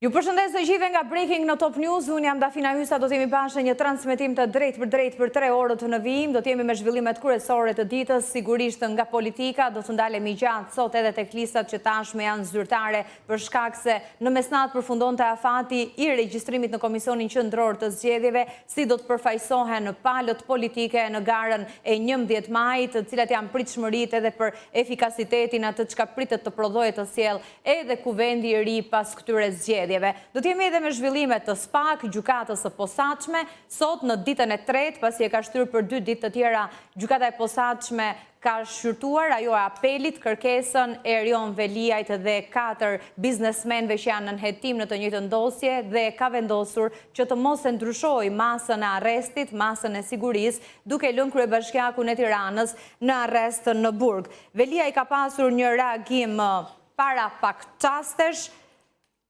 Ju përshëndes të gjithëve nga Breaking në Top News, unë jam Dafina Hysa, do t'jemi bashkë një transmitim të drejt për 3 orët në vijim, do t'jemi me zhvillimet kryesore të ditës, sigurisht nga politika, do të ndalemi gjatë sot edhe tek listat që tashme janë zyrtare për shkak se në mesnat përfundon të afati i regjistrimit në Komisionin Qendror të Zgjedhjeve, si do të përfaqësohen palët politike në garën e 11 majit, të cilat janë pritshmëritë edhe për efikasitetin atë çka pritet të prodhojë të sjellë edhe kuvendi i ri pas këtyre zgjedhjeve. Do t'jemi edhe me zhvillimet të SPAK, gjykatës së posaçme, sot në ditën e tretë, pasi e ka shtyrë për 2 ditë të tjera, gjykata e posaçme ka shqyrtuar ajo e apelit kërkesën e Erion Veliajt dhe 4 biznesmenve që janë në hetim në të njëjtën dosje dhe ka vendosur që të mos e ndryshojë masën e arrestit, masën e sigurisë, duke lënë kryebashkiakun e Tiranës në arrest në Burg. Veliaj ka pasur një reagim para pak çastesh,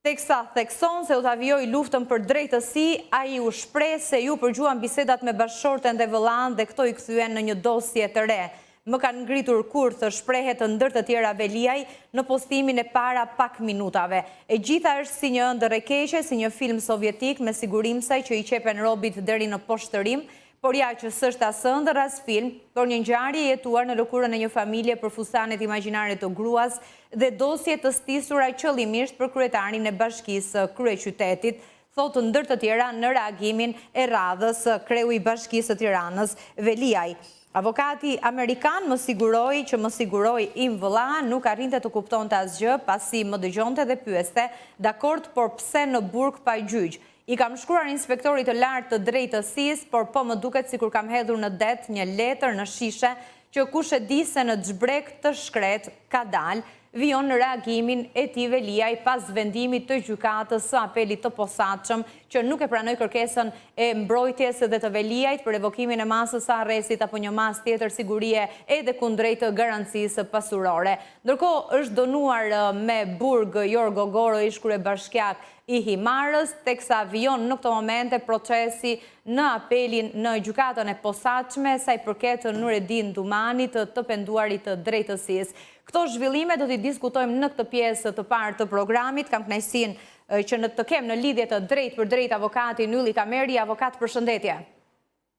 teksa thekson se u ta vijoj luftën për drejtësi, ai u shpreh se ju përgjuan bisedat me bashkëshorten dhe vëllain dhe këto i kthyen në një dosje të re. Më kanë ngritur kurth, shprehet të ndër të tjera Veliaj në postimin e para pak minutave. E gjitha është si një ëndër e keqe, si një film sovjetik me sigurimsaj që i qepen robit deri në poshtërim, por ja që s'është as ëndër as film, por një ngjarje jetuar në lëkurën e një familje për fustanet imagjinare të gruas dhe dosje të stisura qëllimisht për kryetarin e bashkisë kryeqytetit, thotë ndër të tjera në reagimin e radhës kreu i bashkisë së Tiranës, Veliaj. Avokati amerikan më siguroi im vëlla nuk arrinte të kuptonte asgjë pasi më dëgjonte dhe pyeste, dakord, por pse në Burg pa gjyq? I kam shkruar inspektorit të lartë të drejtësisë, por po më duket sikur kam hedhur në det një letër në shishe që kush e di se në xhbrek të shkret ka dal, vijon në reagimin e tij Veliaj pas vendimit të gjykatës së apelit të posaçëm që nuk e pranoi kërkesën e mbrojtjes dhe të Veliajt për revokimin e masës së arrestit apo një masë tjetër sigurie edhe kundrejt garancisë pasurore. Ndërkohë është dënuar me burg Jorgo Goro, ish kryebashkiak i Himarës, teksa vijon në këto momente procesi në apelin në gjykatën e posaçme sa i përket Nuredin Dumanit, të penduarit të drejtësisë. Këto zhvillime do t'i diskutojmë në këtë pjesë të parë të programit. Kam kënaqësinë që të kem në lidhje të drejtë për drejtë avokatin Ylli Kameri. Avokat, përshëndetje.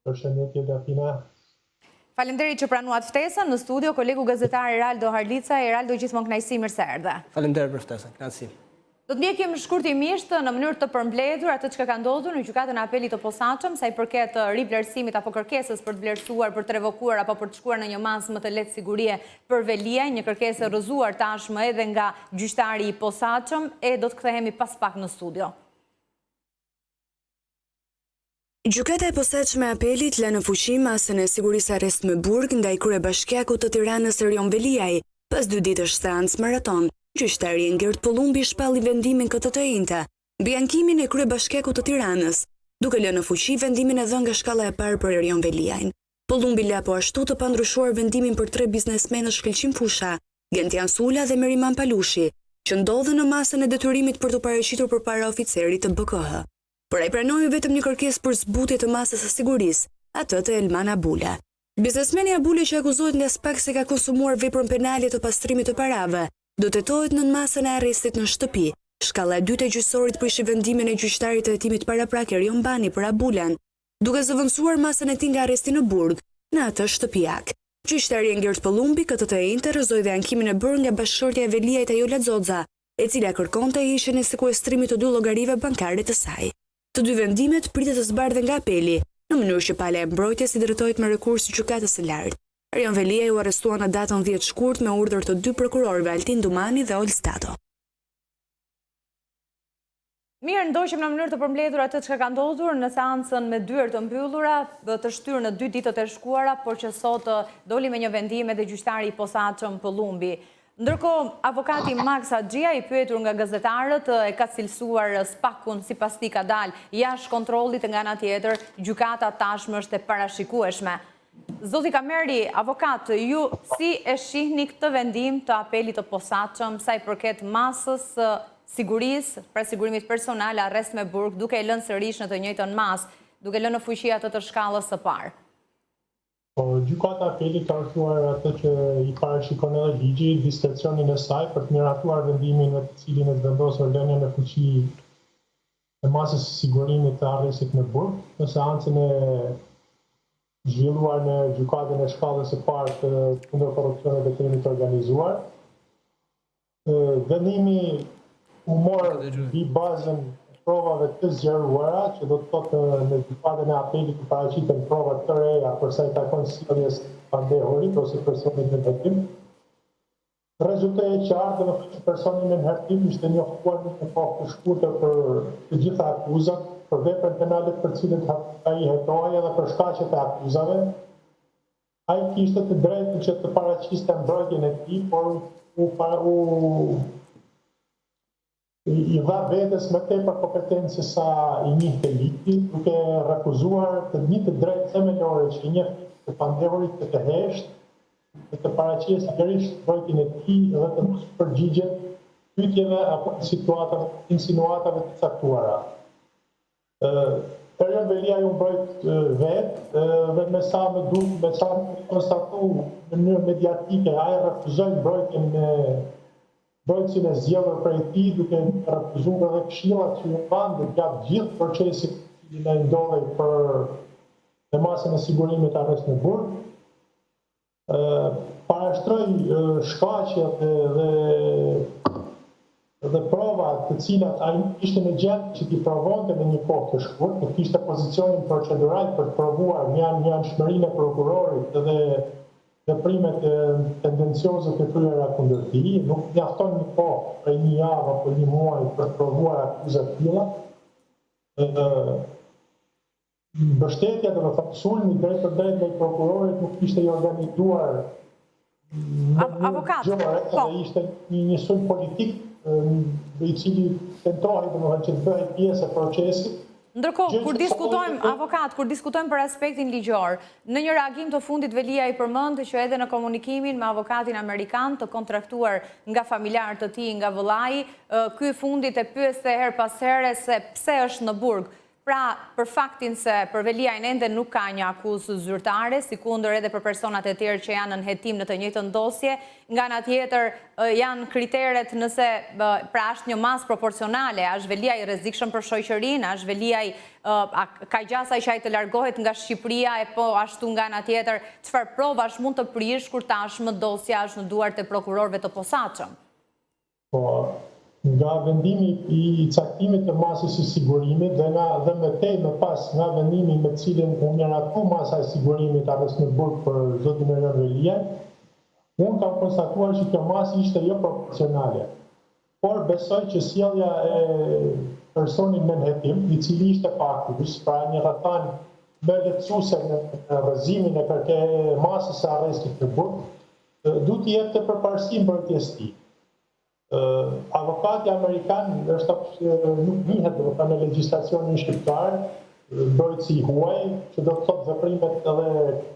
Përshëndetje, Dafina. Faleminderit që pranuat ftesën në studio, kolegu gazetar Eraldo Harlica. Eraldo, gjithmonë kënaqësi, mirë se erdhe. Faleminderit për ftesën, kënaqësi. Do të ndjekim shkurtimisht në mënyrë të përmbledhur atë që ka ndodhur në gjykatën e apelit të posaçëm sa i përket rivlerësimit apo kërkesës për të vlerësuar, për të revokuar apo për të shkuar në një masë më të lehtë sigurie për Veliaj, një kërkesë rrëzuar tashmë edhe nga gjyqtari i posaçëm, e do të kthehemi pas pak në studio. Gjykata e posaçme e apelit lë në fuqi masën e sigurisë arrest me burg ndaj kryebashkiakut të Tiranës Erion Veliaj, pas 2 ditësh seancë maraton. Gjyqtari Gert Pollumbi shpalli vendimin këtë të njëjtë, mbi ankimin e kryebashkiakut të Tiranës, duke lënë në fuqi vendimin e dhënë nga shkalla e parë për Erion Veliajin. Pollumbi la po ashtu të pandryshuar vendimin për 3 biznesmenë Shkëlqim Fusha, Gentian Sula dhe Meriman Palushi, që ndodhen në masën e detyrimit për të paraqitur përpara oficerit të BKH. Por ai pranoi vetëm një kërkesë për zbutje të masës së sigurisë, atë të Elman Abula. Biznesmeni Abula që akuzohet nga SPAK se ka konsumuar veprën penale të pastrimit të parave, do të tohet në masën e arrestit në shtëpi. Shkalla e dytë e gjyqësorit prishi vendimin e gjyqtarit të hetimit paraprak Erion Bani për Abulan, duke zëvendësuar masën e tij nga arresti në Burg, në atë shtëpiak. Gjyqtari Gert Pollumbi këtë të njëjtë rrëzoi dhe ankimin e bërë nga bashkëshortja e Veliajt Ajola Xoxa, e cila kërkonte heqjen e sekuestrimit të 2 llogarive bankare të saj. Të dy vendimet pritet të zbardhen nga apeli, në mënyrë që pala e mbrojtjes i drejtohet me rekurs të gjykatës së lartë. Erion Veliaj u arrestua në datën 10 shkurt me urdhër të 2 prokurorëve Altin Dumani dhe Ol Stato. Mirë, ndoqëm në mënyrë të përmbledhur atë që ka ndodhur në seancën me dyert të mbyllura, të shtyrë në 2 ditët e shkuara, por që sot doli me një vendim edhe gjyqtari i posaçëm Pollumbi. Ndërkohë, avokati Max Haxhia, i pyetur nga gazetarët, e ka cilësuar SPAK-un sipas tij ka dalë jashtë kontrollit, nga ana tjetër, gjykata tashmë është e parashikueshme. Zoti Kameri, avokat, ju si e shihni këtë vendim të apelit të posaçëm sa i përket masës sigurisë, pra sigurimit personal, arrest me burg, duke e lënë sërish në të njëjtën masë, duke lënë në fuqi atë të shkallës së parë? Gjykata e apelit ka urdhëruar atë që i parashikon edhe ligji, diskrecionin e saj për të miratuar vendimin në të cilin është vendosur lënien në fuqi e masës së sigurimit të arrestit në Burg, në seancën e zhvilluar në gjykatën e shkallës së parë të kundër korrupsionit dhe krimit të organizuar. Vendimi u mor mbi bazën e provave të zgjeruara, që do të thotë në gjykatën e apelit të paraqiten prova të reja për sa i takon sjelljes Pandehurit ose personit në hetim. Rezultoi e qartë në që personi me hetim ishte njoftuar në kohë të shkurtër për të gjitha akuzat, për veprën penale për cilën ai hetohej edhe për shkaqet e akuzave. Ai kishte të drejtën që të paraqiste mbrojtjen e tij, por i dha vetes më tepër kompetencë sa i njihte ligji, duke refuzuar të njëjtë drejtë themelore që i njeh të Pandehurit të heshtë, të paraqesë sigurisht mbrojtjen e tij dhe të mos përgjigjet pyetjeve apo insinuatave të caktuara. Erion Velia ju mbrojt vetë dhe me sa më konstatu në mënyrë mediatike, ai refuzoi mbrojtjen e zgjedhur prej tij, duke refuzuar edhe këshillat që u kanë gjatë gjithë procesit që ai ndodhej për masën e sigurimit arrest në Burg. Parashtroi shkaqjet dhe provat të cilat ai ishte në gjendje që t'i provonte në një kohë të shkurtër, kishte pozicionin procedural për të provuar mjaftshmërinë e prokurorit dhe veprimet tendencioze të kryera kundër tij, nuk mjafton një kohë prej një javë apo një muaj për të provuar akuza të tilla. Mbështetja do të thotë sulmi drejt për drejt ndaj prokurorit nuk ishte i organizuar. Avokat, po. Ishte një sulm politik i cili tentohej domethënë që të bëhej pjesë e procesit. Ndërkohë, kur diskutojmë për aspektin ligjor, në një reagim të fundit Velia i përmend që edhe në komunikimin me avokatin amerikan të kontraktuar nga familjarët të tij nga vëllai, ky fundit e pyeste her pas here se pse është në Burg. Pra, për faktin se për Veliajn ende nuk ka një akuzë zyrtare, sikundër edhe për personat e tjerë që janë në hetim në të njëjtën dosje, nga ana tjetër janë kriteret nëse pra është një masë proporcionale, është Veliaj rrezikshëm për shoqërinë, është Veliaj ka gjasa që ai të largohet nga Shqipëria e po ashtu nga ana tjetër, çfarë provash mund të prish kur tashmë dosja është në duart e prokurorëve të posaçëm? Po, nga vendimi i caktimit të masës së sigurimit dhe më tej më pas nga vendimi me cilin u miratu masa e sigurimit arrest në Burg për zotin Erion Velia, unë kam konstatuar që kjo masë ishte jo proporcionale. Por besoj që sjellja e personit me hetim, i cili ishte pa akuzë, pra një rrethan më lehtësuese në rrëzimin e masës së arrestit në Burg, duhet të jepte përparësi mbrojtjes së tij. Avokati amerikan nuk njihet në legjislacionin shqiptar, mbrojtësi i huaj, që do të thotë veprimet edhe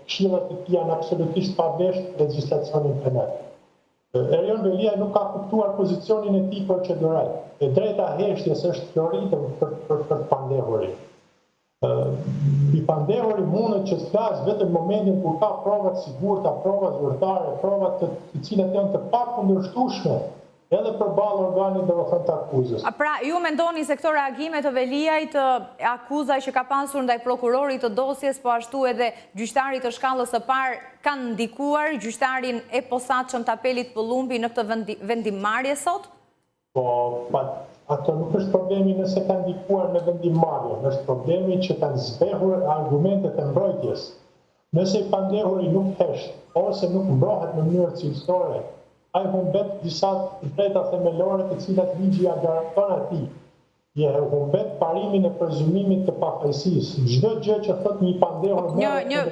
këshillat e tij janë absolutisht pa vesh legjislacionin penal. Erion Velia nuk ka kuptuar pozicionin e tij procedural. E drejta heshtjes është floritur për Pandehurin. I Pandehuri mundet që të flasë vetëm në momentin kur ka provat sigurta, provat zyrtare, provat të cilat janë të pakundërshtueshme edhe përballë organit dhe të akuzës. Pra, ju mendoni se këto reagime të Veliajt, akuza që ka pasur ndaj prokurorit të dosjes, po ashtu edhe gjyqtarit të shkallës së parë, kanë ndikuar gjyqtarin e posaçëm të apelit Pëllumbi në këtë vendimmarrje sot? Po, ato nuk është problemi nëse kanë ndikuar në vendimmarrje, është problemi që kanë zbehur argumentet e mbrojtjes. Nëse i Pandehuri nuk hesht, ose nuk mbrohet në mënyrë cilësore, ai humbet disa drejta themelore të cilat ligji ja garanton atij. Humbet parimin e prezumimit të pafajësisë. Çdo gjë që thot një Pandehur...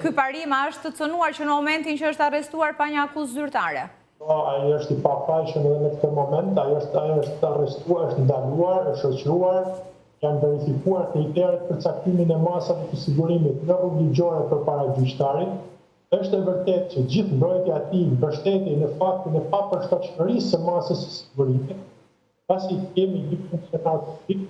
Ky parim është të cënuar që në momentin që është arrestuar pa një akuzë zyrtare? Po, ai është i pafajshëm edhe në këtë moment, ai është arrestuar, është ndaluar, është shoqëruar, janë verifikuar kriteret për caktimin e masave të sigurimit në rrugë ligjore përpara gjyqtarit. Është e vërtetë që gjithë mbrojtja e tij mbështeti në faktin e papërshtatshmërisë së masës së sigurimit, pasi kemi një funksionar publik,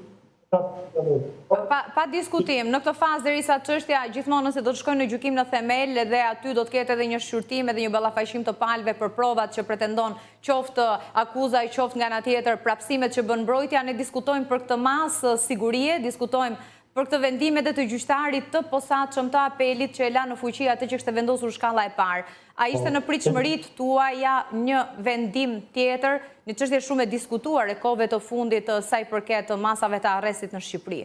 Pa diskutim, në këtë fazë derisa çështja gjithmonë nëse do të shkojnë në gjykim në themel dhe aty do të ketë edhe një shqyrtim edhe një ballafaqim të palëve për provat që pretendon qoftë akuza qoftë nga ana tjetër prapësimet që bën mbrojtja, ne diskutojmë për këtë masë sigurie, diskutojmë për këtë vendimet e të gjyqtarit të posaçëm të apelit që e la në fuqi atë që kishte vendosur shkalla e parë. A ishte në pritshmëritë tuaja një vendim tjetër, një çështje shumë e diskutuar e kohëve të fundit sa i përket masave të arrestit në Shqipëri?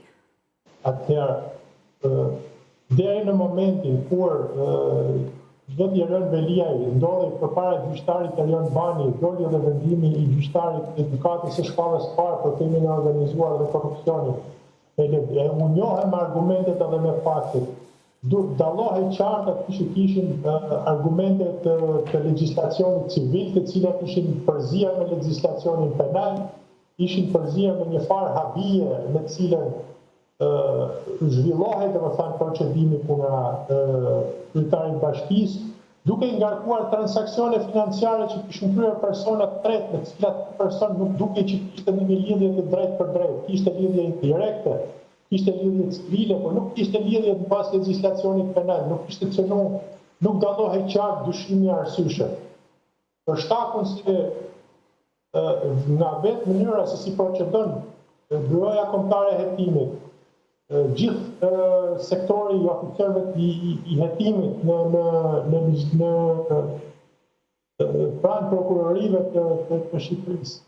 Atëherë, deri në momentin kur zoti Erën Veliaj ndodhej përpara gjyqtarit Erën Bani, doli edhe vendimi i gjyqtarit të gjykatës së shkallës parë për krimin e organizuar dhe korrupsionin. U njohem argumentet edhe me faktet. Dallohej qartë aty që kishin argumentet të legjislacionit civil, të cilat ishin përzier me legjislacionin penal, ishin përzier me një farë habije me cilën zhvillohej domethënë procedimi puna kryetarit bashkisë, duke ngarkuar transaksione financiare që kishin kryer persona të tretë, me cilat person nuk duke që kishte një lidhje të drejtë për drejtë, kishte lidhje indirekte, kishte lidhje civile, por nuk kishte lidhje në bazë legjislacionit penal, nuk kishte cënu, nuk dallohej qartë dyshimi arsyeshëm. Për shkakun se nga vetë mënyra se si procedon Byroja Kombëtare e Hetimit, gjithë sektori i oficerëve i hetimit në pranë prokurorive të Shqipërisë,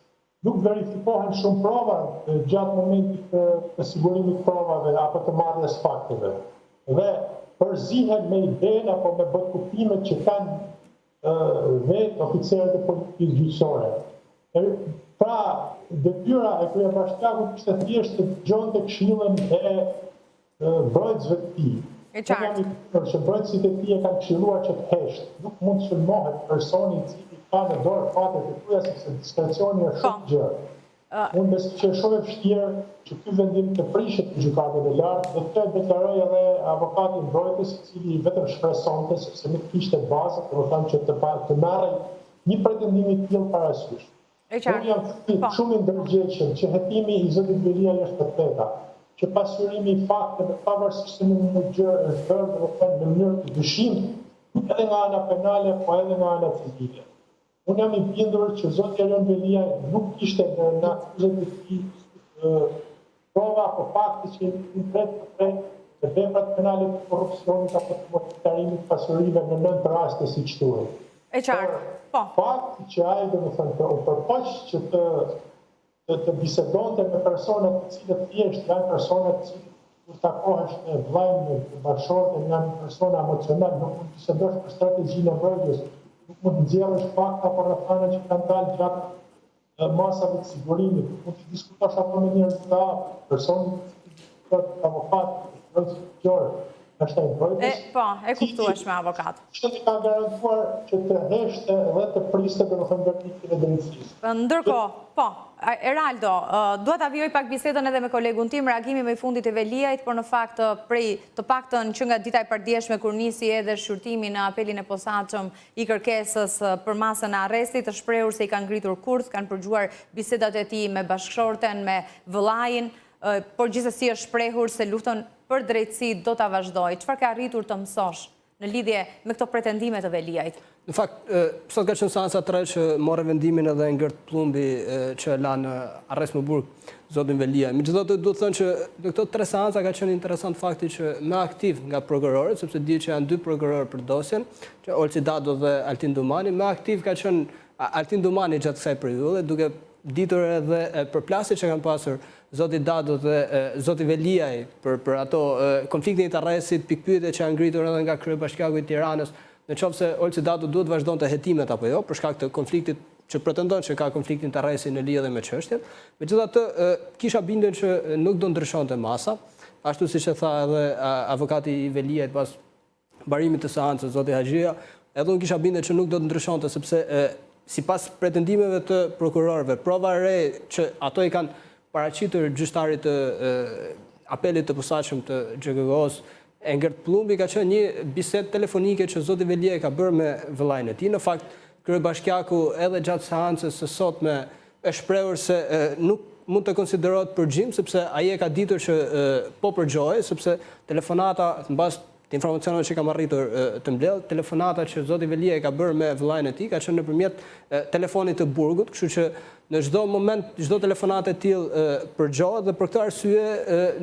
nuk verifikohen shumë prova gjatë momentit të sigurimit provave apo të marrjes fakteve. Dhe përzihen me idenë apo me botëkuptimet që kanë vetë oficerët e politikës gjyqësore. Pra, detyra e kryebashkiakut ishte thjesht të dëgjonte këshillën e mbrojtësve të tij. E qartë. Që mbrojtësit e tij e kanë këshilluar që të heshtë. Nuk mund të shënohet personi i cili ka në dorë fatet e tuaja sepse diskrecioni është shumë gjë. Unë besoj që është shumë e vështirë që ky vendim të prishet në gjykatën e lartë, dhe këtë deklaroi edhe avokati i mbrojtjes, i cili vetëm shpresonte sepse nuk kishte bazë, domethënë që të marrë një pretendim i tillë parasysh. Unë jam shumë i ndërgjegjshëm që hetimi i zotit Veliaj është vërteta, që pasurimi i fakteve pavarësisht se në një gjë është bërë domethënë në mënyrë të dyshimit, edhe nga ana penale, po edhe nga ana civile. Unë jam i bindur që zoti Erën Veliaj nuk kishte në akuzat e tij prova apo fakte që i drejt të veprat penale të korrupsionit apo të mositarimit pasurive në 9 raste siç thuhet. E qartë. Po. Fakti që ai domethënë u përpoq që të bisedonte me persona të cilët thjesht janë persona të cilët kur takohesh me vllajën e bashkëshortë janë persona emocionale, nuk mund të bisedosh për strategjinë e mbrojtjes, nuk mund të nxjerrësh fakta apo rrethana që kanë dalë gjatë masave të sigurimit, nuk mund të diskutosh apo me njerëz të personi të avokat, prokuror, është ai mbrojtës. Po, e kuptuash me avokat. Që ka garantuar që të heshte dhe të priste domethënë verdiktin e drejtësisë. Ndërkohë, po, Eraldo, dua ta vijoj pak bisedën edhe me kolegun tim, reagimi më i fundit i Veliajt, por në fakt prej të paktën që nga dita e pardjeshme kur nisi edhe shqyrtimi në apelin e posaçëm i kërkesës për masën e arrestit, të shprehur se i kanë ngritur kurth, kanë përgjuar bisedat e tij me bashkëshorten, me vëllain, por gjithsesi është shprehur se luftën për drejtësi do ta vazhdoj. Çfarë ka arritur të mësosh në lidhje me këto pretendime të Veliajt? Në fakt, sot ka qenë seanca 3 që morë vendimin edhe Ngert Plumbi që la në arrest më burg zotin Veliaj. Megjithatë, duhet të thënë që në këto 3 seanca ka qenë interesant fakti që më aktiv nga prokurorët, sepse di që janë 2 prokurorë për dosjen, që Olci Dado dhe Altin Dumani, më aktiv ka qenë Altin Dumani gjatë kësaj periudhe, duke ditur edhe përplasje që kanë pasur zoti Dado dhe zoti Veliaj për ato konfliktin të arrestit, pikpyetje që janë ngritur edhe nga kryebashkiaku i Tiranës, në qoftë se Olci Dado duhet vazhdonte hetimet apo jo, për shkak të konfliktit që pretendon që ka konfliktin të arrestit në lidhje me çështjen. Megjithatë, kisha bindjen që nuk do ndryshonte masa, ashtu siç e tha edhe avokati i Veliajt pas mbarimit të seancës zoti Haxhia, edhe unë kisha bindjen që nuk do të ndryshonte sepse sipas pretendimeve të prokurorëve, prova e re që ato i kanë paraqitur gjyqtarit të apelit të posaçëm të GKK-s, Ngert Plumbi ka qenë një bisedë telefonike që zoti Veliaj ka bërë me vëllain e tij. Në fakt, kryebashkiaku edhe gjatë seancës së sotme është shprehur se nuk mund të konsiderohet përgjim, sepse ai e ka ditur që po përgjoj, sepse telefonata, në bazë të informacioneve që kam arritur të mbledh, telefonata që zoti Velia e ka bërë me vëllain e tij ka qenë nëpërmjet telefonit të burgut, kështu që në çdo moment, çdo telefonatë e tillë përgjohet dhe për këtë arsye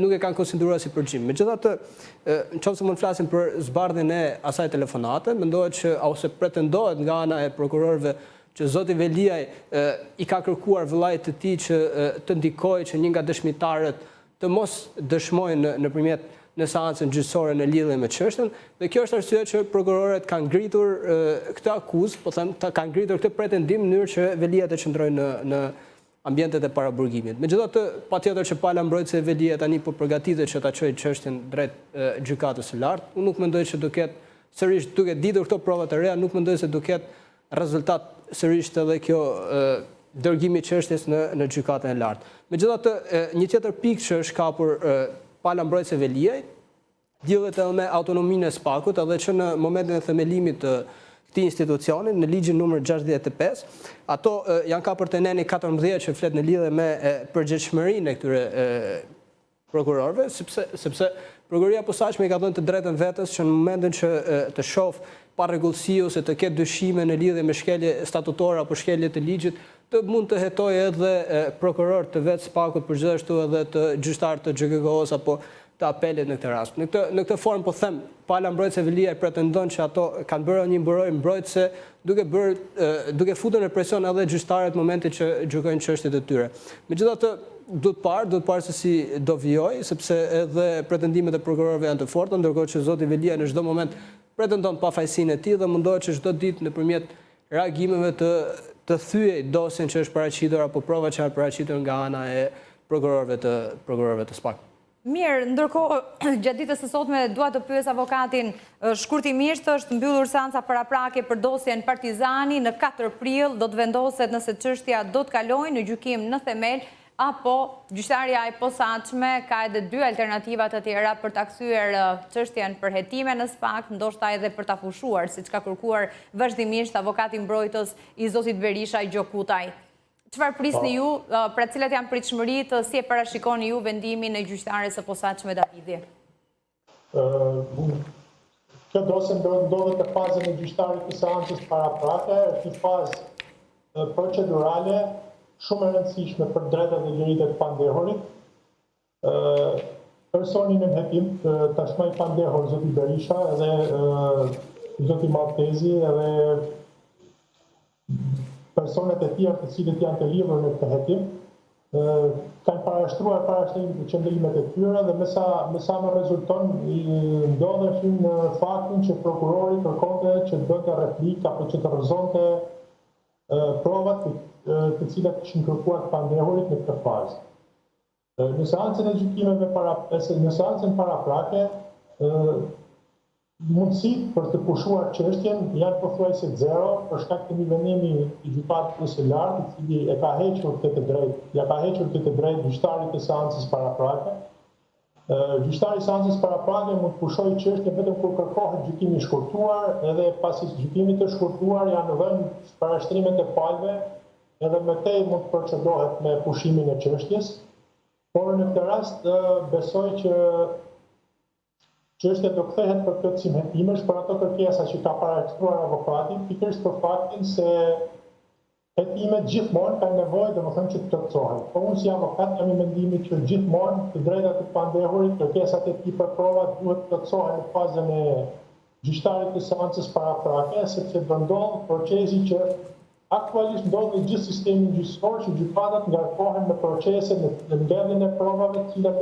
nuk e kanë konsideruar si përgjim. Megjithatë, nëse mund të flasim për zbardhjen e asaj telefonate, mendohet që ose pretendohet nga ana e prokurorëve që zoti Veliaj i ka kërkuar vëllait të tij që të ndikojë që një nga dëshmitarët të mos dëshmojnë nëpërmjet në seancën gjyqësore në lidhje me çështën, dhe kjo është arsye që prokurorët kanë ngritur këtë akuzë, po them, kanë ngritur këtë pretendim në mënyrë që Velia të qëndrojë në ambientet e paraburgimit. Megjithatë, patjetër që pala mbrojtëse e Velia tani po përgatitet që ta çojë çështjen drejt gjykatës së lartë. Unë nuk mendoj që do ketë sërish duke ditur këto prova të reja, nuk mendoj se do ketë rezultat sërish edhe kjo dërgimi i çështjes në gjykatën e lartë. Megjithatë, një tjetër pikë që është kapur pala mbrojtëse e Veliaj lidhet edhe me autonominë e SPAK-ut, edhe që në momentin e themelimit të këtij institucioni, në ligjin numër 65, ato janë kapur te neni 14 që flet në lidhje me përgjegjësinë e këtyre prokurorëve, sepse prokuroria e posaçme i ka dhënë të drejtën vetes që në momentin që të shoh parregullsi ose të ketë dyshime në lidhje me shkelje statutore apo shkelje të ligjit, të mund të hetojë edhe prokuror të vetë SPAK-ut, për gjithashtu edhe të gjyqtarë të XHGO-s apo të apelit në këtë rast. Në këtë formë po them, pala mbrojtëse Velia pretendon që ato kanë bërë një mburojë mbrojtëse duke futur në presion edhe gjyqtarët në momentin që gjykojnë çështjet e tyre. Megjithatë, duhet parë se si do vijojë, sepse edhe pretendimet e prokurorëve janë të forta, ndërkohë që zoti Velia në çdo moment pretendon pafajësinë e tij dhe mundohet që çdo ditë nëpërmjet reagimeve të thyej dosjen që është paraqitur apo provat që janë paraqitur nga ana e prokurorëve të SPAK. Mirë, ndërkohë, gjatë ditës së sotme dua të pyes avokatin shkurtimisht, është mbyllur seanca paraprake për dosjen Partizani në 4 prill, do të vendoset nëse çështja do të kalojë në gjykim në themel apo gjyqtarja e posaçme ka edhe 2 alternativa të tjera për ta kthyer çështjen për hetime në SPAK, ndoshta edhe për ta fushuar, siç ka kërkuar vazhdimisht avokati mbrojtës i zotit Berisha Gjokutaj. Çfarë prisni ju, pra cilat janë pritshmëritë, si e parashikoni ju vendimin e gjyqtares së posaçme Davidi? Kjo dosje ndodhet në fazën e gjyqtarit të seancës paraprake, është një fazë procedurale shumë e rëndësishme për drejtat dhe liritë e pandehurit. Personin e hetim, tashmë i pandehur zoti Berisha edhe zoti Maltezi edhe personat e tjerë të cilët janë të lidhur në këtë hetim, kanë parashtruar qëndrimet e tyre dhe me sa më rezulton ndodheshin në faktin që prokurori kërkonte që të bënte replikë apo që të rrëzonte provat të cilat kishin kërkuar të pandehurit në këtë fazë. Në seancën e gjykimeve në seancën paraprake, mundësit për të pushuar çështjen janë pothuajse zero për shkak të një vendimi i gjykatës së lartë, i cili ja ka hequr këtë drejt gjyqtarit të seancës paraprake. Gjyqtari i seancës paraprake mund të pushojë çështjen vetëm kur kërkohet gjykimi i shkurtuar, edhe pasi gjykimit të shkurtuar janë vënë parashtrimet e palëve, edhe më tej mund të procedohet me pushimin e çështjes. Por në këtë rast besoj që çështja do kthehet për këtë si hetimesh për ato kërkesa që ka parashtruar avokati, pikërisht për faktin se hetimet gjithmonë kanë nevojë, domethënë që të plotësohen. Po unë si avokat jam i mendimit që gjithmonë të drejtat e pandehurit, kërkesat e tij për prova duhet të plotësohen në fazën e gjyqtarit të seancës paraprake, sepse do ndodh procesi që aktualisht ndodh në gjithë sistemin gjyqësor, që gjykatat ngarkohen në procese në mbledhjen e provave, të cilat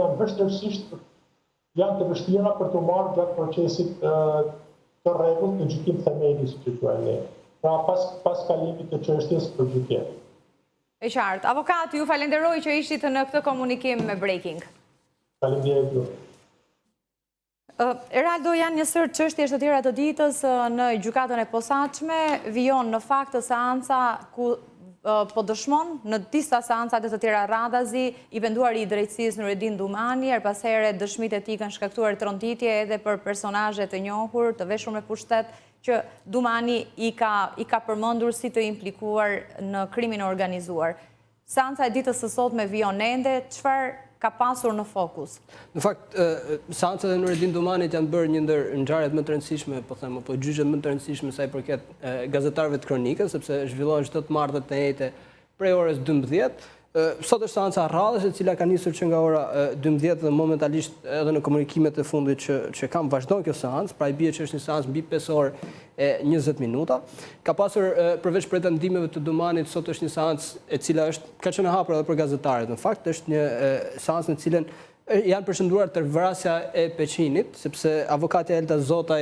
janë të vështira për të marrë gjatë procesit të rregullt në gjykim themeli, si që thuaj ne. Pra pas kalimit të çështjes për gjykim. E qartë. Avokat, ju falenderoj që ishit në këtë komunikim me Breaking. Faleminderit ju. Eraldo, janë njësër çështje të tjera të ditës në gjykatën e posaçme, vijon në fakt të seanca ku po dëshmon në disa seanca të tjera Radhazi, i venduari i drejtësisë Nuredin Dumani, pas here dëshmitë e tij kanë shkaktuar tronditie edhe për personazhe të njohur, të veshur me pushtet, që Dumani i ka përmendur si të implikuar në krimin organizuar. Seanca e ditës së sotme vijon ende, çfarë ka pasur në fokus? Në fakt, seancat e Nurettin Dumanit janë bërë një ndër ngjarjet më të rëndësishme, po gjyqjet më të rëndësishme sa i përket gazetarëve të kronikës, sepse zhvillohen çdo të martët të njëjtë prej orës 12. Sot është seanca rradhës, e cila ka nisur që nga ora 12 dhe momentalisht edhe në komunikimet e fundit që kam vazhdon kjo seancë, pra i bie që është një seancë mbi 5 orë e 20 minuta. Ka pasur përveç pretendimeve të Dumanit, sot është një seancë e cila ka qenë hapur edhe për gazetarët. Në fakt është një seancë në cilën janë përshëndruar të vrasja e Peqinit, sepse avokatja Elta Zotaj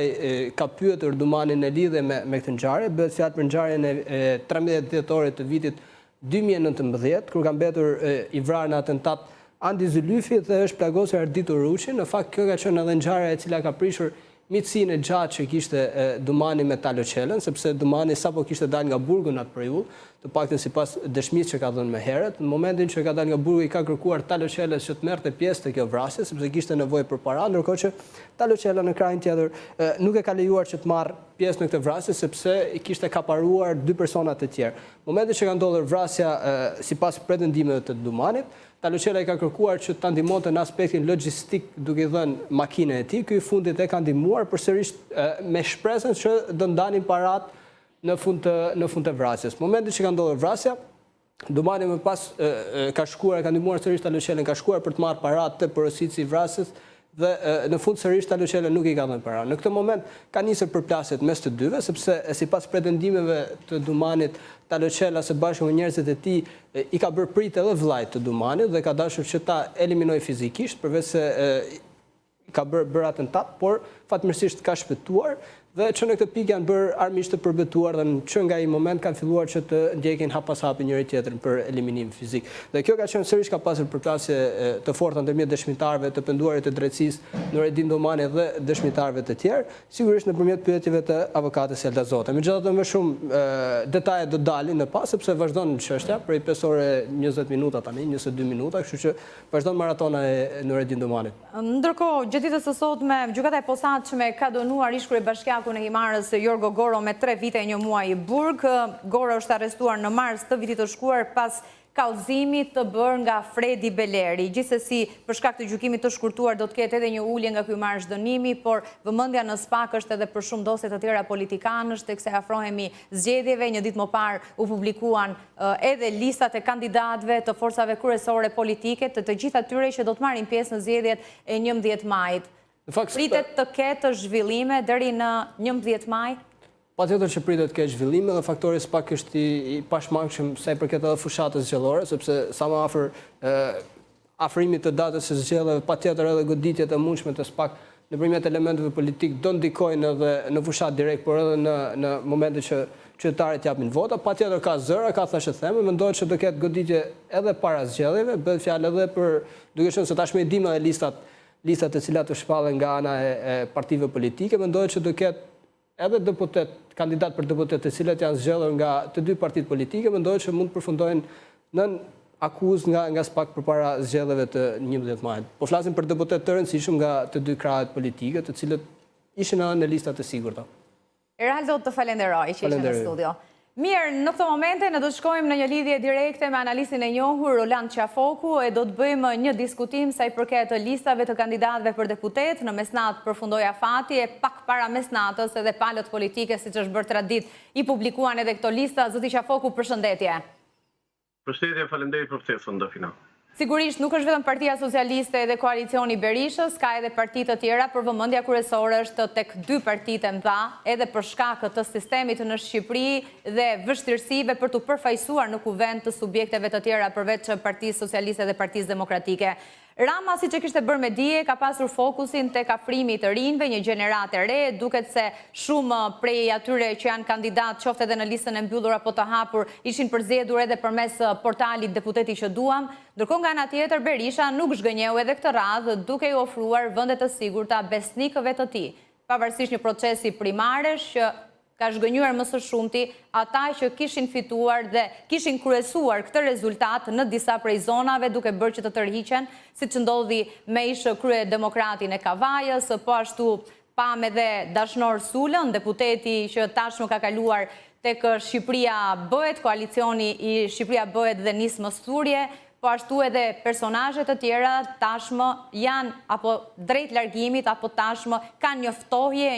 ka pyetur Dumanin në lidhje me këtë ngjarje, bëhet fjalë për ngjarjen e 13 dhjetorit të vitit 2019, kur ka mbetur i vrarë në atentat Andi Zylyfi dhe është plagosur Arditur Ruçi. Në fakt, kjo ka qenë edhe ngjarja e cila ka prishur miqësinë e gjatë që kishte Dumani me Talo Qelën, sepse Dumani sapo kishte dalë nga burgu në atë periudhë, të paktën sipas dëshmisë që ka dhënë më herët. Në momentin që ka dalë nga burgu, i ka kërkuar Talo Qelës që të merrte pjesë të kjo vrasje, sepse kishte nevojë për para, ndërkohë që Talo Qela në krajin tjetër nuk e ka lejuar që të marrë pjesë në këtë vrasje, sepse i kishte kaparuar 2 persona të tjerë. Në momentin që ka ndodhur vrasja sipas pretendimeve të Dumanit, Talo Qela i ka kërkuar që ta ndihmonte në aspektin logjistik duke i dhënë makinën e tij. Ky i fundit e ka ndihmuar përsërisht me shpresën që do ndanin parat në fund të vrasjes. Në momentin që ka ndodhur vrasja, Dumani më pas ka ndihmuar sërish Talo Qelën, ka shkuar për të marrë parat të porositë i vrasjes dhe në fund sërish Talo Qela nuk i ka dhënë para. Në këtë moment ka nisur përplasjet mes të dyve, sepse sipas pretendimeve të Dumanit, Talo Qela së bashku me njerëzit e tij i ka bërë prit edhe vllajt të Dumanit dhe ka dashur që ta eliminojë fizikisht, përveç se ka bërë atentat, por fatmirësisht ka shpëtuar dhe që në këtë pikë janë bërë armiqt të përbetuar dhe që nga i moment kanë filluar që të ndjekin hap pas hapi njëri tjetrin për eliminim fizik. Dhe kjo ka qenë sërish ka pasur përplasje të forta ndërmjet dëshmitarëve të penduarit të drejtësisë Nurettin Dumani dhe dëshmitarëve të tjerë, sigurisht nëpërmjet pyetjeve të avokatës Elta Zotaj. Megjithatë më shumë detaje do dalin në pas, sepse vazhdon çështja prej 5 orë 20 minuta tani, 22 minuta, kështu që vazhdon maratona e Nurettin Dumanit. Ndërkohë, gjatë ditës së sotme, gjykata e posaçme ka dënuar ish-kryebashkiakun e Himarës Jorgo Goro me 3 vite e 1 muaj i burg. Goro është arrestuar në mars të vitit të shkuar pas kallëzimit të bërë nga Fredi Beleri. Gjithsesi, për shkak të gjykimit të shkurtuar do të ketë edhe një ulje nga ky marrëdhënimi, por vëmendja në SPAK është edhe për shumë dosje të tjera politikanësh, teksa afrohemi zgjedhjeve. Një ditë më parë u publikuan edhe listat e kandidatëve të forcave kryesore politike, të gjitha atyre që do të marrin pjesë në zgjedhjet e 11 majit. Pritet të ketë zhvillime deri në 11 maj? Patjetër që pritet të ketë zhvillime dhe faktori SPAK është i pashmangshëm sa i përket edhe fushatës zgjedhore, sepse sa më afër afrimit të datës së zgjedhjeve, patjetër edhe goditjet e mundshme të SPAK nëpërmjet elementeve politik do ndikojnë edhe në fushat direkt, por edhe në momentin që qytetarët japin vota. Patjetër ka zëra, ka thashë theme, mendohet që do ketë goditje edhe para zgjedhjeve, bëhet fjalë edhe për, duke qenë se tashmë e dimë edhe listat e cilat të shpallen nga ana e partive politike, mendohet që do ketë edhe deputet, kandidat për deputet të cilët janë zgjedhur nga të dy partitë politike, mendohet që mund të përfundojnë në akuzë nga SPAK përpara zgjedhjeve të 11 majit. Po flasim për deputet të rëndësishëm nga të dy krahet politike, të cilët ishin edhe në listat e sigurta. Eraldo, të falenderoj që ishe në studio. Mirë, në këtë momente ne do të shkojmë në një lidhje direkte me analistin e njohur Roland Qafoku e do të bëjmë një diskutim sa i përket listave të kandidatëve për deputet. Në mesnatë përfundoi afati e pak para mesnatës edhe palët politike, siç është bërë tradit, i publikuan edhe këto lista. Zoti Qafoku, përshëndetje. Përshëndetje, faleminderit për ftesën, Dafina. Sigurisht nuk është vetëm Partia Socialiste dhe koalicioni Berishës, ka edhe parti të tjera, por vëmendja kryesore është tek 2 partitë e mëdha, edhe për shkak të sistemit në Shqipëri dhe vështirësive për të përfaqësuar në kuvend të subjekteve të tjera përveç Partisë Socialiste dhe Partisë Demokratike. Rama, siç e kishte bërë me dije, ka pasur fokusin tek afrimi të rinjve, një gjenerat e re, duket se shumë prej atyre që janë kandidat, qoftë edhe në listën e mbyllur apo të hapur, ishin përzgjedhur edhe përmes portalit Deputeti që duam. Ndërkohë nga ana tjetër Berisha nuk zhgënjeu edhe këtë radhë, duke i ofruar vende të sigurta besnikëve të tij, pavarësisht një procesi primaresh që ka zhgënjur më së shumti ata që kishin fituar dhe kishin kryesuar këtë rezultat në disa prej zonave, duke bërë që të tërhiqen, siç ndodhi me ish krye demokratin e Kavajës, po ashtu pam edhe Dashnor Sulën, deputeti që tashmë ka kaluar tek Shqipëria bëhet, koalicioni i Shqipëria bëhet dhe nisë më thurje, po ashtu edhe personazhe të tjera tashmë janë apo drejt largimit apo tashmë kanë një ftohje,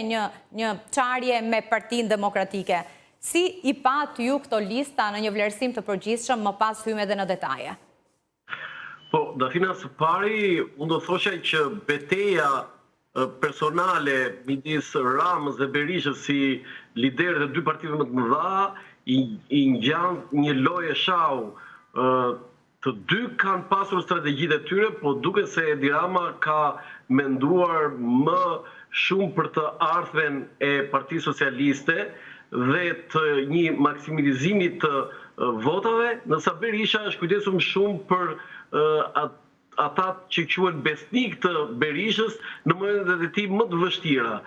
një çarje me Partinë Demokratike. Si i pat ju këto lista në një vlerësim të përgjithshëm, më pas hyjmë edhe në detaje? Po, Dafina, së pari, unë do thosha që betejë personale midis Ramës dhe Berishës si liderët e dy partive më të mëdha i ngjan një lojë shau. Të dy kanë pasur strategjitë e tyre, po duket se Edi Rama ka menduar më shumë për të ardhmen e Partisë Socialiste dhe të një maksimizimit të votave, ndërsa Berisha është kujdesur shumë për ata që quhen besnik të Berishës në momentet e tij më të vështira.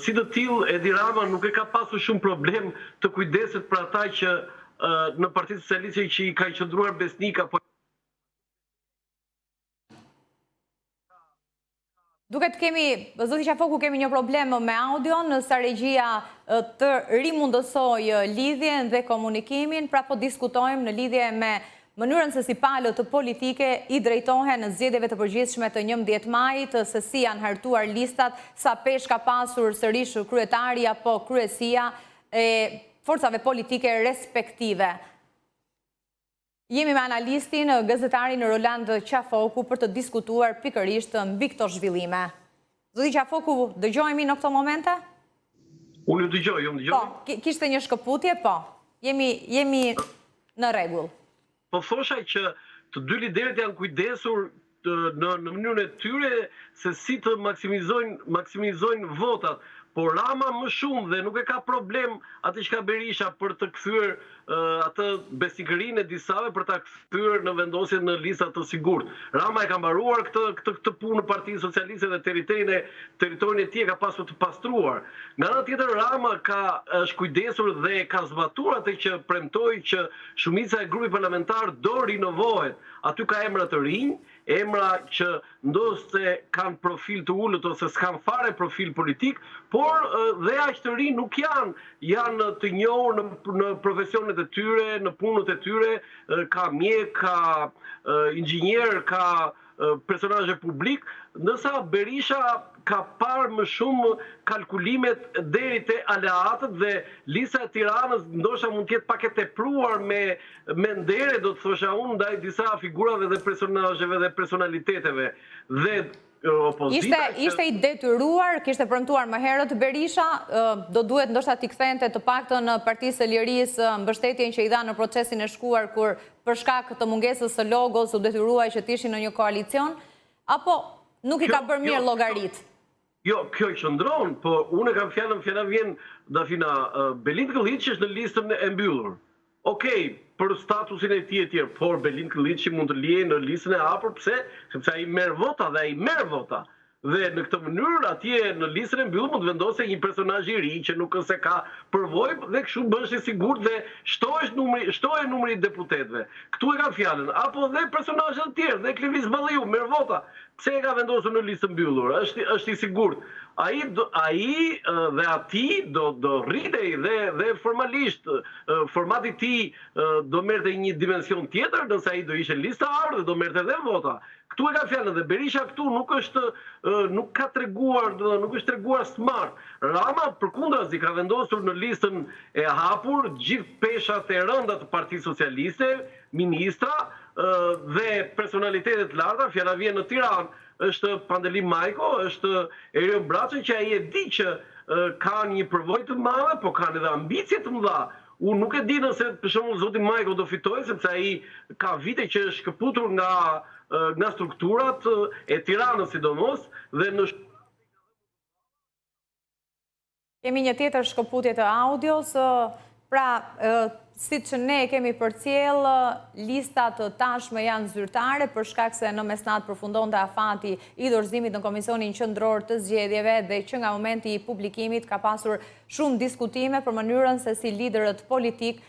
Si të tillë, Edi Rama nuk e ka pasur shumë problem të kujdeset për ata që në Partinë Socialiste që i ka qëndruar besnik apo Duket zoti Qafoku, kemi një problem me audion, nësa regjia të rimundësoj lidhjen dhe komunikimin, pra po diskutojmë në lidhje me mënyrën se si palët politike i drejtohen në zgjedhjeve të përgjithshme të 11 majit, se si janë hartuar listat, sa pesh ka pasur sërish kryetari apo kryesia e forcave politike respektive. Jemi me analistin, gazetarin Roland Qafoku për të diskutuar pikërisht mbi këto zhvillime. Zoti Qafoku, dëgjojemi në këto momente? Unë dëgjoj, Po, kishte një shkëputje, po. Jemi në rregull. Po thosha që të dy liderët janë kujdesur në mënyrën e tyre se si të maksimizojnë votat. Por Rama më shumë dhe nuk e ka problem atë që ka Berisha për të kthyer atë besnikërinë e disave për ta kthyer në vendosje në lista të sigurt. Rama e ka mbaruar këtë punë në Partinë Socialiste dhe territorin e tij ka pasur të pastruar. Nga ana tjetër Rama është kujdesur dhe ka zbatuar atë që premtoi që shumica e grupit parlamentar do rinovohet. Aty ka emra të rinj, emra që ndoshta kanë profil të ulët ose s'kan fare profil politik, por dhe aq të rinj nuk janë të njohur në profesionet e tyre, në punët e tyre, ka mjek, ka inxhinier, ka personazhe publik, ndërsa Berisha ka parë më shumë kalkulimet deri te aleatët dhe lista e Tiranës ndoshta mund të jetë pak e tepruar me ndere, do të thosha unë, ndaj disa figurave dhe personazheve dhe personaliteteve. Dhe Ishte i detyruar, kishte premtuar më herët Berisha, do duhet ndoshta t'i kthente të paktën në Partisë së Lirisë mbështetjen që i dha në procesin e shkuar kur për shkak të mungesës së logos u detyruai që të ishin në një koalicion, apo nuk i ka bërë mirë llogarit? Jo, kjo i qëndron, po unë kam fjala vjen Dafina, Belind Kılliçi është në listën e mbyllur. Okej, për statusin e tij e tjerë, por Belind Kılliçi mund të lihej në listën e hapur, pse? Sepse ai merr vota dhe ai merr vota. Dhe në këtë mënyrë atje në listën e mbyllur mund të vendosë një personazh i ri që nuk se ka përvojë dhe kështu bëhesh i sigurt dhe shtohet numri i deputetëve. Ktu e kam fjalën. Apo dhe personazhe të tjerë, dhe Klivis Balliu merr vota. Pse e ka vendosur në listë mbyllur? Është i sigurt. Ai dhe ati do rritej dhe formalisht formati i tij do merrte një dimension tjetër, ndërsa ai do ishte lista ardhë dhe do merrte edhe vota. Ktu e ka fjalën dhe Berisha këtu nuk ka treguar, nuk është treguar smart. Rama përkundrazi ka vendosur në listën e hapur gjithë peshat e rënda të Partisë Socialiste, ministra dhe personalitetet të larta, fjala vjen në Tiranë, është Pandeli Majko, është Erion Braçi që ai e di që kanë një përvojë të madhe, po kanë edhe ambicie të mëdha. Unë nuk e di nëse për shembull zoti Majko do fitojë sepse ai ka vite që është shkëputur nga strukturat e Tiranës sidomos dhe në Kemi një tjetër shkëputje të audios, pra si që ne kemi përcjell, listat tashme janë zyrtare për shkak se në mesnat përfundon të afati i dorëzimit në Komisionin Qendror të Zgjedhjeve dhe që nga momenti i publikimit ka pasur shumë diskutime për mënyrën se si liderët politik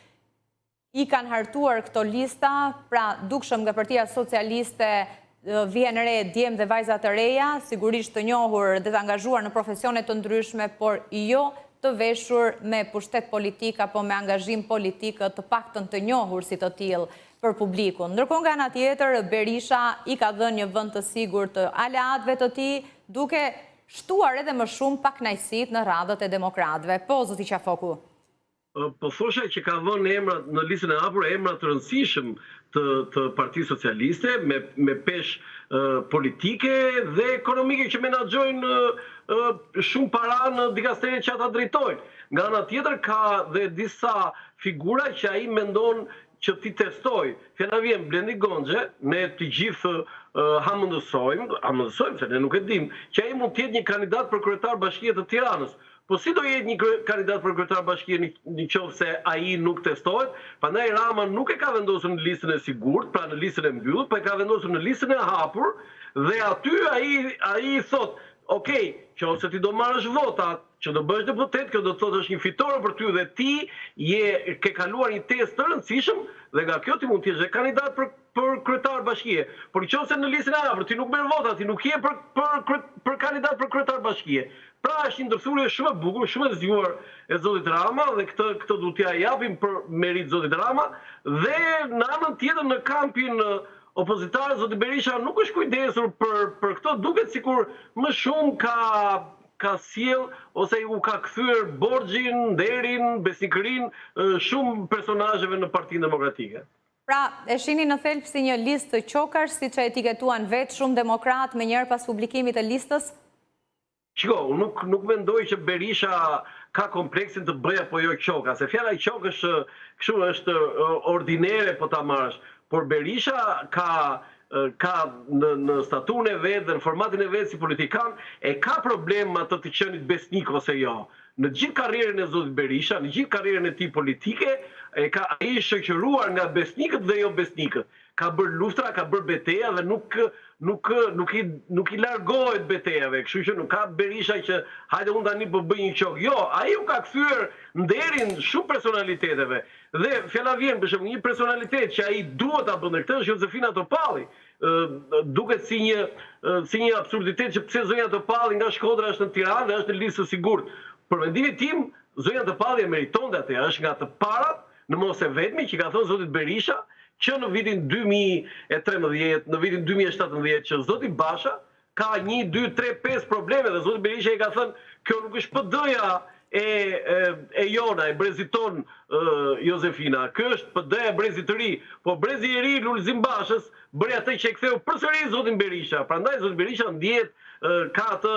i kanë hartuar këto lista, pra dukshëm nga Partia Socialiste vjen re djem dhe vajza të reja, sigurisht të njohur dhe të angazhuar në profesionet të ndryshme, por jo të veshur me pushtet politik apo me angazhim politik të paktën të njohur si të tillë për publikun. Ndërkohë nga ana tjetër, Berisha i ka dhënë një vend të sigurt të aleatëve të tij, duke shtuar edhe më shumë pakënaqësitë në radhët e demokratëve. Po, zoti Qafoku. Po thosha që ka vënë emrat në listën e hapur, emra të rëndësishëm të Partisë Socialiste me peshë politike dhe ekonomike që menaxhojnë shumë para në dikasteret që ata drejtojnë. Nga ana tjetër ka dhe disa figura që ai mendon që ti testoj. Fjala vjen Blendi Goxhe, ne të gjithë hamendësojmë, se ne nuk e dim, që ai mund të jetë një kandidat për kryetar bashkie të Tiranës. Po si do jetë një kandidat për kryetar bashkie në qoftë se ai nuk testohet? Prandaj Rama nuk e ka vendosur në listën e sigurt, pra në listën e mbyllur, po e ka vendosur në listën e hapur dhe aty ai thot, "Ok, nëse ti do marrësh votat, që do bësh deputet, kjo do të thotë është një fitore për ty dhe ti ke kaluar një test të rëndësishëm dhe nga kjo ti mund të jesh kandidat për kryetar bashkie. Por nëse në listën e hapur ti nuk merr vota, ti nuk je për kandidat për kryetar bashkie. Pra është një ndërthurje shumë e bukur, shumë e zgjuar e zotit Rama dhe këtë do t'ja japim për merit zotit Rama dhe në anën tjetër në kampin opozitar zoti Berisha nuk është kujdesur për këto, duket sikur më shumë ka sjell ose u ka kthyer borxhin, nderin, besnikërinë shumë personazheve në Partinë Demokratike. Pra, e shihni në thelb si një listë të qokash, siç e etiketuan vetë shumë demokrat me njëherë pas publikimit të listës? Shiko, nuk mendoj që Berisha ka kompleksin të bëj apo jo qoka, se fjala qok është ordinere po ta marrësh, por Berisha ka në statun e vetë dhe në formatin e vetë si politikan e ka problem me të qenit besnik ose jo. Në gjithë karrierën e zotit Berisha, në gjithë karrierën e tij politike, ai është shoqëruar nga besnikët dhe jo besnikët. Ka bërë luftra, ka bërë betejë dhe nuk i largohet betejave, kështu që nuk ka Berisha që hajde unë tani po bëj një qok. Jo, ai u ka kthyer nderin shumë personaliteteve. Dhe fjala vjen për shembull një personalitet që ai duhet ta bënte këtë është Josefina Topalli. Duket si një absurditet që pse zonja Topalli nga Shkodra është në Tiranë dhe është në listë sigurt. Për mendimin tim, zonja Topalli e meritonte atë, është nga të parat, në mos e vetmi që ka thënë zotit Berisha, që në vitin 2013, në vitin 2017, që zoti Basha ka 1, 2, 3, 5 probleme dhe zoti Berisha i ka thënë, kjo nuk është PD-ja e jona, e brezit ton Josefina, kjo është PD-ja e brezit të ri, po brezi i ri Lulzim Bashës bëri atë që e ktheu përsëri zotin Berisha. Prandaj zoti Berisha ndjehet ka atë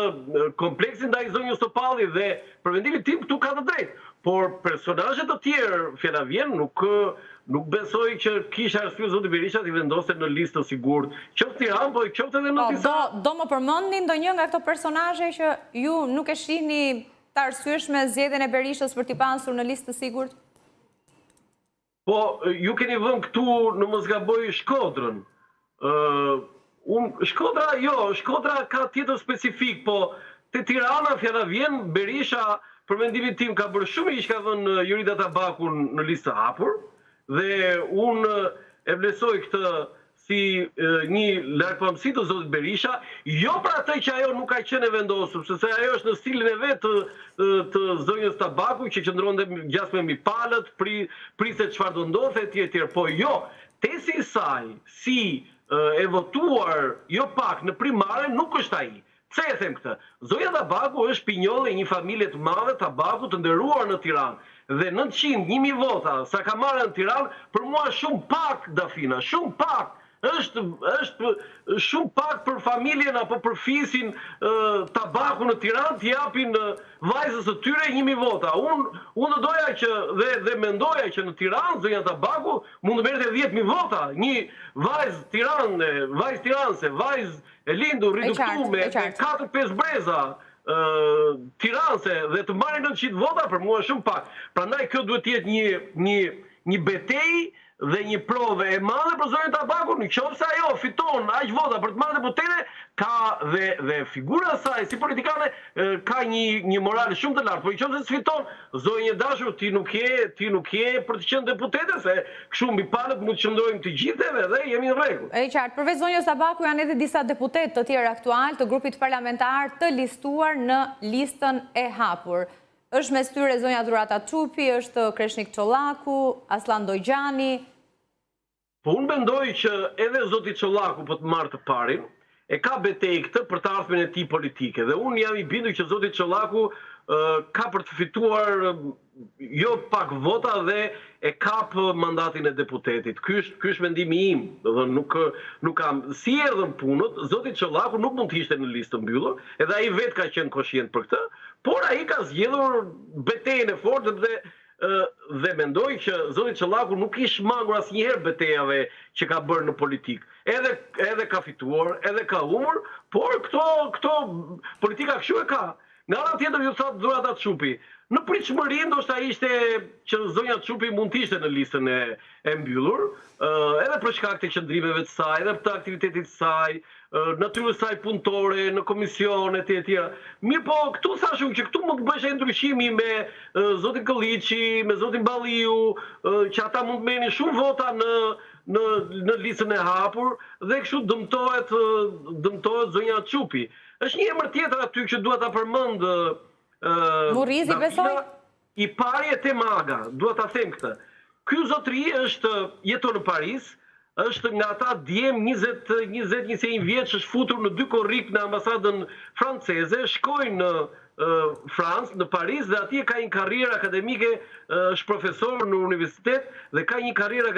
kompleksin ndaj zonjës Topalli dhe për mendimin tim këtu ka të drejtë. Por personazhet të tjerë, fjala vjen, nuk besoj që kisha arsye zoti Berisha t'i vendoste në listë të sigurt. Qoftë Tiranë, po qoftë edhe në disa. Do më përmendni ndonjë nga këto personazhe që ju nuk e shihni të arsyeshme zgjedhjen e Berishës për t'i pasur në listë të sigurt? Po, ju keni vënë këtu në mos gaboj Shkodrën. Shkodra ka tjetër specifik, po te Tirana fjala vjen, Berisha për mendimin tim ka bërë shumë ish ka dhënë Jurita Tabakun në listë hapur dhe unë e vlerësoj këtë si një largpamësi të zotit Berisha, jo për atë që ajo nuk ka qenë e vendosur, sepse ajo është në stilin e vetë të zonjës Tabaku që qëndronte gjasmë me mipalët, priset çfarë do ndodhte etj. Po jo, tesi i saj si e votuar jo pak në primare nuk është ai. Pse e them këtë? Zonja Tabaku është pinjolle e një familje të madhe Tabaku të nderuar në Tiranë. Dhe 900.000 vota sa ka marrë në Tiranë, për mua shumë pak, Dafina, shumë pak. Është shumë pak për familjen apo për fisin Tabaku në Tiranë të japin vajzës së tyre 1.000 vota. Unë doja që dhe mendoja që në Tiranë zonja Tabaku mund të merrte 10.000 vota. Një vajzë tiranëse, vajzë e lindur, riduktuar me 4-5 breza tiranëse dhe të marrin 900 vota për mua shumë pak. Prandaj kjo duhet të jetë një betejë dhe një provë e madhe për zonjën Tabaku, nëse ajo fiton aq vota për të marrë deputete, ka dhe figura e saj si politikane ka një moral shumë të lartë. Por nëse sfiton, zonjë dashur, ti nuk je për të qenë deputete, se kështu mbi palët mund të qëndrojmë të gjithëve dhe jemi në rregull. E qartë, përveç zonjës Tabaku janë edhe disa deputet të tjerë aktual të grupit parlamentar të listuar në listën e hapur. Është mes tyre zonja Dhurata Çupi, është Kreshnik Çollaku, Aslan Dojgjani. Po unë mendoj që edhe zoti Çollaku po të marrë të parin, e ka betejë këtë për të ardhmen e tij politike. Dhe unë jam i bindur që zoti Çollaku ka për të fituar jo pak vota dhe e kap mandatin e deputetit. Ky është mendimi im, do nuk kam si erdhën punët, zoti Çollaku nuk mund të ishte në listë të mbyllur, edhe ai vetë ka qenë koshient për këtë, por ai ka zgjedhur betejën e fortë dhe mendoj që zoti Çollaku nuk i shmangur asnjëherë betejave që ka bërë në politikë. Edhe ka fituar, edhe ka humbur, por këto politika kështu e ka. Nga ana tjetër ju thotë Dhurata Çupi, në pritshmëri ndoshta ishte që zonja Çupi mund të ishte në listën e mbyllur, edhe për shkak të qëndrimeve të saj, edhe të aktivitetit të saj, natyrës saj punëtore, në komisione të tjera. Mirë po, këtu thashun që këtu mund të bësh ndryshimi me zotin Kolliçi, me zotin Balliu, që ata mund të merrin shumë vota në listën e hapur dhe kështu dëmtohet zonja Çupi. Është një emër tjetër aty që dua ta përmend Murrizi besoj? I pari e Temaga, dua ta them këtë. Ky zotëri jeton në Paris, është nga ata djem 20-21 vjeç, është futur në 2 korrik në ambasadën franceze, shkojnë në Francë, në Paris, dhe atje ka një karrierë akademike, është profesor në universitet dhe ka një karrierë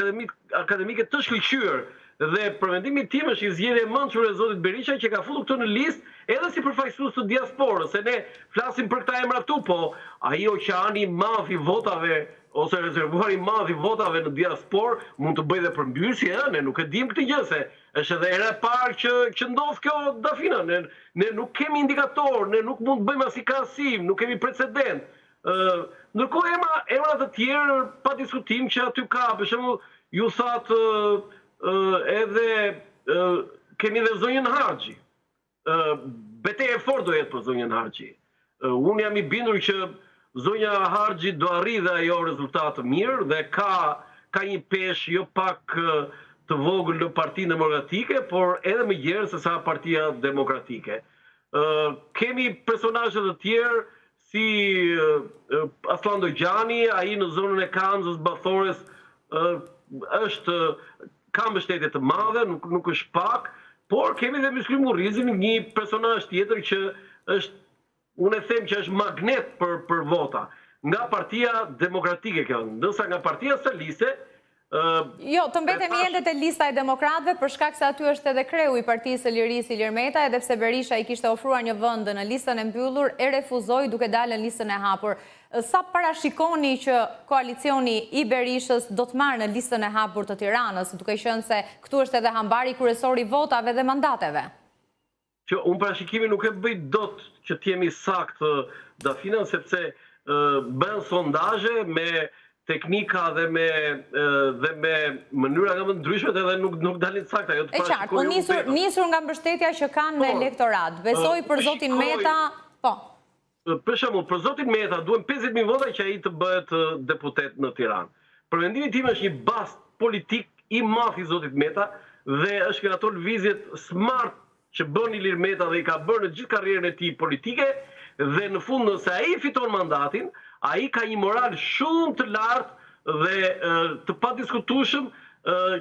akademike të shkëlqyer. Dhe për mendimin tim është i zgjedhje e mençur e zotit Berisha që ka futur këtë në listë edhe si përfaqësues të diasporës, se ne flasim për këta emra këtu, po ai oqeani i madh i votave ose rezervuar i madh i votave në diasporë mund të bëjë dhe përmbysje, ne nuk e dim këtë gjë, se është edhe era e parë që ndodh kjo, Dafina. Ne nuk kemi indikator, ne nuk mund të bëjmë asnjë krahasim, nuk kemi precedent. Ndërkohë emra të tjerë pa diskutim që aty ka, për shembull, ju thatë edhe kemi dhe zonjën Harxhi. Betejë e fortë do jetë për zonjën Harxhi. Unë jam i bindur që zonja Harxhi do arrijë ajo rezultat të mirë dhe ka një peshë jo pak të vogël në Partinë Demokratike, por edhe më gjerë se sa Partia Demokratike. Kemi personazhe të tjerë si Aslan Dojgjani, ai në zonën e Kanzës, Bathores, ka mbështetje të madhe, nuk është pak, por kemi dhe Mysky Murrizin, një personazh tjetër që është, unë e them që është magnet për vota. Nga Partia Demokratike kjo, ndërsa nga Partia Socialiste. Jo, të mbetemi ende te lista e demokratëve, për shkak se aty është edhe kreu i Partisë së Lirisë Ilir Meta, edhe pse Berisha i kishte ofruar një vend në listën e mbyllur, e refuzoi duke dalë në listën e hapur. Sa parashikoni që koalicioni i Berishës do të marrë në listën e hapur të Tiranës, duke qenë se këtu është edhe hambari kryesor i votave dhe mandateve? Që unë parashikimi nuk e bëj dot që t'jemi saktë, Dafina, sepse bën sondazhe me teknika dhe me mënyra nga më ndryshme edhe nuk dalin sakta. E qartë, po nisur nga mbështetja që kanë në elektorat. Besoj për zotin Meta, po. Për shembull, për zotin Meta duhen 50.000 vota që ai të bëhet deputet në Tiranë. Për mendimin tim është një bast politik i madh i zotit Meta dhe është nga ato lëvizjet smart që bën Ilir Meta dhe i ka bërë në gjithë karrierën e tij politike, dhe në fund nëse ai fiton mandatin, ai ka një moral shumë të lartë dhe të padiskutueshëm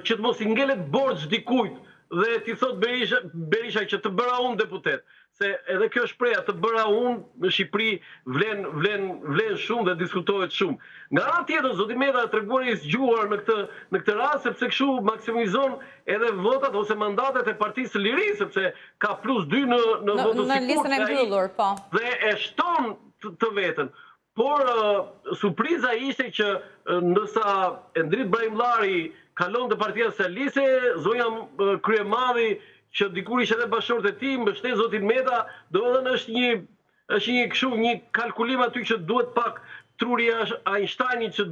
që të mos i ngelet borxh dikujt dhe ti thot Berisha që të bëra unë deputet. Se edhe kjo shpreha të bëra unë në Shqipëri vlen shumë dhe diskutohet shumë. Nga ana tjetër, zoti Meta treguar i zgjuar në këtë rast, sepse kështu maksimizon edhe votat ose mandatet e Partisë së Lirisë, sepse ka +2 në votën në listën e mbyllur, po. Dhe e shton të veten. Por surpriza ishte që ndërsa Endrit Brahimllari kalon te Partia Socialiste, zonja Kryemadhi që dikur ishte edhe bashkëshortë e tij, mbështet zotin Meta, domethënë është një kalkulim aty që duhet pak truria Einsteinit që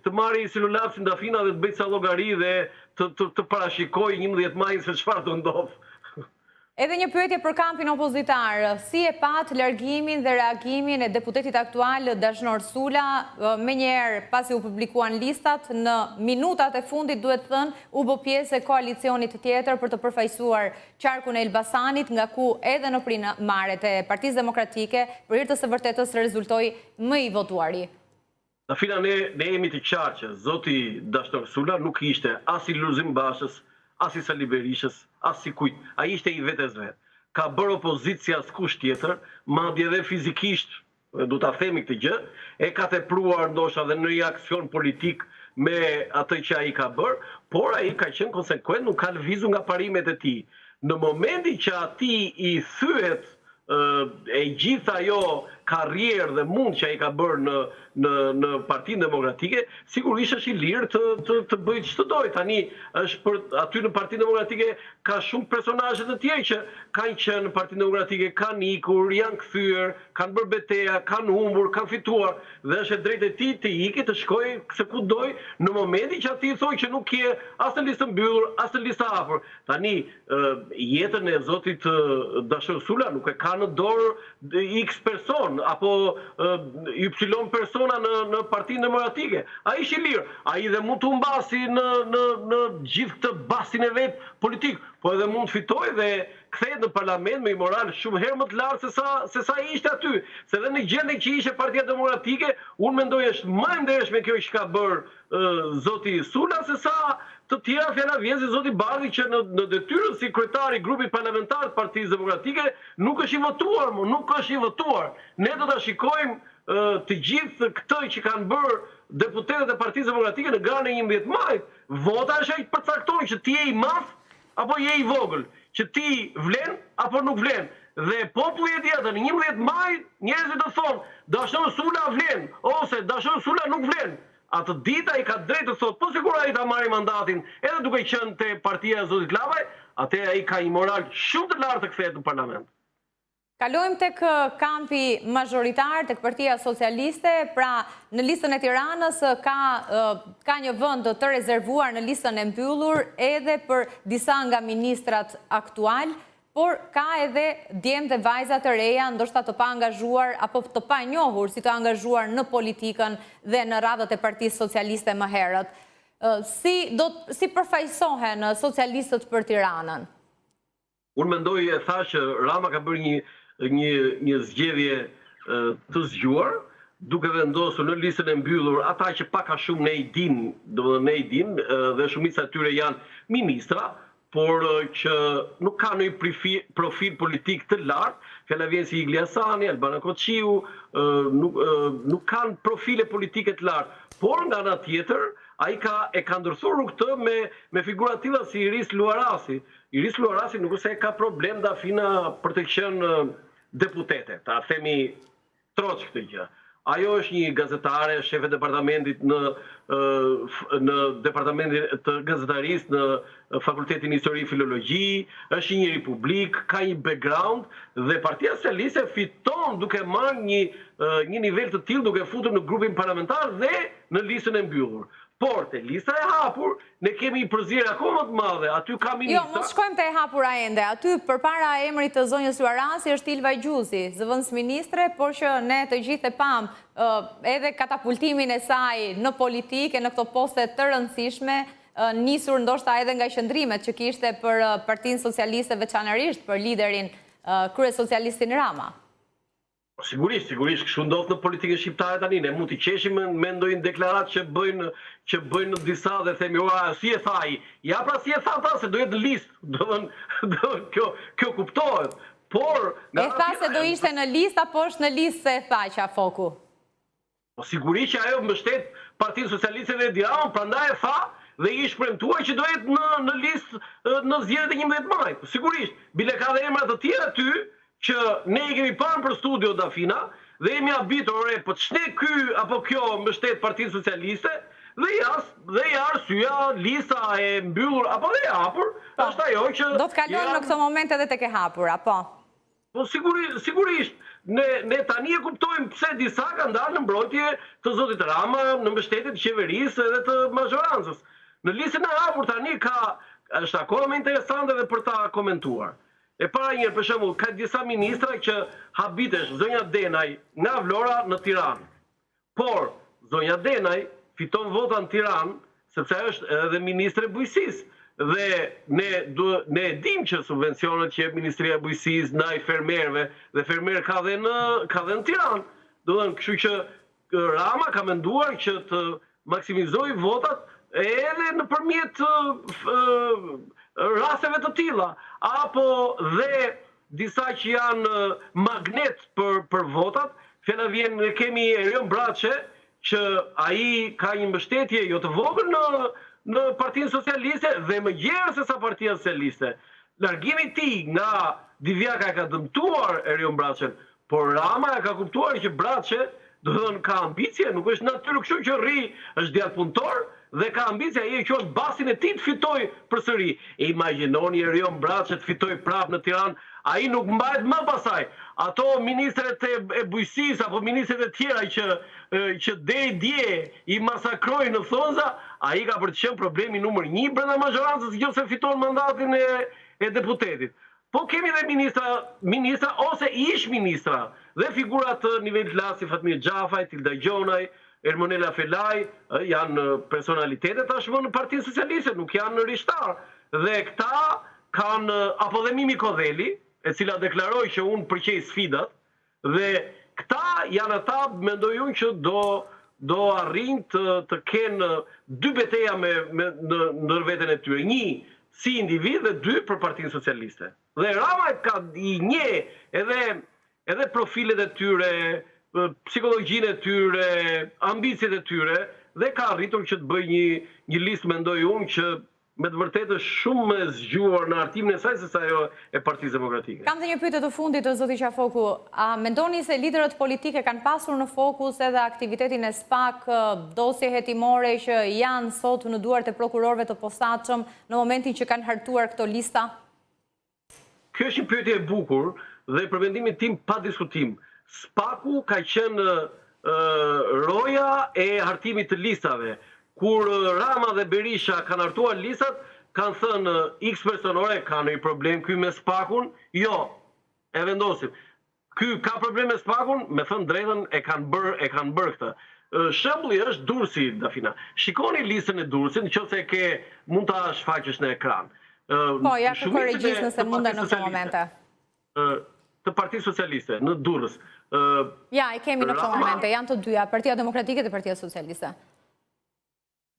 të marrë silulapsin Dafina dhe të bëjë ca llogari dhe të parashikojë 11 maj se çfarë do ndodh. Edhe një pyetje për kampin opozitar. Si e pat largimin dhe reagimin e deputetit aktual Dashnor Sula, me njerë pasi u publikuan listat, në minutat e fundit duhet thënë u bë pjesë e koalicionit tjetër për të përfaqësuar qarkun e Elbasanit, nga ku edhe në prinëmarrjet e Partisë Demokratike për hir të së vërtetës rezultoi më i votuari. Dafina, ne jemi të qartë që zoti Dashnor Sula nuk ishte as i Lulzim Bashës, as i Sali Berishës, as i kujt. Ai ishte i vetes vet. Ka bërë opozicja s'kush tjetër, madje edhe fizikisht, du ta themi këtë gjë, e ka tepruar ndoshta edhe në një aksion politik me atë që ai ka bërë, por ai ka qenë konsekuent, nuk ka lëvizur nga parimet e tij. Në momentin që ati i thyet e gjitha ajo karrierë dhe mund që ai ka bërë në Partinë Demokratike, sigurisht është i lirë të bëjë ç'të dojë. Tani aty në Partinë Demokratike ka shumë personazhe të tjerë që kanë qenë në Partinë Demokratike, kanë ikur, janë kthyer, kanë bërë betejë, kanë humbur, kanë fituar, dhe është e drejtë e tij të ikë të shkojë se ku dojë në momentin që ati thonë që nuk je as në listë mbyllur, as në listë hapur. Tani jetën e zotit Dashnor Sula nuk e ka në dorë X person apo Y persona në Partinë Demokratike. Ai është i lirë. Ai dhe mund të humbasi në gjithë këtë bastin e vet politik, po edhe mund të fitojë dhe kthehet në parlament me një moral shumë herë më të lartë se sa ishte aty. Se edhe në gjendjen që ishte Partia Demokratike, unë mendoj është më e ndershme kjo që ka bërë zoti Sula se sa të tjera fjala vjen si zoti Bardhi që në detyrën si kryetari i grupit parlamentar të Partisë Demokratike nuk është i votuar, nuk është i votuar. Ne do ta shikojmë të gjithë këtë që kanë bërë deputetët e Partisë Demokratike në garën e 11 majit. Vota është ai përcakton që ti je i madh apo je i vogël, që ti vlen apo nuk vlen. Dhe populli e tjetër në 11 maj njerëzit do thonë Dashnor Sula vlen ose Dashnor Sula nuk vlen. Atë dita i ka drejtë të thotë, po sigur ai ta marrë mandatin, edhe duke qenë te partia e zotit Llambaj, atë ai ka një moral shumë të lartë të kthehet në parlament. Kalojmë tek kampi mazhoritar, tek Partia Socialiste, pra në listën e Tiranës ka një vend të rezervuar në listën e mbyllur edhe për disa nga ministrat aktual, por ka edhe djemt dhe vajza të reja, ndoshta të pa angazhuar apo të pa njohur si të angazhuar në politikën dhe në radhët e Partisë Socialiste më herët. Si përfaqësohen socialistët për Tiranën? Unë mendoj e tha që Rama ka bërë një zgjedhje të zgjuar, duke vendosur në listën e mbyllur ata që pak a shumë ne i din, dhe shumica e tyre janë ministra, por që nuk ka një profil politik të lartë, fjala vjen si Igli Hasani, Albana Koçiu, nuk kanë profile politike të lartë. Por nga ana tjetër, ai e ka ndërthurur këtë me figura të tilla si Iris Luarasi. Iris Luarasi nuk se ka problem Dafina për të qenë deputete, ta themi troç këtë gjë. Ajo është një gazetare, shefe departamentit në departamentin të gazetarisë në Fakultetin Histori Filologji, është një republik, ka një background dhe Partia Socialiste fiton duke marrë një nivel të tillë duke futur në grupin parlamentar dhe në listën e mbyllur. Por te lista e hapur, ne kemi një përzierje akoma të madhe. Aty ka ministra. Jo, mos shkojmë te e hapura ende. Aty përpara emrit të zonjës Luarasi është Ilva Gjuzi, zëvendës ministre, por që ne të gjithë e pam edhe katapultimin e saj në politikë, në këto poste të rëndësishme, nisur ndoshta edhe nga qëndrimet që kishte për Partinë Socialiste, veçanërisht për liderin kryesocialistin Rama. Sigurisht, kështu ndodh në politikën shqiptare tani. Ne mund t'i qeshim me ndonjë deklaratë që bëjnë disa dhe themi, si e thaj, ja pra si e tha ta se do jetë në listë. Kjo kuptohet. Por e tha se do ishte në listë apo është në listë se e tha Qafoku? Po sigurisht që ajo mbështet Partinë Socialiste dhe Diramën, prandaj e tha dhe i shpremtuar që do jetë në listë në zgjedhjet e 11 majit. Sigurisht, bile ka dhe emra të tjerë aty që ne i kemi parë për studio Dafina dhe jemi habitur po ç'ne ky apo kjo mbështet Partinë Socialiste dhe ja arsyeja lista e mbyllur apo dhe e hapur është ajo që do të kalojmë në këtë moment edhe tek e hapur, apo? Po sigurisht ne tani e kuptojmë pse disa kanë dalë në mbrojtje të zotit Rama, në mbështetje të qeverisë edhe të mazhorancës. Në listën e hapur tani është akoma më interesante edhe për ta komentuar. E para njërë, për shembull, ka disa ministra që habitesh zonja Denaj nga Vlora në Tiranë. Por, zonja Denaj fiton vota në Tiranë, sepse është edhe ministre bujqësisë. Dhe ne dim që subvencionet që jep Ministria e Bujqësisë ndaj fermerëve, dhe fermerë ka dhe në Tiranë. Do të thënë, kështu që Rama ka menduar që të maksimizojë votat edhe nëpërmjet rasteve të tilla, apo dhe disa që janë magnet për votat. Fjala vjen, ne kemi Erion Braçe, që ai ka një mbështetje jo të vogël në Partinë Socialiste dhe më gjerë se sa Partia Socialiste. Largimi i tij nga Divjaka ka dëmtuar Erion Braçen, por Rama ka kuptuar që Braçe do të thënë ka ambicie, nuk është natyrë kështu që rri, është djalë punëtor dhe ka ambicie, ai e quhet basin e tij të fitojë përsëri. E imagjinoni Erion Braçe të fitojë prapë në Tiranë, ai nuk mbahet më pasaj. Ato ministret e bujqësisë apo ministret e tjera që dje i masakrojnë në thonza, ai ka për të qenë problemi numër 1 brenda mazhorancës nëse fiton mandatin e deputetit. Po kemi dhe ministra ose ish ministra dhe figurat të nivel të lartë si Fatmir Xhafaj, Tilda Gjonaj, Ermonela Felaj, janë personalitete tashmë në Partinë Socialiste, nuk janë rishtar. Dhe këta kanë, apo dhe Mimi Kodheli, e cila deklaroi që unë përqej sfidat, dhe këta janë ata, mendoj unë, që do arrin të kenë 2 beteja në veten e tyre. 1 si individ dhe 2 për Partinë Socialiste. Dhe Rama ka i nje edhe profilet e tyre, psikologjinë e tyre, ambicjet e tyre, dhe ka arritur që të bëj një listë, mendoj unë, që me të vërtetë është shumë më zgjuar në artimin e saj se sa ajo e Partisë Demokratike. Kam të një pyetje të fundit të zoti Qafoku. A mendoni se liderët politike kanë pasur në fokus edhe aktivitetin e SPAK, dosje hetimore që janë sot në duart e prokurorëve të posaçëm në momentin që kanë hartuar këto lista? Kjo është një pyetje e bukur dhe për mendimin tim pa diskutim. SPAK-u ka qenë roja e hartimit të listave. Kur Rama dhe Berisha kanë hartuar listat, kanë thënë X personore, ka një problem ky me SPAK-un? Jo, e vendosim. Ky ka problem me SPAK-un? Me thënë drejtën e kanë bërë këtë. Shembulli është Durrësi, Dafina. Shikoni listën e Durrësit, nëse mund ta shfaqësh në ekran. Po, ja të korrigjis nëse mundem në këtë momente. Të Partisë Socialiste, në Durrës. Ja, i kemi në këtë momente, janë të dyja, Partia Demokratike dhe Partia Socialiste.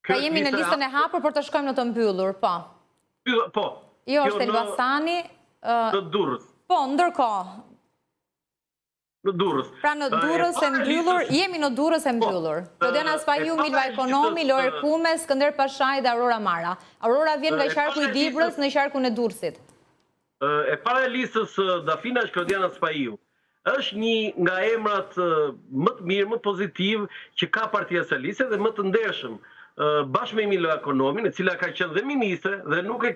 Ka jemi në listën e hapur, por të shkojmë në të mbyllur, po. Po. Jo, është Elbasani. Në Durrës. Po, ndërkohë. Në Durrës. Pra në Durrës e mbyllur, jemi në Durrës e mbyllur. Klodiana Spahiu, Milva Ekonomi, Lore Kume, Skënder Pashaj dhe Aurora Mara. Aurora vjen nga qarku i Dibrës në qarkun e Durrësit. E para e listës Dafina është Klodiana Spahiu. Është një nga emrat më të mirë, më pozitiv që ka Partia Socialiste dhe më të ndershëm. Bashkë me Milva Ekonomin, e cila ka qenë dhe ministre dhe nuk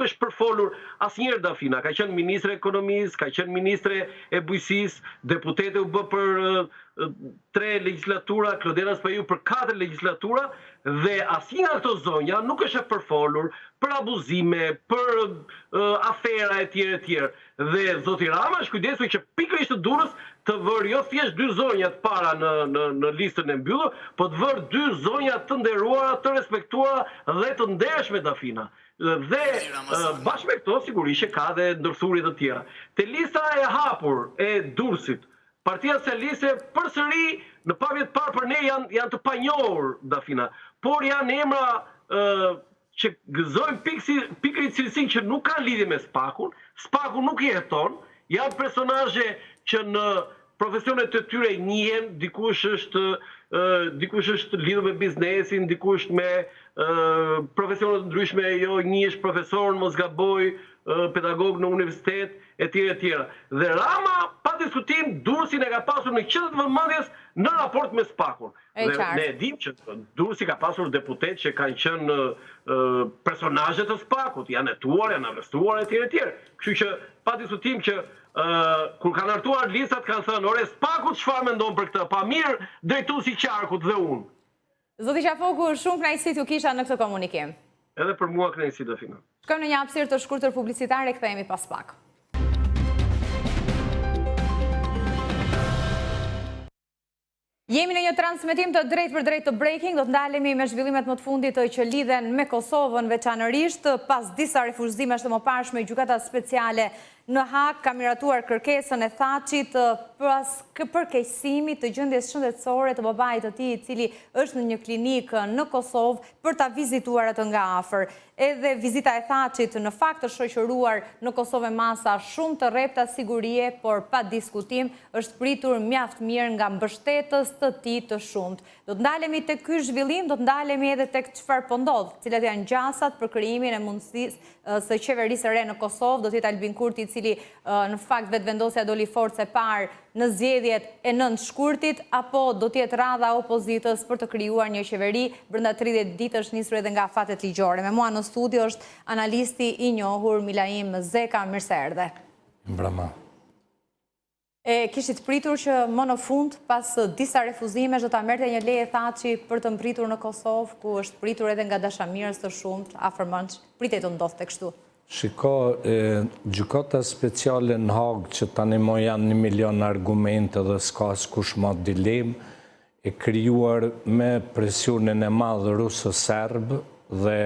është përfolur asnjëherë Dafina. Ka qenë ministre e ekonomisë, ka qenë ministre e bujqësisë, deputete u bë për 3 legjislatura, Klodiana Spahiu për 4 legjislatura, dhe asnjë nga këto zonja nuk është e përfolur për abuzime, për afera e tjera. Dhe zoti Rama është kujdesur që pikërisht të Durrës të vërë jo thjesht 2 zonja të para në listën e mbyllur, po të vërë 2 zonja të nderuara, të respektuara dhe të ndershme Dafina. Dhe bashkë me këto sigurisht ka dhe ndërthurje të tjera. Te lista e hapur e Durrësit, Partia Socialiste përsëri në pamje të parë për ne janë të panjohur Dafina, por janë emra që gëzojnë pikërisht cilësinë që nuk kanë lidhje me SPAK-un, SPAK-u nuk i jeton, janë personazhe që në profesionet të tyre njihen, dikush është lidhur me biznesin, dikush me profesionet ndryshme, jo njihesh profesor, mos gaboj, pedagog në universitet, etj. Dhe Rama, pa diskutim, Durrësin e ka pasur në qendër të vëmendjes në raport me SPAK-un. Dhe ne e dim që Durrësi ka pasur deputet që kanë qenë personazhe të SPAK-ut, janë hetuar, janë arrestuar, etj. Kështu që pa diskutim që kur kanë hartuar listat kanë thënë, ore SPAK-ut çfarë mendon për këtë? Pa mirë drejtuesi i qarkut dhe unë. Zoti Qafoku, shumë kënaqësi t'ju kisha në këtë komunikim. Edhe për mua kënaqësi Dafina. Shkojmë në një hapësirë të shkurtër publicitare, kthehemi pas pak. Jemi në një transmetim të drejt për drejt të breaking, do të ndalemi me zhvillimet më të fundit që lidhen me Kosovën veçanërisht, pas disa refuzimesh të mëparshme, gjykata speciale në Hag ka miratuar kërkesën e Thaçit pas përkeqësimit të gjendjes shëndetësore të babait të tij, i cili është në një klinikë në Kosovë për ta vizituar atë nga afër. Edhe vizita e Thaçit në fakt të shoqëruar në Kosovë masa shumë të rrepta sigurie, por pa diskutim është pritur mjaft mirë nga mbështetës të tij të shumt. Do të ndalemi tek ky zhvillim, do të ndalemi edhe tek çfarë po ndodh, cilat janë gjasat për krijimin e mundësisë së qeverisë së re në Kosovë. Do të jetë Albin Kurti, i cili në fakt vetëvendosja doli forcë e parë në zgjedhjet e 9 shkurtit, apo do të jetë radha opozitës për të krijuar një qeveri brenda 30 ditësh, nisur edhe nga fatet ligjore. Me mua në studio është analisti i njohur Milaim Zeka. Mirë se erdhe. Brama. Kishit pritur që më në fund, pas disa refuzimesh, do ta merrte një leje Thaçi për të mpritur në Kosovë, ku është pritur edhe nga dashamirës të shumt afërmënç. Pritet të ndodhte kështu. Shiko, gjykata speciale në Hag, që tani mo janë 1 milion argumente dhe s'ka askush ma dilem, e krijuar me presionin e madh ruso-serb dhe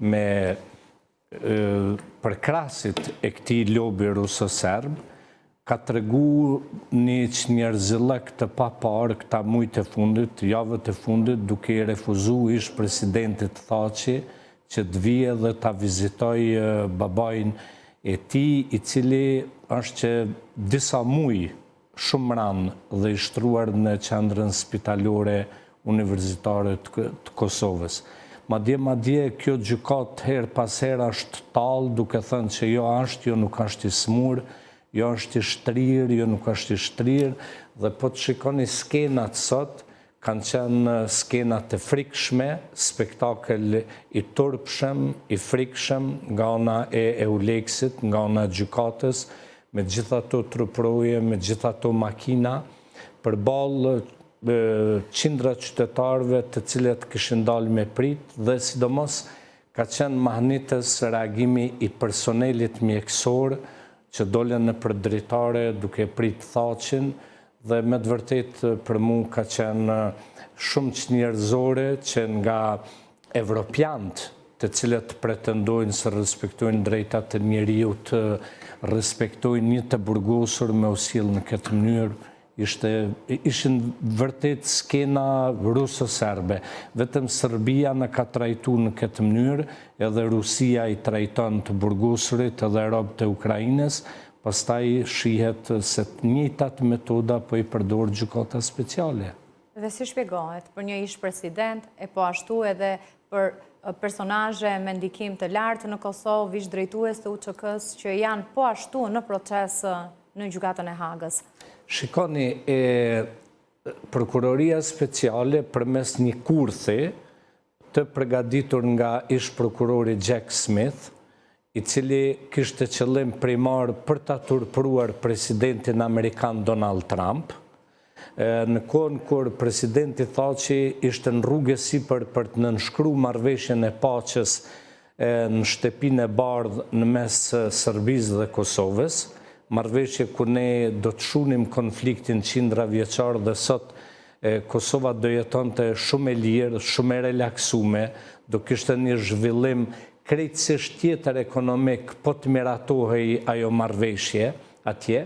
me përkrasit e këtij lobi ruso-serb, ka tregu një njerëzillëk të papar këta mujt e fundit, javët e fundit, duke i refuzu ish presidentit Thaçi që të vije dhe ta vizitoj babajin e tij, i cili është që disa muj shumë ranë dhe i shtruar në qendrën spitalore universitare të Kosovës. Madje kjo gjykat her pas her është tallë, duke thënë që jo është, jo nuk është i smur, jo është i shtrirë, jo nuk është i shtrirë, dhe po të shikoni skenat sot, kanë qenë skenat e frikshme, spektakel i turpshëm, i frikshëm, nga ona e Euleksit, nga ona e gjykatës, me gjitha ato truproje, me gjitha ato makina, përballë qindra qytetarëve të cilët kishin dalë me prit, dhe sidomos ka qenë mahnitës reagimi i personelit mjekësor, që dolen në përdritare duke prit Thaçin, dhe me të vërtet për mu ka qenë shumë që njerëzore që nga evropiant të cilët pretendojnë se respektojnë drejtat të njeriu, të respektojnë një të burgosur me usill në këtë mënyrë, ishin vërtet skena ruso-serbe. Vetëm Serbia në ka trajtu në këtë mënyrë, edhe Rusia i trajton të burgosurit edhe rob të Ukrajines, pastaj shihet se të njëjtat metoda po i përdor gjykata speciale. Dhe si shpjegohet për një ish president, e po ashtu edhe për personazhe me ndikim të lartë në Kosovë, ish drejtues të UÇK-s që janë po ashtu në proces në gjykatën e Hagës? Shikoni, prokuroria speciale përmes një kurthi të përgatitur nga ish prokurori Jack Smith, i cili kishte qëllim primar për ta turpruar presidentin Amerikan Donald Trump, në kohën kur presidenti Thaçi ishte në rrugë sipër për të nënshkruar marrëveshjen e paqes në shtëpinë e bardhë në mes Serbisë dhe Kosovës, marrëveshje ku ne do të shunim konfliktin qindra vjeçar dhe sot Kosova do jetonte shumë e lirë, shumë e relaksume, do kishte një zhvillim krejtësisht tjetër ekonomik, po të miratohej ajo marrëveshje atje,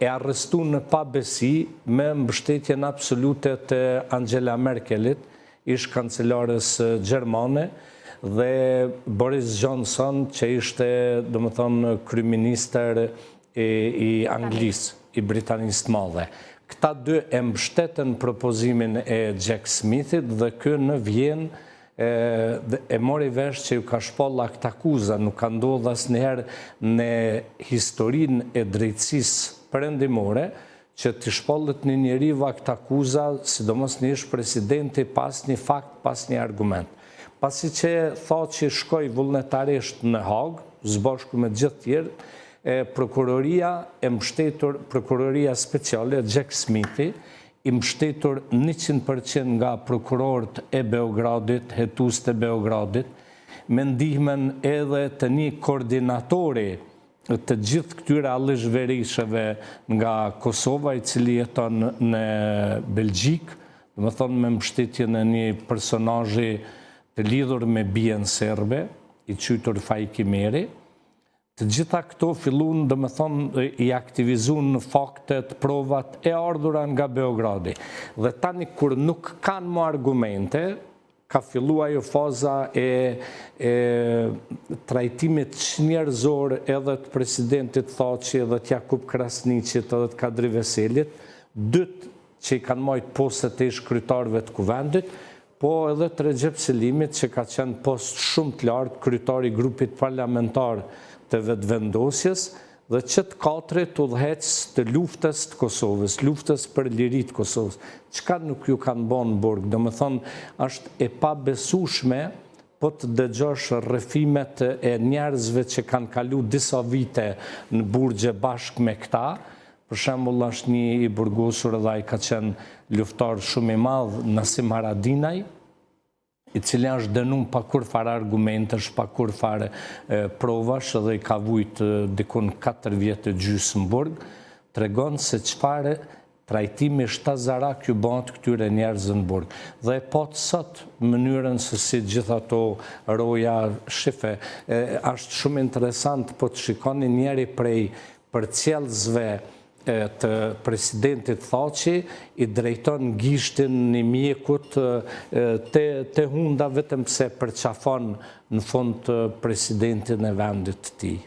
e arrestu në pabesi me mbështetjen absolute të Angela Merkelit, ish kancelarës gjermane, dhe Boris Johnson, që ishte, domethënë, kryeministër i Anglisë, i Britanisë të Madhe. Këta dy e mbështetën propozimin e Jack Smithit dhe kë në Vjenë e mori vesh që ju ka shpolla këtë akuza, nuk ka ndodhur asnjëherë në historinë e drejtësisë perëndimore që të shpollet një njeriu këtë akuza, sidomos një ish presidenti, pas një fakt, pas një argument. Pasi që Thaçi shkoi vullnetarisht në Hag, zbashku me gjithë tjerë, prokuroria e mbështetur, prokuroria speciale Jack Smithi, i mbështetur 100% nga prokurorët e Beogradit, hetues të Beogradit, me ndihmën edhe të një koordinatori të gjithë këtyre allëzhverishëve nga Kosova, i cili jeton në Belgjik, dhe më thonë me mbështetjen e një personazhi të lidhur me bien serbe, i qytur Fajki Meri. Të gjitha këto fillun, dhe më thonë, i aktivizun në faktet, provat e ardhura nga Beogradi. Dhe tani kur nuk kanë më argumente, ka fillu ajo faza e trajtimit njerëzor edhe të presidentit Thaçi, edhe të Jakub Krasniqit, edhe të Kadri Veselit, dytë që i kanë marrë postet e ish-kryetarëve të kuvendit, po edhe të Recep Selimit, që ka qenë post shumë të lartë, kryetari i grupit parlamentar të vetëvendosjes, dhe që të katrit udhëhec të luftës të Kosovës, luftës për liri të Kosovës. Çka nuk ju kanë bënë në burg? Do më thonë, është e pabesueshme po të dëgjosh rrëfimet e njerëzve që kanë kalu disa vite në burgje bashkë me këta. Për shembull, është një i burgosur edhe ai ka qenë luftar shumë i madh, Nasim Haradinaj, i cili është dënuar pa kur fare argumentesh, pa kur fare provash, dhe i ka vujt dikun 4 vjetë gjysmë në burg, tregon se çfarë trajtimi shtazarak ju bëhet këtyre njerëzve në burg. Dhe e patë sot mënyrën se si gjitha ato roja shife. Është shumë interesant, po të shikoni njeri prej përcjellësve të presidentit Thaçi, i drejton gishtin një mjekut të hunda vetëm pse përqafon në fund presidentin e vendit të tij.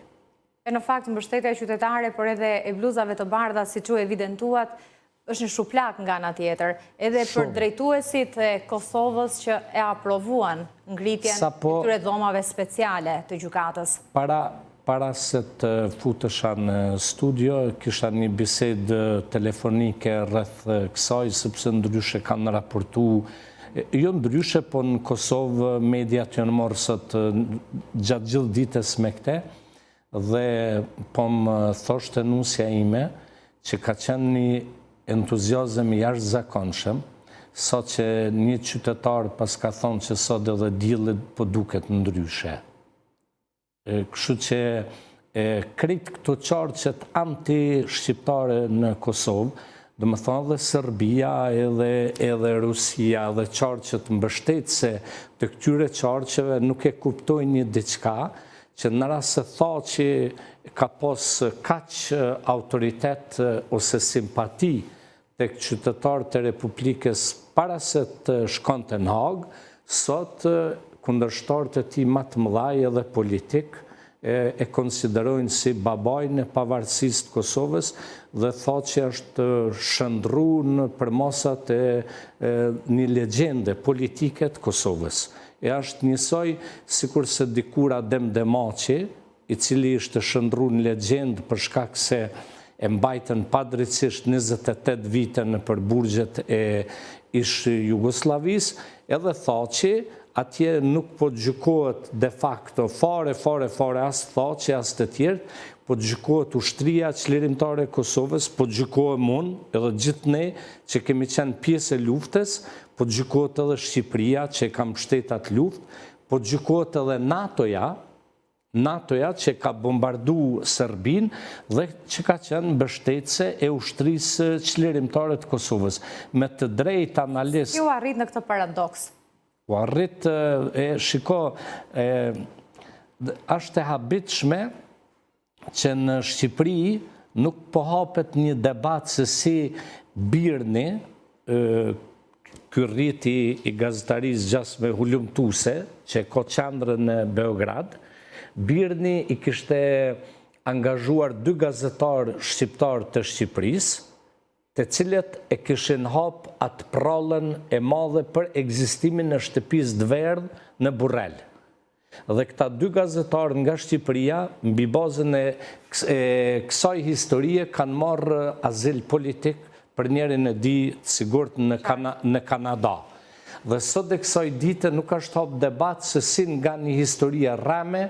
Në fakt, mbështetja qytetare, por edhe e bluzave të bardha, si që evidentuat, është një shuplak nga ana tjetër, edhe për drejtuesit e Kosovës që e aprovuan ngritjen e këtyre dhomave speciale të gjykatës. Para se të futesha në studio, kisha një bisedë telefonike rreth kësaj, sepse ndryshe kanë raportu, jo ndryshe, po në Kosovë mediat janë morë sot gjatë gjithë ditës me këte, dhe po më thoshte nusja ime që ka qenë një entuziazëm jashtëzakonshëm, sa që një qytetar pas ka thonë që sot edhe dielli po duket ndryshe. Kështu që krejt këto qarqet anti-shqiptare në Kosovë, dhe më thonë dhe Serbia edhe Rusia dhe qarqet mbështetëse të këtyre qarqeve nuk e kuptojnë një diçka, që në rast se Thaçi ka pos kaq autoritet ose simpati të qytetarët e Republikës para se të shkonte në Hagë, sot kundërshtarët e tij më të mëdhaj edhe politik e konsiderojnë si babajnë e pavarësisë të Kosovës, dhe Thaçi është shndruar në përmasat e një legjende politike të Kosovës. E është njësoj sikur se dikur Adem Demaçi, i cili ishte shndruar në legjendë për shkak se e mbajtën padrejtisht 28 vite në përburgjet e ish Jugosllavisë, edhe Thaçi atje nuk po gjykohet de facto fare as Thaçi as të tjerë, po gjykohet ushtria çlirimtare e Kosovës, po gjykohem unë edhe gjithë ne që kemi qenë pjesë e luftës, po gjykohet edhe Shqipëria që ka mbështetur atë luftë, po gjykohet edhe NATO-ja që ka bombardu Serbinë dhe që ka qenë mbështetëse e ushtrisë çlirimtare të Kosovës. Me të drejtë analist... Ju arrit në këtë paradoks? U arrit, shiko, është e habitshme që në Shqipëri nuk po hapet një debat se si Birni, ky rriti i gazetarisë Gjasme Hulumtuse, që ka qendrën në Beograd, Birni i kishte angazhuar 2 gazetarë shqiptar të Shqipërisë, të cilët e kishin hap atë prallën e madhe për ekzistimin e shtëpisë të verdhë në Burrel. Dhe këta 2 gazetarë nga Shqipëria, mbi bazën e kësaj historie, kanë marrë azil politik për njerin e di të sigurt në Kanada. Dhe sot e kësaj dite nuk është hap debat se si nga një historie rreme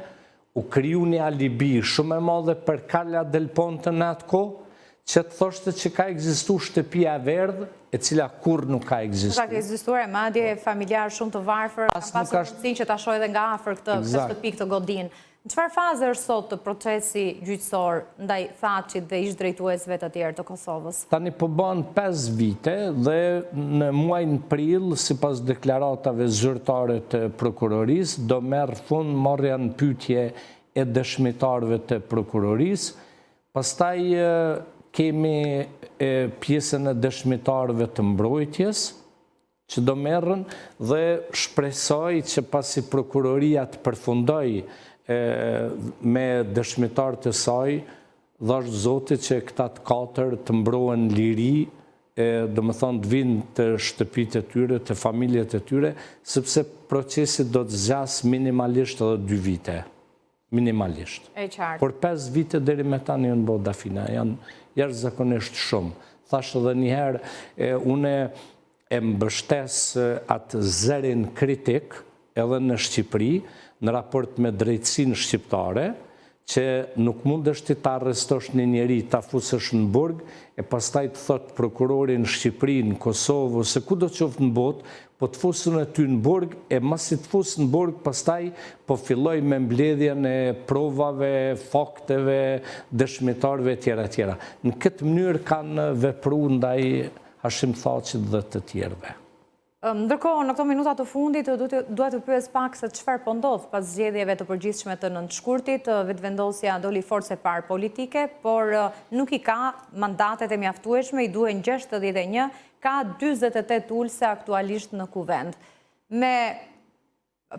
u kriju një alibi shumë e madhe për Carla Del Ponte në atë kohë, që të thoshte që ka egzistu shtëpia e verdhë, e cila kur nuk ka egzistu. Nuk ka egzistuar, madje familjar shumë të varfër, ka pasur mundësinë që ta shohë edhe nga afër këtë shtëpi, këtë godinë. Në çfarë faze është sot procesi gjyqësor ndaj Thaçit dhe ish-drejtuesve të tjerë të Kosovës? Tani po bën 5 vite dhe në muajin prill, sipas deklaratave zyrtare të prokurorisë, do merr fund marrja në pyetje e dëshmitarëve të prokurorisë. Pastaj kemi pjesën e dëshmitarëve të mbrojtjes që do merren dhe shpresoj që pasi prokuroria të përfundoj me dëshmitar të saj, dhash Zotit që këta të 4 të mbrohen liri, do më thonë të vinë të shtëpit e tyre, të familjet e tyre, sepse procesit do të zgjas minimalisht edhe 2 vite. Minimalisht. E qartë. Por 5 vite deri me tani në bo Dafina, janë jashtëzakonisht shumë. Thash edhe njëherë, une e mbështes atë zërin kritik edhe në Shqipëri, në raport me drejtësinë shqiptare, që nuk mund është të arrestosh një njeri, ta fusësh në burg, e pastaj të thot prokurorin në Shqipëri, në Kosovë, ose ku do qoftë në botë, po të fusën e ty në burg, e masi të fusë në burg, pastaj po filloj me mbledhjen e provave, fakteve, dëshmitarve, tjera. Në këtë mënyrë kanë vepru ndaj Hashim Thaçit dhe të tjerëve. Ndërkohë, në këto minuta të fundit, duhet të pyes pak se çfarë po ndodh pas zgjedhjeve të përgjithshme të nëntëshkurtit. Vetëvendosja doli forcë e parë politike, por nuk i ka mandatet e mjaftueshme, i duhen 61, ka 48 ulse aktualisht në kuvend. Me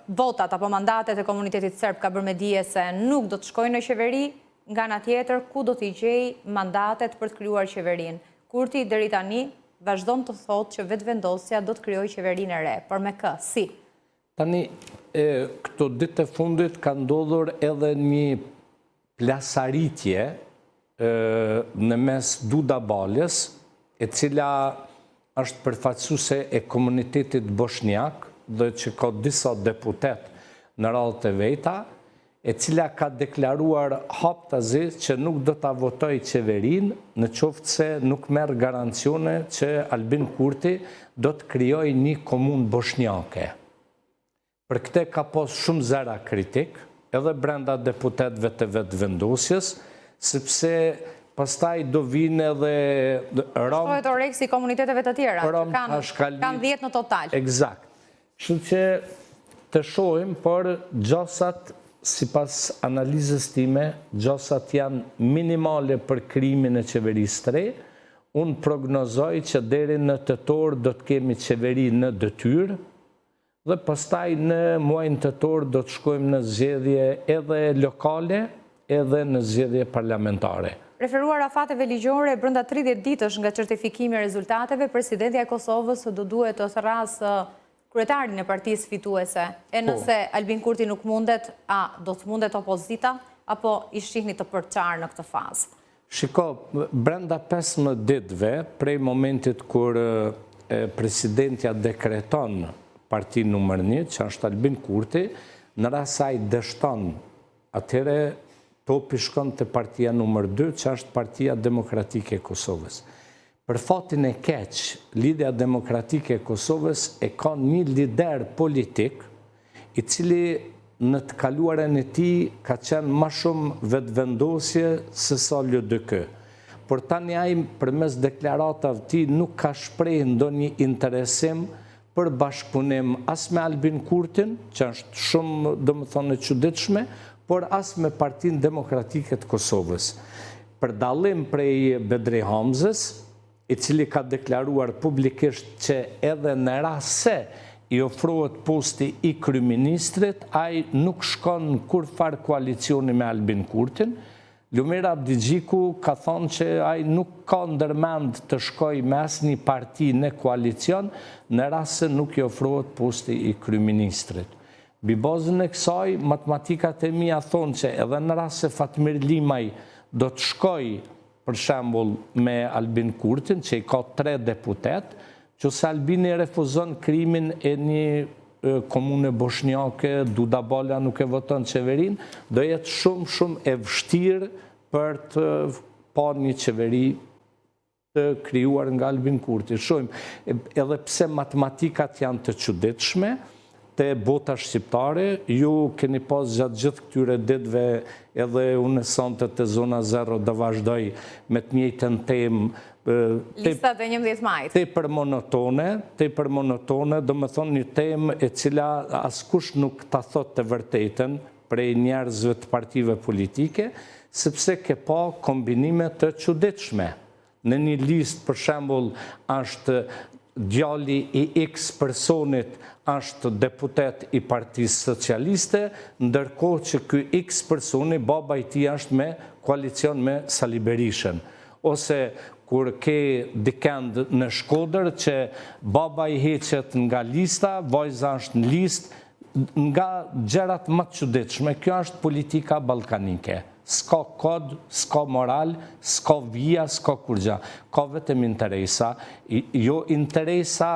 votat apo mandatet e komunitetit serb ka bërë me dije se nuk do të shkojnë në qeveri, nga ana tjetër ku do t'i gjej mandatet për të krijuar qeverinë. Kurti deri tani vazhdon të thotë që vetëvendosja do të krijojë qeverinë e re, por me kë? Si? Tani, këto ditë e fundit ka ndodhur edhe një plasaritje në mes Duda Baljes, e cila është përfaqësuese e komunitetit bosnjak dhe që ka disa deputet në radhë të veta, e cila ka deklaruar haptazi që nuk do ta votoj qeverinë në qoftë se nuk merr garancione që Albin Kurti do të krijojë një komunë bosnjake. Për këtë ka pas shumë zëra kritik, edhe brenda deputetëve të vetëvendosjes, sepse pastaj do vinë edhe rom... Shtohet orek si komuniteteve të tjera, që kanë 10 në total. Eksakt. Kështu që të shohim, por gjasat, sipas analizës time, gjasat janë minimale për krimin e qeverisë tre. Unë prognozoj që deri në tetor do të kemi qeveri në detyrë, dhe pastaj në muajin tetor do të shkojmë në zgjedhje edhe lokale, edhe në zgjedhje parlamentare. Referuar afateve ligjore, brenda 30 ditësh nga certifikimi i rezultateve, presidenti i Kosovës do duhet të thrasë kryetarin e partisë fituese. E nëse Albin Kurti nuk mundet, a do të mundet opozita, apo i shihni të përçarë në këtë fazë? Shiko, brenda 15 ditëve, prej momentit kur presidentja dekreton parti numër 1, që është Albin Kurti, në rast se ai dështon, atëherë topi shkon te partia numër 2, që është Partia Demokratike e Kosovës. Për fatin e keq, Lidhja Demokratike e Kosovës e ka një lider politik, i cili në të kaluarën e tij ka qenë më shumë vetëvendosje se sa LDK. Por tani ai përmes deklaratave të tij nuk ka shprehë ndonjë interesim për bashkëpunim as me Albin Kurtin, që është shumë, domethënë, e çuditshme, por as me Partinë Demokratike të Kosovës. Për dallim prej Bedri Hamzës, i cili ka deklaruar publikisht që edhe në rast se i ofrohet posti i kryeministrit, ai nuk shkon në kurfar koalicioni me Albin Kurtin. Lumir Abdigjiku ka thonë që ai nuk ka ndërmend të shkoj me asnjë parti në koalicion në rast se nuk i ofrohet posti i kryeministrit. Mbi bazën e kësaj, matematikat e mia thonë që edhe në rast se Fatmir Limaj do të shkoj për shembull me Albin Kurtin, që i ka 3 deputet, që se Albini refuzon krimin e një komune bosnjake, Duda Balja nuk e voton qeverin, do jetë shumë e vështirë për të pa një qeveri të krijuar nga Albin Kurti. Shohim, edhe pse matematikat janë të çuditshme, të bota shqiptare. Ju keni pas gjatë gjithë këtyre ditëve edhe unë sonte të zona 0 dhe vazhdoj me të njëjtën temë. Listat e 11 majit. Te për monotone, do më thonë një temë e cila askush nuk ta thot të vërtetën prej njerëzve të partive politike, sepse ke pa kombinime të çuditshme. Në një listë, për shembull, është djali i X personit është deputet i Partisë Socialiste, ndërkohë që ky X personi, baba i tij është me koalicion me Sali Berishën. Ose kur ke dikend në Shkodër që baba i heqet nga lista, vajza është në listë, nga gjërat më të çuditshme. Kjo është politika ballkanike. S'ka kod, s'ka moral, s'ka vija, s'ka kurgja. Ka vetëm interesa, jo interesa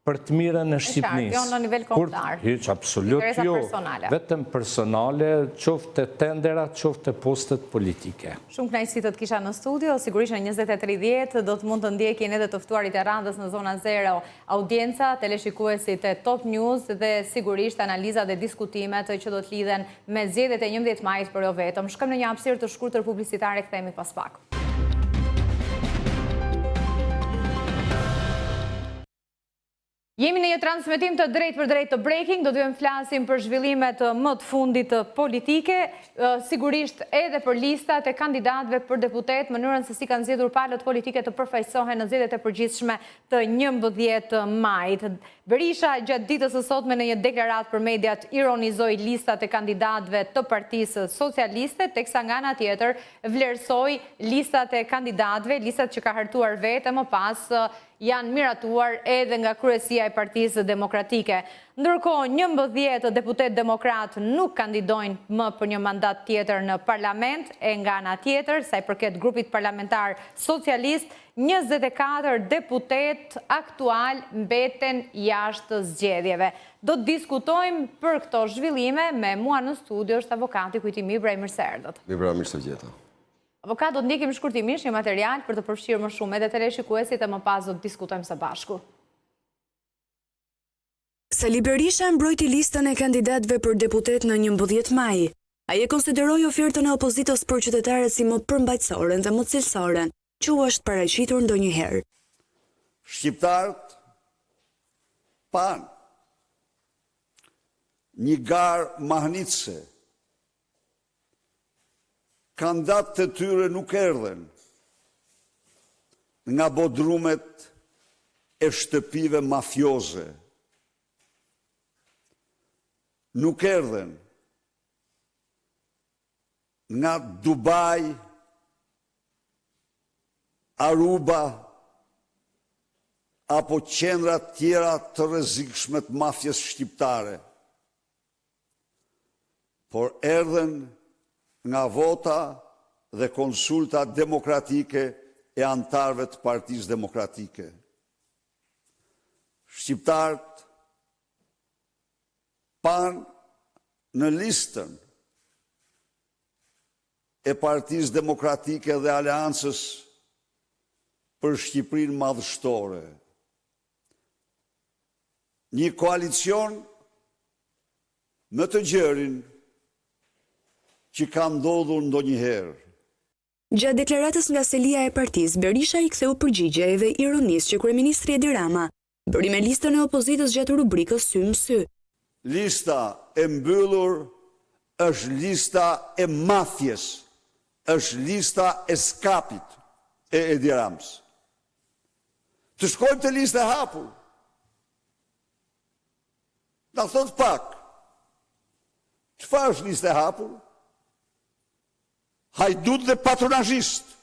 për të mirën e Shqipënisë. Jo në nivel kombëtar. Hiç, absolut Interesa jo. personale. Vetëm personale, qoftë tenderat, qoftë postet politike. Shumë kënaqësi të kisha në studio, sigurisht në 20:30 do të mund të ndjekin edhe të ftuarit e radhës në zona 0 audienca, teleshikuesit e Top News dhe sigurisht analizat dhe diskutimet që do të lidhen me zgjedhjet e 11 majit për jo vetëm. Shkojmë në një hapësirë të shkurtër publicitare, kthehemi pas pak. Jemi në një transmetim të drejt për drejt të Breaking, do të flasim për zhvillimet më të fundit politike, sigurisht edhe për listat e kandidatëve për deputet, mënyrën se si kanë zgjedhur palët politike të përfaqësohen në zgjedhjet e përgjithshme të 11 majit. Berisha gjatë ditës së sotme në një deklaratë për mediat ironizoi listat e kandidatëve të Partisë Socialiste, teksa nga ana tjetër vlerësoi listat e kandidatëve, listat që ka hartuar vetë, më pas janë miratuar edhe nga kryesia e Partisë Demokratike. Ndërkohë, 11 deputet demokrat nuk kandidojnë më për një mandat tjetër në parlament, e nga ana tjetër, sa i përket grupit parlamentar socialist, 24 deputet aktual mbeten jashtë zgjedhjeve. Do të diskutojmë për këto zhvillime, me mua në studio është avokati Kujtimi Ibra, mirë se erdhët. Mirë se gjeta. Avokat, do të ndjekim shkurtimisht një material për të përfshirë më shumë edhe teleshikuesit e më pas do të diskutojmë së bashku. Sali Berisha mbrojti listën e kandidatëve për deputet në 11 maj. Ai e konsideroi ofertën e opozitës për qytetarët si më përmbajtësore dhe më cilësore, që u është paraqitur ndonjëherë. Shqiptarët pan një garë mahnitëse. Kandidatët të tyre nuk erdhen nga bodrumet e shtëpive mafioze. Nuk erdhen nga Dubai, Aruba, apo qendra tjera të rrezikshme të mafjes shqiptare, por erdhen nga vota dhe konsulta demokratike e antarëve të Partisë Demokratike. Shqiptarët pan në listën e Partisë Demokratike dhe Aleancës për Shqipërinë madhështore. Një koalicion më të gjerin që ka ndodhur ndonjëherë. Gjatë deklaratës nga selia e partisë, Berisha i ktheu përgjigje edhe ironisë që kryeministri Edi Rama bëri me listën e opozitës gjatë rubrikës Sy në Sy. Lista e mbyllur është lista e mafjes, është lista e skapit e Edi Ramës. Të shkojmë të lista e hapur. Na thot pak. Çfarë është lista e hapur? Hajdut dhe patronazhist.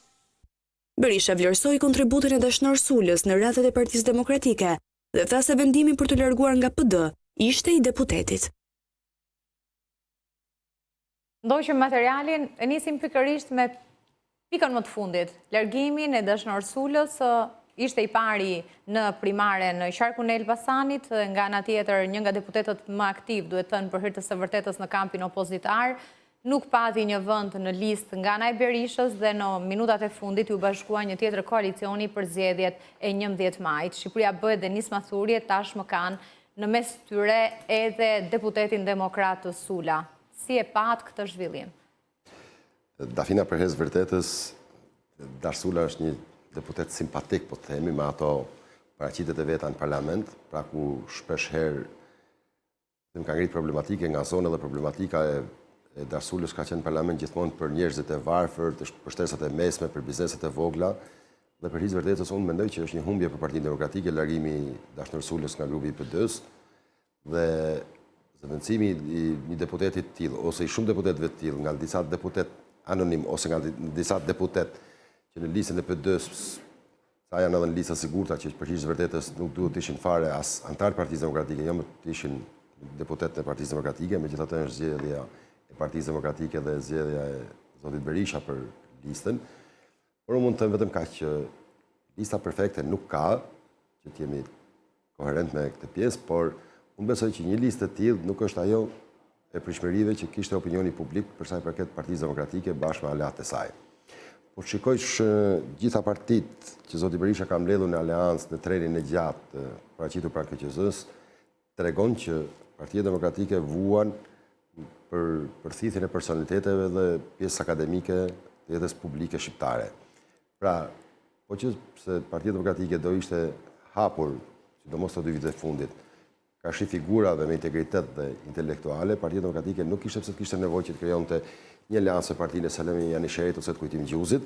Berisha vlerësoi kontributin e Dashnor Sulës në radhët e Partisë Demokratike dhe tha se vendimi për të larguar nga PD ishte i deputetit. Ndoqëm materialin, e nisim pikërisht me pikën më të fundit. Largimin e Dashnor Sulës ishte i pari në primare në qarkun e Elbasanit, nga ana tjetër një nga deputetët më aktiv, duhet thënë për hir të së vërtetës në kampin opozitar, nuk pati një vend në listë nga ana e Berishës dhe në minutat e fundit u bashkua një tjetër koalicioni për zgjedhjet e 11 majit. Shqipëria bëhet dhe nisma thurje tashmë kanë në mes tyre edhe deputetin demokrat të Sula. Si e pat këtë zhvillim? Dafina Përhez vërtetës, Darsula është një deputet simpatik, po të themi, me ato paraqitet e veta në parlament, pra ku shpesh herë më ka ngritë problematike nga zonë dhe problematika e Darsulës ka qenë në parlament gjithmonë për njerëzit e varfër, për shtresat e mesme, për bizneset e vogla, dhe për hizë vërtetës unë mendoj që është një humbje për Partinë Demokratike, largimi Dashnër Sulës nga grupi i PD-s, dhe zëvendësimi i një deputetit të tillë, ose i shumë deputetëve të tillë, nga disa deputet anonim, ose nga disa deputet që në listën e PD-s, sa janë edhe në lista sigurta që për hizë vërtetës nuk duhet të ishin fare as antarë Partisë Demokratike, jo më të ishin deputet e Partisë Demokratike, megjithatë është zgjedhja e Partisë Demokratike dhe zgjedhja e zotit Berisha për listën. Por unë mund të them vetëm kaq që lista perfekte nuk ka, që të jemi koherent me këtë pjesë, por unë besoj që një listë e tillë nuk është ajo e prishmërive që kishte opinioni publik për sa i përket Partisë Demokratike bashkë me aleatë e saj. Po shikojsh gjitha partitë që zoti Berisha ka mbledhur në aleancë në trenin e gjatë paraqitur pranë KQZ-s, tregon që Partia Demokratike vuan për thithjen e personaliteteve dhe pjesë akademike të jetës publike shqiptare. Pra, po që se Partia Demokratike do ishte hapur, sidomos të 2 vitet fundit, ka shi figurave me integritet dhe intelektuale, Partia Demokratike nuk ishte pse të kishte nevojë që të krijonte një aleancë me partinë e Selemi Janisherit ose të Kujtim Gjuzit,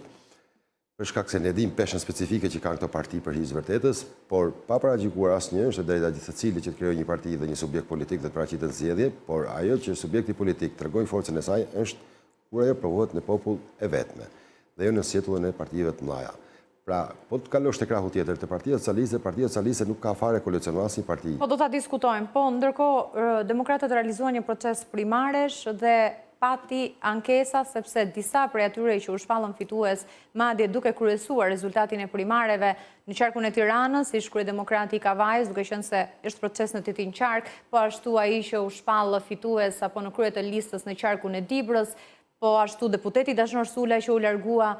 për shkak se ne dim peshën specifike që kanë këto parti për hizë vërtetës, por pa paragjikuar asnjë, është drejta gjithë secili që të krijojë një parti dhe një subjekt politik dhe të paraqitet zgjedhje, por ajo që subjekti politik tregoi forcën e saj është kur ajo provohet në popull e vetme, dhe jo në sjetullën e partive të mëdha. Pra, po të kalosh te krahu tjetër të Partia Socialiste nuk ka fare koalicionuar asnjë parti. Po do ta diskutojmë, po ndërkohë demokratët realizuan një proces primaresh dhe pati ankesa sepse disa prej atyre që u shpallën fitues madje duke kryesuar rezultatin e primareve në qarkun e Tiranës, ish kryedemokrati Kavajës, duke qenë se është proces në Titin Qark, po ashtu ai që u shpallë fitues apo në krye të listës në qarkun e Dibrës, po ashtu deputeti Dashnor Sula që u largua.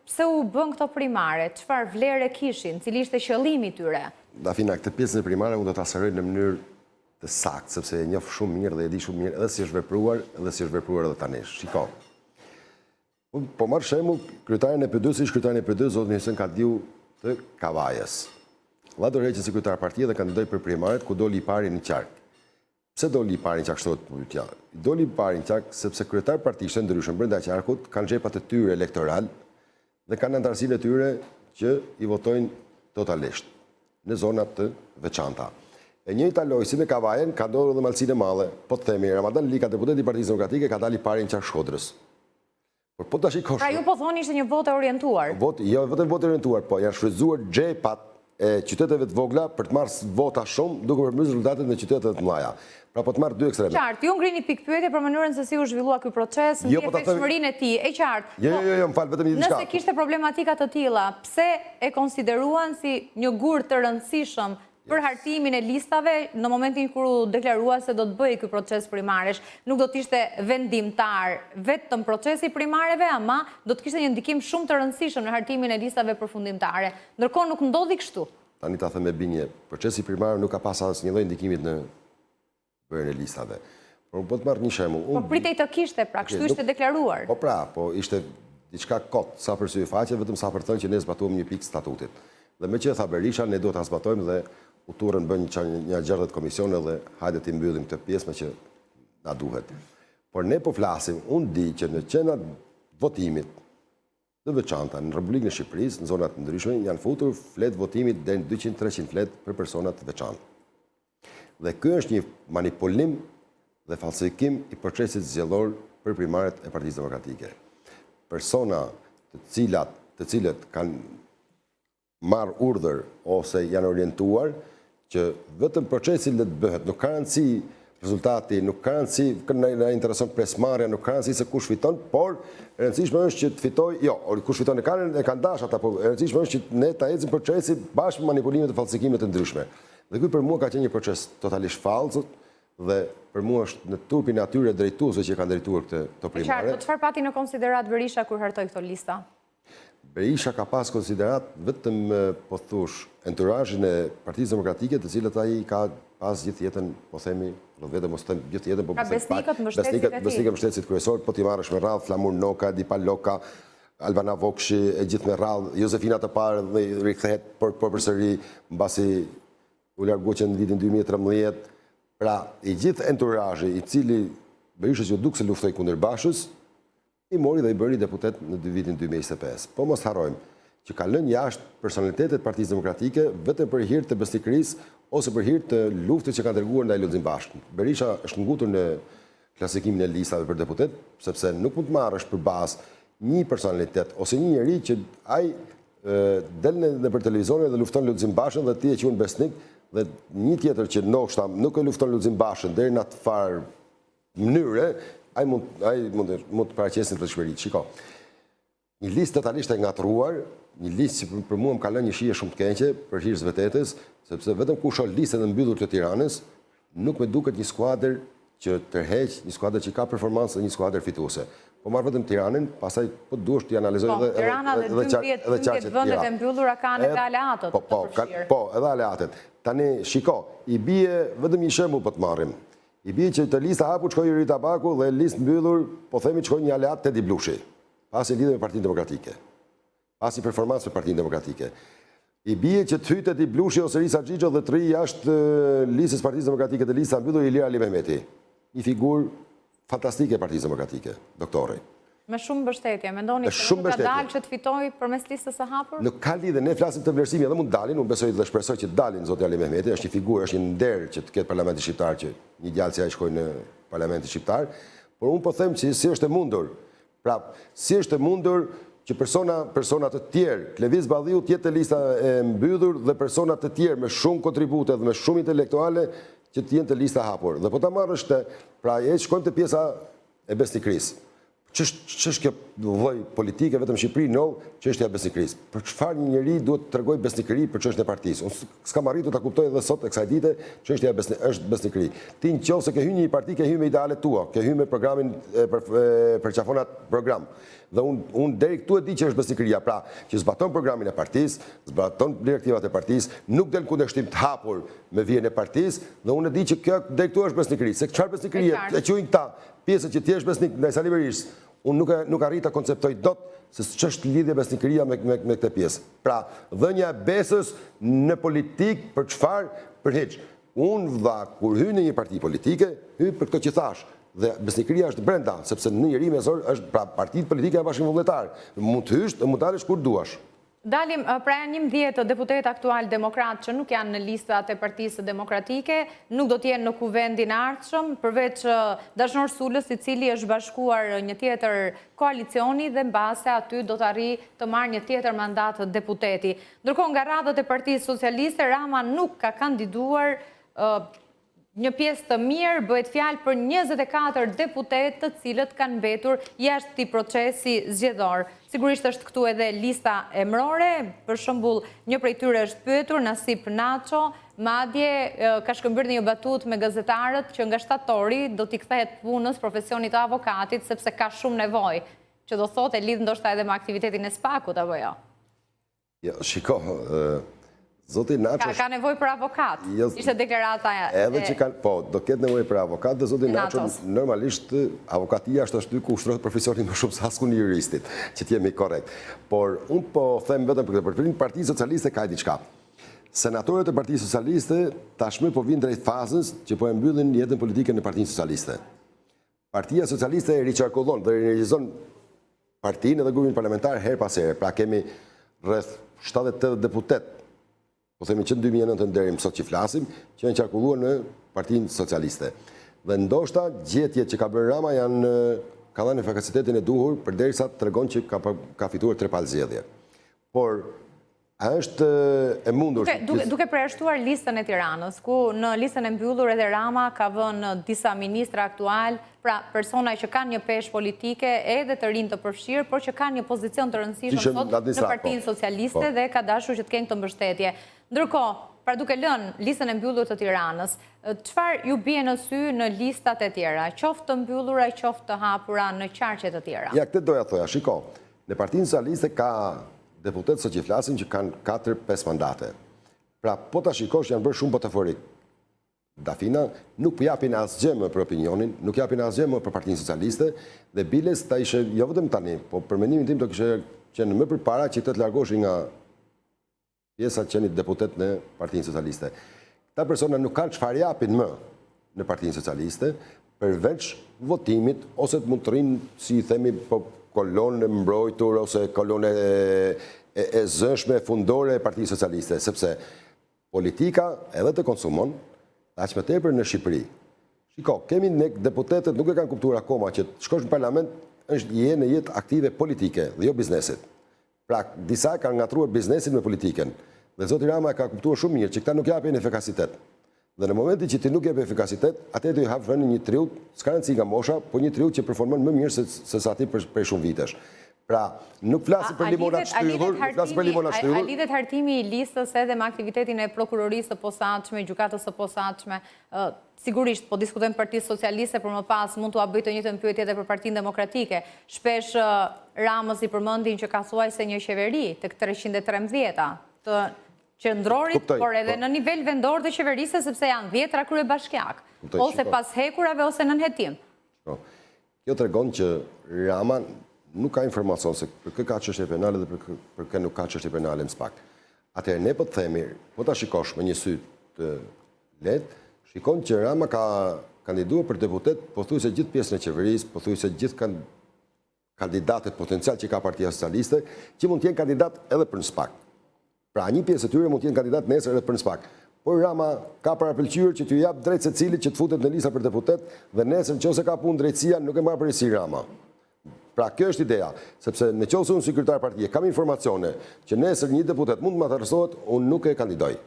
Pse u bën këto primare? Çfarë vlere kishin? Cili ishte qëllimi i tyre? Dafina, këtë pjesën e primare unë do ta sqaroj në mënyrë të saktë, sepse e njoh shumë mirë dhe e di shumë mirë edhe si është vepruar, edhe si është vepruar edhe tani. Shiko. Po marr shembull kryetarin e PD-s, ish kryetarin e PD-s zotin Hesen Kadiu të Kavajës. Vlla dorëheqën sekretar partie dhe kandidoi për primaret ku doli i pari në qark. Pse doli i pari në qark shtohet pyetja? Doli i pari në qark sepse kryetar partishtë ndryshëm brenda qarkut kanë xhepat e tyre elektoral dhe kanë antarësinë e tyre që i votojnë totalisht në zona të veçanta. E njëjta lojë si me Kavajën ka ndodhur edhe Malsinë e Madhe, po të themi Ramadan Lika, deputeti i Partisë Demokratike, ka dalë i pari në qark Shkodrës. Por po ta shikosh. Pra ju po thoni ishte një votë orientuar. Jo vetëm votë orientuar, po janë shfrytzuar xhepat e qyteteve të vogla për të marrë vota shumë, duke përmbysur rezultatet në qytetet të mëdha. Pra po të marrë 2 ekstreme. Qartë, ju ngrini pikë pyetje për mënyrën se si u zhvillua ky proces, në efektshmërinë e tij. E qartë. Jo, më fal, vetëm një diçka. Nëse kishte problematika të tilla, pse e konsideruan si një gur të rëndësishëm për hartimin e listave në momentin kur u deklarua se do të bëjë ky proces primaresh? Nuk do të ishte vendimtar vetëm procesi primareve, ama do të kishte një ndikim shumë të rëndësishëm në hartimin e listave përfundimtare. Ndërkohë nuk ndodhi kështu. Tani ta them me binje, procesi primar nuk ka pas asnjë lloj ndikimit në bërjen e listave. Por po të marr një shembull. Po pritej të kishte, pra kështu ishte deklaruar. Po pra, po ishte diçka kot, sa për sy faqe, vetëm sa për thënë që ne zbatuam një pikë statutit. Dhe me që tha Berisha, ne duhet ta zbatojmë dhe u turën bën një 60 komisione dhe hajde të mbyllim këtë pjesë me që na duhet. Por ne po flasim, unë di që në qenat votimit të veçanta në Republikën e Shqipërisë, në zonat të ndryshme, janë futur flet votimit deri në 200-300 flet për persona të veçantë. Dhe ky është një manipulim dhe falsifikim i procesit zgjedhor për primaret e Partisë Demokratike. Persona të cilët kanë marrë urdhër ose janë orientuar që vetëm procesi le të bëhet, nuk ka rëndësi rezultati, nuk ka rëndësi, na intereson presmarrja, nuk ka rëndësi se kush fiton, por e rëndësishme është që të fitoj, jo, kush fiton e kanë dash ata, por e rëndësishme është që ne ta ecim procesi bashkë me manipulimet dhe falsifimet të ndryshme. Dhe ky për mua ka qenë një proces totalisht fallës dhe për mua është në trupin e atyre drejtuesve që kanë drejtuar këto primare. Qartë, çfarë pati në konsiderat Berisha kur hartoi këto lista? Berisha ka pas konsiderat vetëm, po thush, entourazhin e Partisë Demokratike, të cilët ai ka pas gjithë jetën, po themi, vetëm mos them gjithë jetën, po besnikët mbështetësit kryesor, po ti marrësh me radhë Flamur Noka, Dipal Loka, Albana Vokshi, e gjithë me radhë, Josefina të parë dhe rikthehet përsëri mbasi u largu që në vitin 2013. Pra, i gjithë entourazhi i cili Berisha që duk se luftoi kundër Bashës, i mori dhe i bëri deputet në vitin 2025. Po mos harrojmë që ka lënë jashtë personalitetet Partisë Demokratike vetëm për hir të besnikërisë ose për hir të luftës që kanë treguar ndaj Lulzim Bashkën. Berisha është ngutur në klasikimin e listave për deputet, sepse nuk mund të marrësh për bazë një personalitet ose një njeri që ai del në për televizionin dhe lufton Lulzim Bashën dhe ti e quhen besnik, dhe një tjetër që ndoshta nuk e lufton Lulzim Bashën deri në atë farë mënyre, ai mund të paraqesin të shpërit. Shiko, një listë totalisht e ngatruar, një listë që për mua më ka lënë një shije shumë të keqe për hir të vetes, sepse vetëm kur shoh listën e mbyllur të Tiranës, nuk më duket një skuadër që tërheq, një skuadër që ka performancë dhe një skuadër fituese. Po marr vetëm Tiranën, pastaj po duhesh të analizoj edhe Tirana dhe 12 vendet e mbyllura kanë edhe aleatët. Po, edhe aleatët. Tani shiko, i bie vetëm një shembull po të marrim. I bie që të lista hapur shkoi Iri Tabaku dhe listë mbyllur, po themi shkoi një aleat Tedi Blushi, pasi lidhje me Partinë Demokratike. Pasi performancë me Partinë Demokratike. I bie që të hyjë Tedi Blushi ose Risa Xhixho dhe të rri jashtë listës Partisë Demokratike të lista mbyllur Ilir Ali Mehmeti. Një figurë fantastike e Partisë Demokratike, doktori. Me shumë mbështetje, mendoni se nuk ka dalë që të fitoj përmes listës së hapur? Nuk ka lidhje, ne flasim të vlerësimi, edhe mund dalin, unë besoj dhe shpresoj që dalin zoti Ali Mehmeti, është një figurë, është një nder që të ketë Parlamenti Shqiptar, që një djalë si ai shkojë në Parlamentin Shqiptar, por unë po them që si është e mundur. Pra, si është e mundur që persona të tjerë, Kleviz Balliu të jetë lista e mbyllur dhe persona të tjerë me shumë kontribute dhe me shumë intelektuale që të jenë të lista hapur. Dhe po ta marrësh pra shkojmë te pjesa e besnikërisë. Ç'është kjo lloj politike vetëm Shqipëri çështja e besnikërisë. Për çfarë një njeri duhet të tregoj besnikëri për çështjen e partisë? Unë s'kam arritur ta kuptoj edhe sot kësaj dite çështja është besnikëri. Ti nëse ke hyrë në një parti, ke hyrë me idealet tua, ke hyrë me programin për çafonat program. Dhe unë deri këtu e di që është besnikëria, pra që zbaton programin e partisë, zbaton direktivat e partisë, nuk del kundërshtim të hapur me vijën e partisë, dhe unë e di që kjo deri këtu është besnikëri. Se çfarë besnikërie e quajnë këta? Pjesë që ti je besnik ndaj Sali Berishës, unë nuk arrit ta konceptoj dot se ç'është lidhje besnikëria me këtë pjesë. Pra, dhënia e besës në politik për çfarë? Për hiç. Unë vlla kur hy në një parti politike, hy për këtë që thash. Dhe besnikëria është brenda, sepse në njëri me zor është pra partitë politike janë bashkë vullnetar. Mund të hysh, mund dalësh kur duash. Dalim, pra janë 11 deputet aktual demokrat që nuk janë në listat e Partisë Demokratike, nuk do t'jenë në kuvendin ardhshëm, përveç Dashnor Sulës, i cili është bashkuar një tjetër koalicioni dhe mbase aty do të arri të marrë një tjetër mandat deputeti. Ndërkohë nga radhët e Partisë Socialiste, Rama nuk ka kandiduar. Një pjesë të mirë bëhet fjalë për 24 deputet të cilët kanë mbetur jashtë këtij procesi zgjedhor. Sigurisht është këtu edhe lista emrore, për shembull, një prej tyre është pyetur Nasip Naço, madje ka shkëmbyer një batutë me gazetarët që nga shtatori do t'i kthehet punës profesionit të avokatit sepse ka shumë nevojë, që do thotë e lidh ndoshta edhe me aktivitetin e SPAK-ut apo jo. Jo, shiko, zoti Naço ka nevojë për avokat. Ishte deklarata edhe që kanë, po, do ketë nevojë për avokat dhe zoti Naço normalisht avokatia është aty ku ushtrohet profesioni më shumë se asnjë juristit, që të jemi korrekt. Por unë po them vetëm për këtë, për Partinë Socialiste ka diçka. Senatorët e Partisë Socialiste tashmë po vinë drejt fazës që po e mbyllin jetën politike në Partinë Socialiste. Partia Socialiste e riçarkullon dhe realizon partinë dhe grupin parlamentar her pas here. Pra kemi rreth 70-80 deputet, po themi që në 2009 deri më sot që flasim, që janë qarkulluar në Partinë Socialiste. Dhe ndoshta gjetjet që ka bërë Rama ka dhënë efikasitetin e duhur përderisa tregon që ka fituar 3 palë zgjedhje. Por është e mundur. Duke përjashtuar listën e Tiranës, ku në listën e mbyllur edhe Rama ka vënë disa ministra aktual, pra persona që kanë një peshë politike edhe të rinj të përfshirë, por që kanë një pozicion të rëndësishëm sot në Partinë Socialiste dhe ka dashur që të kenë këtë mbështetje. Ndërkohë, pra duke lënë listën e mbyllur të Tiranës, çfarë ju bie në sy në listat e tjera, qoftë të mbyllura, qoftë të hapura në qarqe të tjera? Ja, këtë doja thoja, shiko, në Partinë Socialiste ka deputetë sot që flasin që kanë 4-5 mandate. Pra, po ta shikosh janë bërë shumë botaforik. Dafina nuk po japin asgjë më për opinionin, nuk japin asgjë më për Partinë Socialiste dhe biles ta ishe jo vetëm tani, po për mendimin tim do kishte qenë më përpara që të largoshin nga pjesa që janë deputet në Partinë Socialiste. Këta persona nuk kanë çfarë japin më në Partinë Socialiste përveç votimit ose të mund të rrinë, si themi, po kolonë mbrojtur ose kolonë e zëshme fundore e Partisë Socialiste, sepse politika edhe të konsumon aq më tepër në Shqipëri. Shiko, kemi ne deputetët nuk e kanë kuptuar akoma që të shkosh në parlament është në jetë aktive politike dhe jo biznesit. Pra, disa kanë ngatruar biznesin me politiken. Dhe zoti Rama ka kuptuar shumë mirë që këta nuk japin efikasitet. Dhe në momentin që ti nuk jep efikasitet, atëherë do i hap vënë një triut, s'ka rëndësi nga mosha, po një triut që performon më mirë se sa ti për shumë vitesh. Pra, nuk flasim për limonat shtyllur, nuk flasim për limonat shtyllur. A lidhet hartimi i listës edhe me aktivitetin e prokurorisë së posaçme, gjykatës së posaçme? Sigurisht, po diskutojmë Partisë Socialiste, por më pas mund t'ua bëj të njëjtën pyetje edhe për Partinë Demokratike. Shpesh Ramës i përmendin që ka thuajse një qeveri tek 313-a të qendrorit, por edhe në nivel vendor të qeverisë, sepse janë 10 kryebashkiak, ose pas hekurave ose nën hetim. Kjo tregon që Rama nuk ka informacion se për kë ka çështje penale dhe për kë nuk ka çështje penale më spak. Atëherë ne po të themi, po ta shikosh me një sy të lehtë, shikon që Rama ka kandiduar për deputet pothuajse gjithë pjesën e qeverisë, pothuajse gjithë kandidatët potencial që ka Partia Socialiste, që mund të jenë kandidat edhe për në spak. Pra një pjesë e tyre mund të jenë kandidat nesër edhe për në spak. Por Rama ka parapëlqyer që t'ju jap drejt secilit që të futet në lista për deputet dhe nesër nëse ka punë drejtësia nuk e marr përgjegjësi Rama. Pra kjo është ideja, sepse në qoftë unë si kryetar partie kam informacione që nesër një deputet mund të më atërsohet, unë nuk e kandidoj.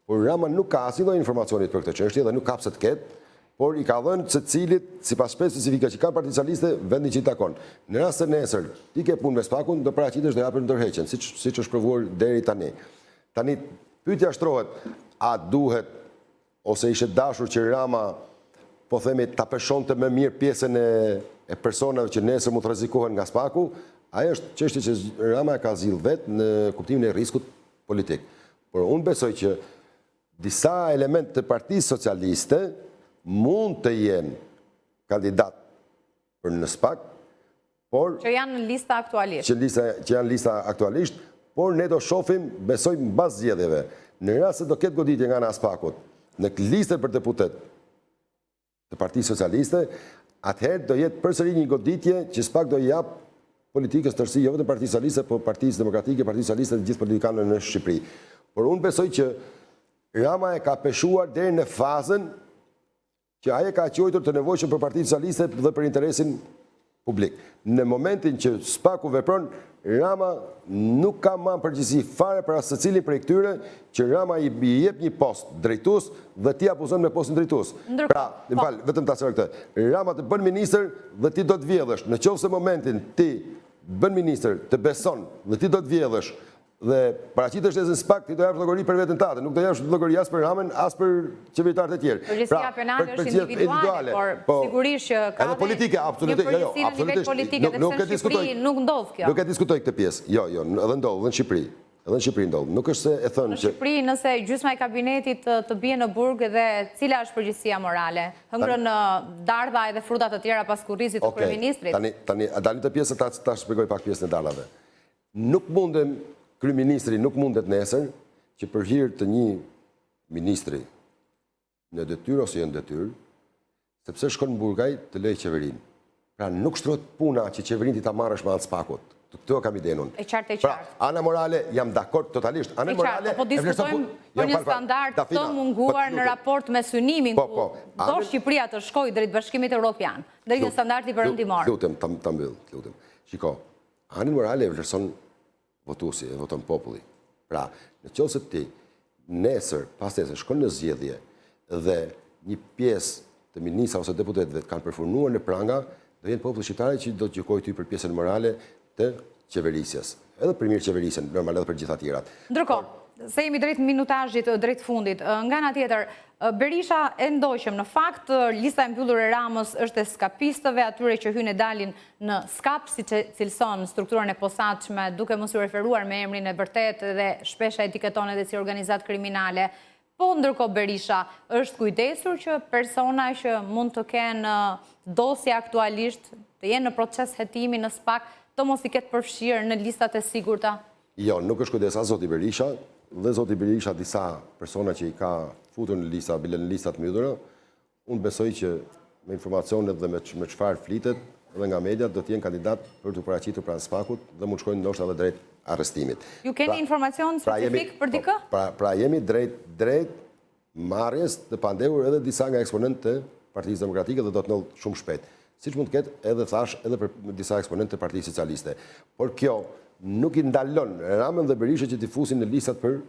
Por Rama nuk ka asnjë informacioni për këtë çështje dhe nuk ka pse të ketë, por i ka dhënë secilit sipas specifika që ka Partia Socialiste vendin që i takon. Në rast se nesër ti ke punë me spakun, do paraqitesh dhe japën ndërheqjen, siç është provuar deri tani. Tani pyetja shtrohet, a duhet ose ishte dashur që Rama po themi ta peshonte më mirë pjesën e personave që nesër mund të rrezikohen nga spaku, ajo është çështje që Rama ka zgjidhur vetë në kuptimin e rrezikut politik. Por unë besoj që disa elementë të Partisë Socialiste mund të jenë kandidat për në spak, por që janë në lista aktualisht. Që janë lista aktualisht, por ne do shohim, besojmë mbas zgjedhjeve, në rast se do ketë goditje nga ana e spakut në listën për deputet të Partisë Socialiste, atëherë do jetë përsëri një goditje që spak do jap politikës tërësi, jo vetëm Partisë Socialiste, por Partisë Demokratike, Partisë Socialiste dhe gjithë politikanëve në Shqipëri. Por unë besoj që Rama e ka peshuar deri në fazën që aje ka quajtur të nevojshëm për Partinë Socialiste dhe për interesin publik. Në momentin që spaku vepron, Rama nuk ka më përgjegjësi fare për asë secilin prej këtyre që Rama i jep një post drejtues dhe ti abuzon me postin drejtues. Pra, vetëm ta sqaroj këtë. Rama të bën ministër dhe ti do të vjedhësh. Në qoftë se momentin ti bën ministër, të beson dhe ti do të vjedhësh dhe paraqitesh në spak, ti do japësh llogari për veten tënde, nuk do japësh llogari as për Ramën, as për qeveritarët e tjerë. Përgjegjësia penale është individuale, por sigurisht që ka edhe politike, absolutisht, jo, absolutisht. Nuk e diskutoj. Nuk ndodh kjo. Nuk e diskutoj këtë pjesë. Jo, edhe ndodh, edhe në Shqipëri. Edhe në Shqipëri ndodh. Nuk është se e thënë që në Shqipëri nëse gjysma e kabinetit të bie në burg dhe cila është përgjegjësia morale? Hëngrën dardha edhe fruta të tjera pas kurrizit të kryeministrit. Tani dalim të pjesa ta shpjegoj pak pjesën e dardhave. Nuk mundem kryeministri nuk mundet nesër që për hir të një ministri në detyrë ose jo në detyrë, sepse shkon në Burgaj të lejë qeverinë. Pra nuk shtrohet puna që qeverinë ti ta marrësh me anë spakut. Këto kam idenë unë. E qartë. Pra, ana morale jam dakord totalisht. Ana morale. Po diskutojmë për një standard të munguar në raport me synimin ku do Shqipëria të shkojë drejt Bashkimit Evropian, drejt një standardi perëndimor. Lutem, ta mbyll, lutem. Shiko, ana morale vlerëson votuesi, e voton populli. Pra, në qoftë se ti nesër, pas nesër, shkon në zgjedhje dhe një pjesë të ministra ose deputetëve kanë përfurnuar në pranga, do jenë populli shqiptar që do të gjykojë ty për pjesën morale të qeverisjes. Edhe për mirë qeverisjen, normal edhe për gjitha tjerat. Ndërkohë, se jemi drejt minutazhit, drejt fundit. Nga ana tjetër, Berisha e ndoqëm. Në fakt, lista e mbyllur e Ramës është e skapistëve, atyre që hyn e dalin në skap, siç e cilëson strukturën e posaçme, duke mos u referuar me emrin e vërtet dhe shpesh e etiketon edhe si organizatë kriminale. Po ndërkohë Berisha është kujdesur që persona që mund të kenë dosje aktualisht, të jenë në proces hetimi në SPAK, të mos i ketë përfshirë në listat e sigurta? Jo, nuk është kujdes as zoti Berisha, dhe zoti Berisha disa persona që i ka futur në lista, bile në listat mbyllura, unë besoj që me informacionet dhe me çfarë flitet dhe nga media do të jenë kandidat për të paraqitur pranë SPAK-ut dhe mund shkojnë ndoshta edhe drejt arrestimit. Ju keni informacion specifik për dikë? Pra jemi drejt marrjes të pandehur edhe disa nga eksponentë të Partisë Demokratike dhe do të ndodhë shumë shpejt. Siç mund të ketë edhe thash edhe për disa eksponentë të Partisë Socialiste. Por kjo nuk i ndalon Ramën dhe Berishën që t'i fusin në listat për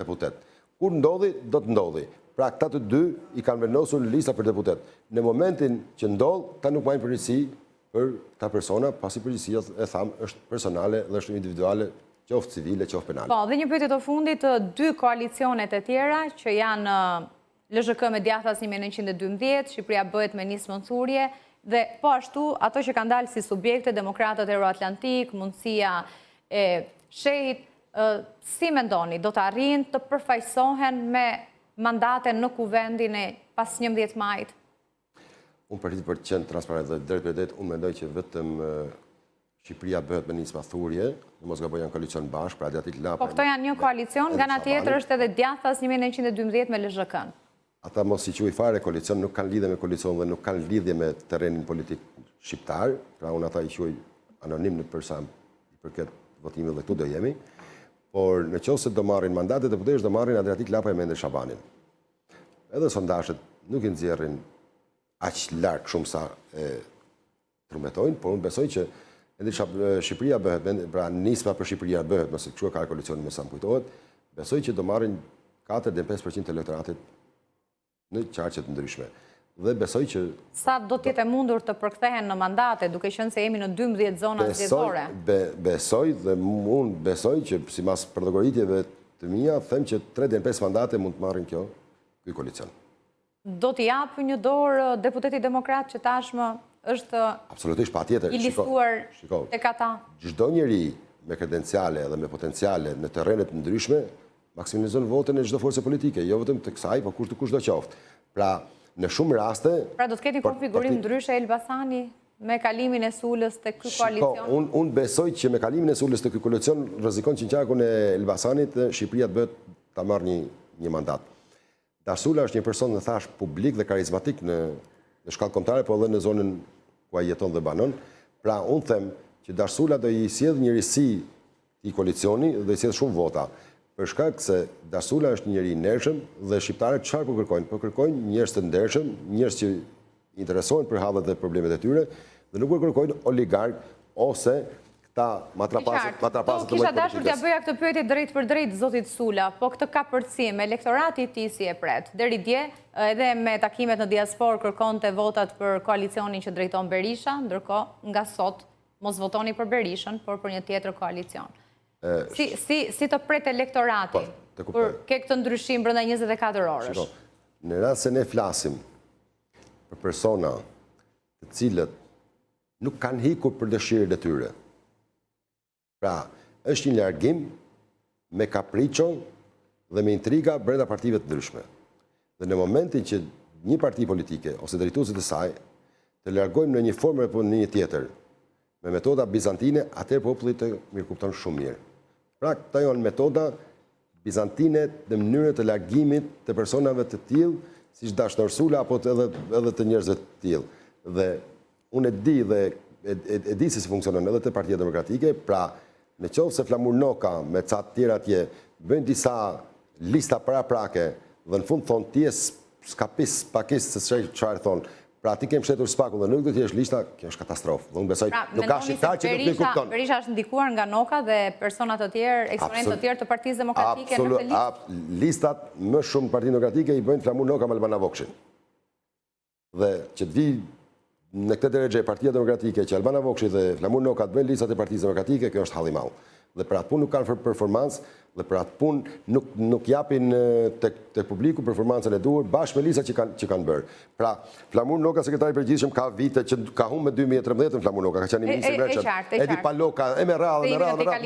deputet. Kur ndodhi, do të ndodhi. Pra këta të dy i kanë vendosur në lista për deputet. Në momentin që ndodh, ta nuk majnë përgjegjësi për ta persona, pasi përgjegjësia e tham është personale dhe është individuale, qoftë civile, qoftë penale. Po, dhe një pyetje të fundit, dy koalicionet e tjera që janë LZK me djathtas 1912, Shqipëria bëhet me nismën thurje, dhe po ashtu ato që kanë dalë si subjekte, Demokratët Euroatlantik, mundësia e shehit, si mendoni, do të arrijnë të përfaqësohen me mandate në kuvendin e pas 11 majit? Unë për të qenë transparent dhe drejt për drejt, unë mendoj që vetëm Shqipëria bëhet me nisma thurje, në mos gaboj janë koalicion bashkë, pra Adriatik Lapa. Po këto janë një koalicion, nga ana tjetër është edhe djathtas 1912 me LZK-n. Ata mos si quaj fare koalicion, nuk kanë lidhje me koalicion dhe nuk kanë lidhje me terrenin politik shqiptar, pra unë ata i quaj anonim në përsa përket votimit dhe këtu do jemi, por në qoftë se do marrin mandatet e deputetësh, do marrin Adriatik Lapa e Mende Shabanin. Edhe sondazhet nuk i nxjerrin aq larg shumë sa e trumetojnë, por unë besoj që Shqipëria bëhet, pra nisma për Shqipëria bëhet, mëse kështu ka koalicioni me sa më kujtohet, besoj që do marrin 4 dhe 5% të elektoratit në qarqe të ndryshme. Dhe besoj që... Sa do t'jetë mundur të përkthehen në mandate, duke qenë se jemi në 12 zona zgjedhore? Besoj dhe unë besoj që si mas përdogoritjeve të mia, them që 3 dhe 5 mandate mund të marrin ky koalicion. Do t'i japë një dorë deputeti demokrat që tashmë është absolutisht patjetër. I listuar tek ata? Çdo njeri me kredenciale dhe me potenciale në terrenet ndryshme maksimizon votën e çdo force politike, jo vetëm të kësaj, por kushdo qoftë. Pra, në shumë raste... Pra do të ketë një konfigurim ndryshe Elbasani me kalimin e sulës të ky koalicion? Unë besoj që me kalimin e sulës të ky koalicion rrezikon qinqarkun e Elbasanit dhe Shqipëria të bëhet ta marrë një mandat. Darsula është një person, në thash, publik dhe karizmatik në shkallë kombëtare, po edhe në zonën ku ai jeton dhe banon. Pra, unë them që Darsula do i sjellë njërisi i koalicioni dhe i sjellë shumë vota. Për shkak se Darsula është njëri i ndershëm dhe shqiptarët çfarë po kërkojnë? Po kërkojnë njerëz të ndershëm, njerëz që interesohen për hallet dhe problemet e tyre dhe nuk kërkojnë oligark ose këta matrapasët të politikës. Kisha dashur t'ja bëja këtë pyetje drejt për drejt zotit Sula, po këtë kapërcim elektorati i tij si e pret. Deri dje edhe me takimet në diasporë kërkonte votat për koalicionin që drejton Berisha, ndërkohë nga sot mos votoni për Berishën, por për një tjetër koalicion. Si të pret elektorati për këtë ndryshim brenda 24 orësh? Në rast se ne flasim për persona të cilët nuk kanë hikur për dëshirët e tyre, pra është një largim me kapriço dhe me intriga brenda partive të ndryshme. Dhe në momentin që një parti politike ose drejtuesit e saj të largojmë në një formë apo në një tjetër me metoda bizantine, atëherë populli të mirëkupton shumë mirë. Pra, këta janë metoda bizantine dhe mënyrë të largimit të personave të tillë, siç Dashnor Sula apo edhe të njerëzve të tillë. Dhe unë e di dhe e di se si funksionon edhe te Partia Demokratike, pra në qoftë se Flamur Noka me ca të tjera atje bëjnë disa lista paraprake dhe në fund thonë ti je skapis, pakis, se çfarë thonë. Pra ti kem shtetur SPAK-un dhe nuk do të jesh lista, kjo është katastrofë. Dhe unë besoj nuk ka shqiptar që nuk e kupton. Berisha është ndikuar nga Noka dhe persona të tjerë, eksponentë të tjerë të Partisë Demokratike në këtë listë. Listat më shumë Partinë Demokratike i bëjnë Flamur Noka me Albana Vokshin. Dhe që të vi në këtë drejtë Partia Demokratike që Albana Vokshi dhe Flamur Noka të bëjnë listat e Partisë Demokratike, kjo është halli i madh. dhe për atë punë nuk kanë performancë, dhe për atë punë nuk japin të publiku performancën e duhur, bashkë me lista që kanë bërë. Pra, Flamur Noka, sekretari përgjithshëm, ka vite që ka humbë me 2013 në Flamur Noka, ka qenë një ministër mërqët, Edi Paloka, e me radhë,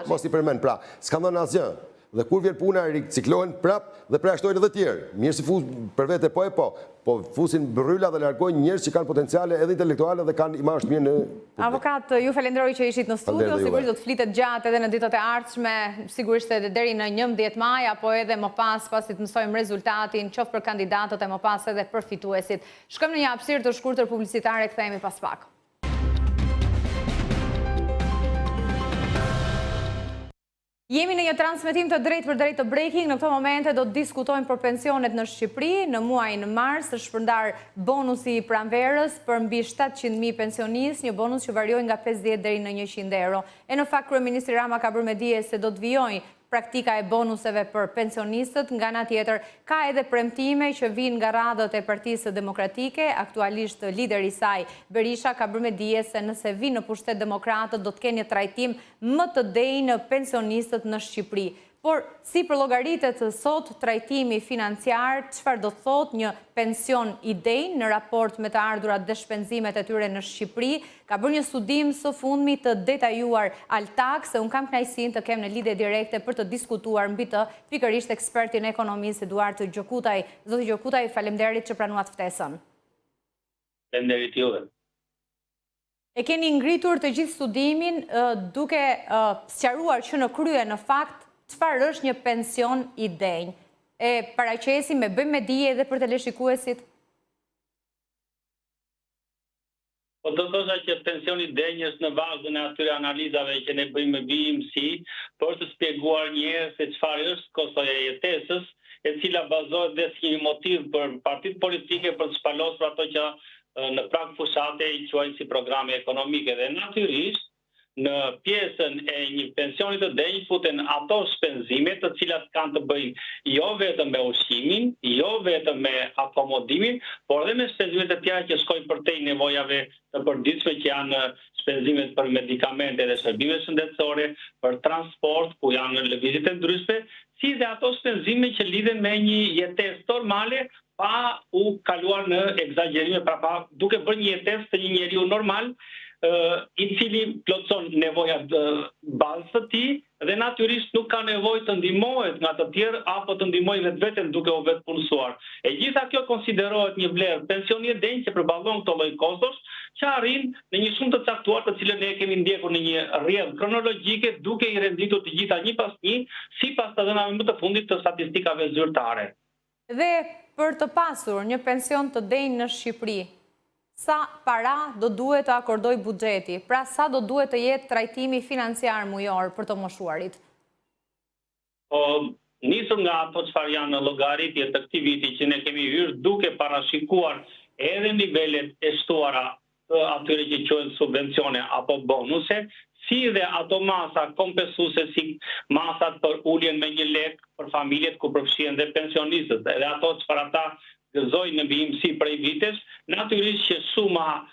mos i përmen. Pra, s'ka ndonë asgjë. Dhe kur vjen puna, riciklohen prap dhe preashtojnë edhe tjerë. Mirë si fus për vete po fusin bërrylla dhe largojnë njerëz që kanë potenciale edhe intelektuale dhe kanë imazh mirë në publik. Avokat, ju falenderoj që ishit në studio, sigurisht do të flitet gjatë edhe në ditët e ardhshme, sigurisht edhe deri në 11 maj, apo edhe më pas, pasi të mësojmë rezultatin, qoftë për kandidatët e më pas edhe për fituesit. Shkojmë në një hapësirë të shkurtër publicitare, kthehemi pas pak. Jemi në një transmetim të drejt për drejt të breaking. Në këto momente do të diskutojmë për pensionet në Shqipëri. Në muajin mars është shpërndar bonusi i pranverës për mbi 700.000 pensionistë, një bonus që varioj nga 50 deri në 100 euro. E në fakt kryeministri Rama ka bërë me dije se do të vijojë praktika e bonuseve për pensionistët, nga ana tjetër ka edhe premtime që vijnë nga radhët e Partisë Demokratike. Aktualisht lideri i saj, Berisha, ka bërë me dije se nëse vinë në pushtet demokratët do të kenë një trajtim më të denjë pensionistët në Shqipëri. Por si për llogaritet sot trajtimi financiar, çfarë do thot një pension i denjë në raport me të ardhurat dhe shpenzimet e tyre në Shqipëri? Ka bërë një studim së fundmi të detajuar Altax, se unë kam kënaqësinë të kem në lidhje direkte për të diskutuar mbi të pikërisht ekspertin e ekonomisë Eduard Gjokutaj. Zoti Gjokutaj, faleminderit që pranuat ftesën. Faleminderit juve. E keni ngritur të gjithë studimin duke sqaruar që në krye në fakt çfarë është një pension i denjë? E paraqesim me bëjmë me dije edhe për teleshikuesit? Po do thosha që pensioni i denjë është në bazën e atyre analizave që ne bëjmë me BMC, për të shpjeguar një herë se çfarë është kostoja e jetesës, e cila bazohet dhe si një motiv për partitë politike për të shpalosur ato që në prag fushate i quajnë si programe ekonomike. Dhe natyrisht në pjesën e një pensionit të denjë futen ato shpenzime të cilat kanë të bëjnë jo vetëm me ushqimin, jo vetëm me akomodimin, por edhe me shpenzimet e tjera që shkojnë përtej nevojave të përditshme që janë shpenzimet për medikamente dhe shërbime shëndetësore, për transport, ku janë lëvizjet e ndryshme, si dhe ato shpenzime që lidhen me një jetesë normale pa u kaluar në egzagerime, pra duke bërë një jetesë të një njeriu normal, i cili plotson nevojat bazë të tij dhe natyrisht nuk ka nevojë të ndihmohet nga të tjerë apo të ndihmojë vetveten duke u vetpunësuar. E gjitha kjo konsiderohet një vlerë pensioni i denjë që përballon këto lloj kostosh që arrin në një shumë të caktuar të cilën ne kemi ndjekur në një rrjedhë kronologjike duke i renditur të gjitha një pas një sipas të dhënave më të fundit të statistikave zyrtare. Dhe për të pasur një pension të denjë në Shqipëri, sa para do duhet të akordoj buxheti? Pra sa do duhet të jetë trajtimi financiar mujor për të moshuarit? Nisur nga ato çfarë janë në llogaritje të këtij viti që ne kemi hyrë duke parashikuar edhe nivelet e shtuara të atyre që quhen subvencione apo bonuse, si dhe ato masa kompensuese si masat për uljen me 1 lek për familjet ku përfshihen dhe pensionistët, edhe ato çfarë ata gëzojnë në BMC prej vitesh, natyrisht që suma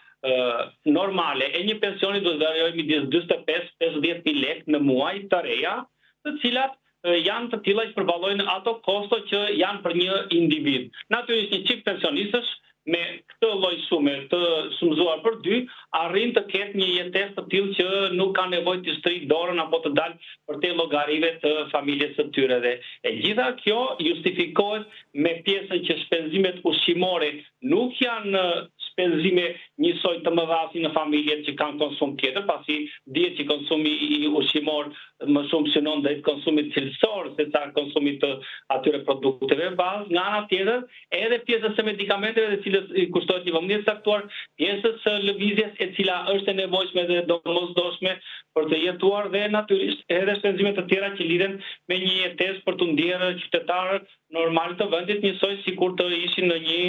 normale e një pensioni do të variojë midis 45-50.000 lekë në muaj të reja, të cilat janë të tilla që përballojnë ato kosto që janë për një individ. Natyrisht një çift pensionistësh me këtë lloj sume të shumëzuar për 2 arrin të ketë një jetesë të tillë që nuk ka nevojë të shtrijë dorën apo të dalë për te llogarive të familjes së tyre. Dhe e gjitha kjo justifikohet me pjesën që shpenzimet ushqimore nuk janë shpenzime njësoj të mëdha si në familjet që kanë konsum tjetër, pasi dihet që konsumi i ushqimor më shumë synon drejt konsumit cilësor se sa konsumit të atyre produkteve bazë. Nga ana tjetër, edhe pjesës së medikamenteve dhe cilës i kushtohet një vëmendje saktuar, pjesës së lëvizjes e cila është e nevojshme dhe domosdoshme për të jetuar dhe natyrisht edhe shpenzimet të tjera që lidhen me një jetesë për të ndjerë qytetarë normal të vendit njësoj sikur të ishin në një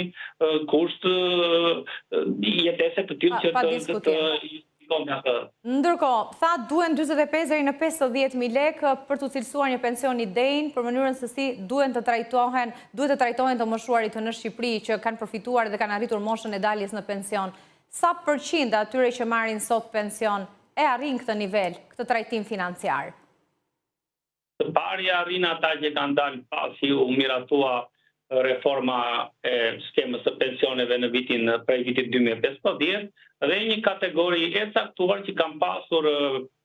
kusht jetese të tillë që të Ndërkohë, tha duhen 45 deri në 50.000 lekë për të cilësuar një pension i denjë, për mënyrën se si duhet të trajtohen të moshuarit në Shqipëri që kanë përfituar dhe kanë arritur moshën e daljes në pension. Sa përqind atyre që marrin sot pension e arrin këtë nivel, këtë trajtim financiar? Të parja arrin ata që kanë dalë pasi u miratua reforma e skemës së pensioneve në prej vitit 2015 dhe një kategori e caktuar që kanë pasur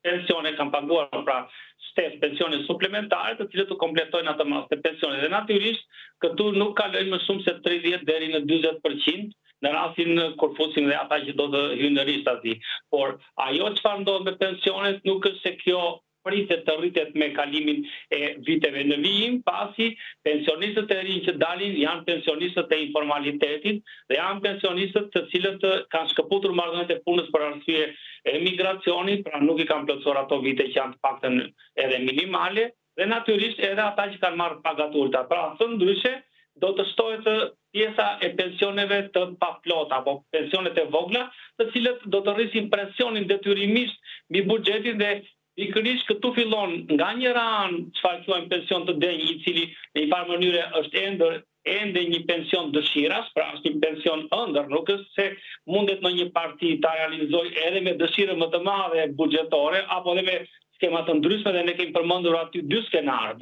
pensione, kanë paguar pra shtes pensione suplementare të cilët të kompletojnë atë masë të pensione. Dhe natyrisht këtu nuk kalojnë më shumë se 30 deri në 40% në rastin kur fusin dhe ata që do të hyjnë në rishtazi. Por ajo çfarë ndodh me pensionet nuk është se kjo pritet të rritet me kalimin e viteve në vijim, pasi pensionistët e rinj që dalin janë pensionistët e informalitetit dhe janë pensionistët të cilët kanë shkëputur marrëdhëniet e punës për arsye emigracioni, pra nuk i kanë plotësuar ato vite që janë të paktën edhe minimale, dhe natyrisht edhe ata që kanë marrë paga të ulta. Pra, thënë ndryshe, do të shtohet pjesa e pensioneve të paplota apo pensionet e vogla, të cilët do të rrisin presionin detyrimisht mbi buxhetin dhe pikërisht këtu fillon nga njëra anë çfarë quajmë pension të denj, i cili në një farë mënyrë është ende një pension dëshiras, pra është një pension ëndër, nuk është se mundet në një parti ta realizojë edhe me dëshire më të madhe buxhetore apo edhe me skema të ndryshme dhe ne kemi përmendur aty dy skenarë.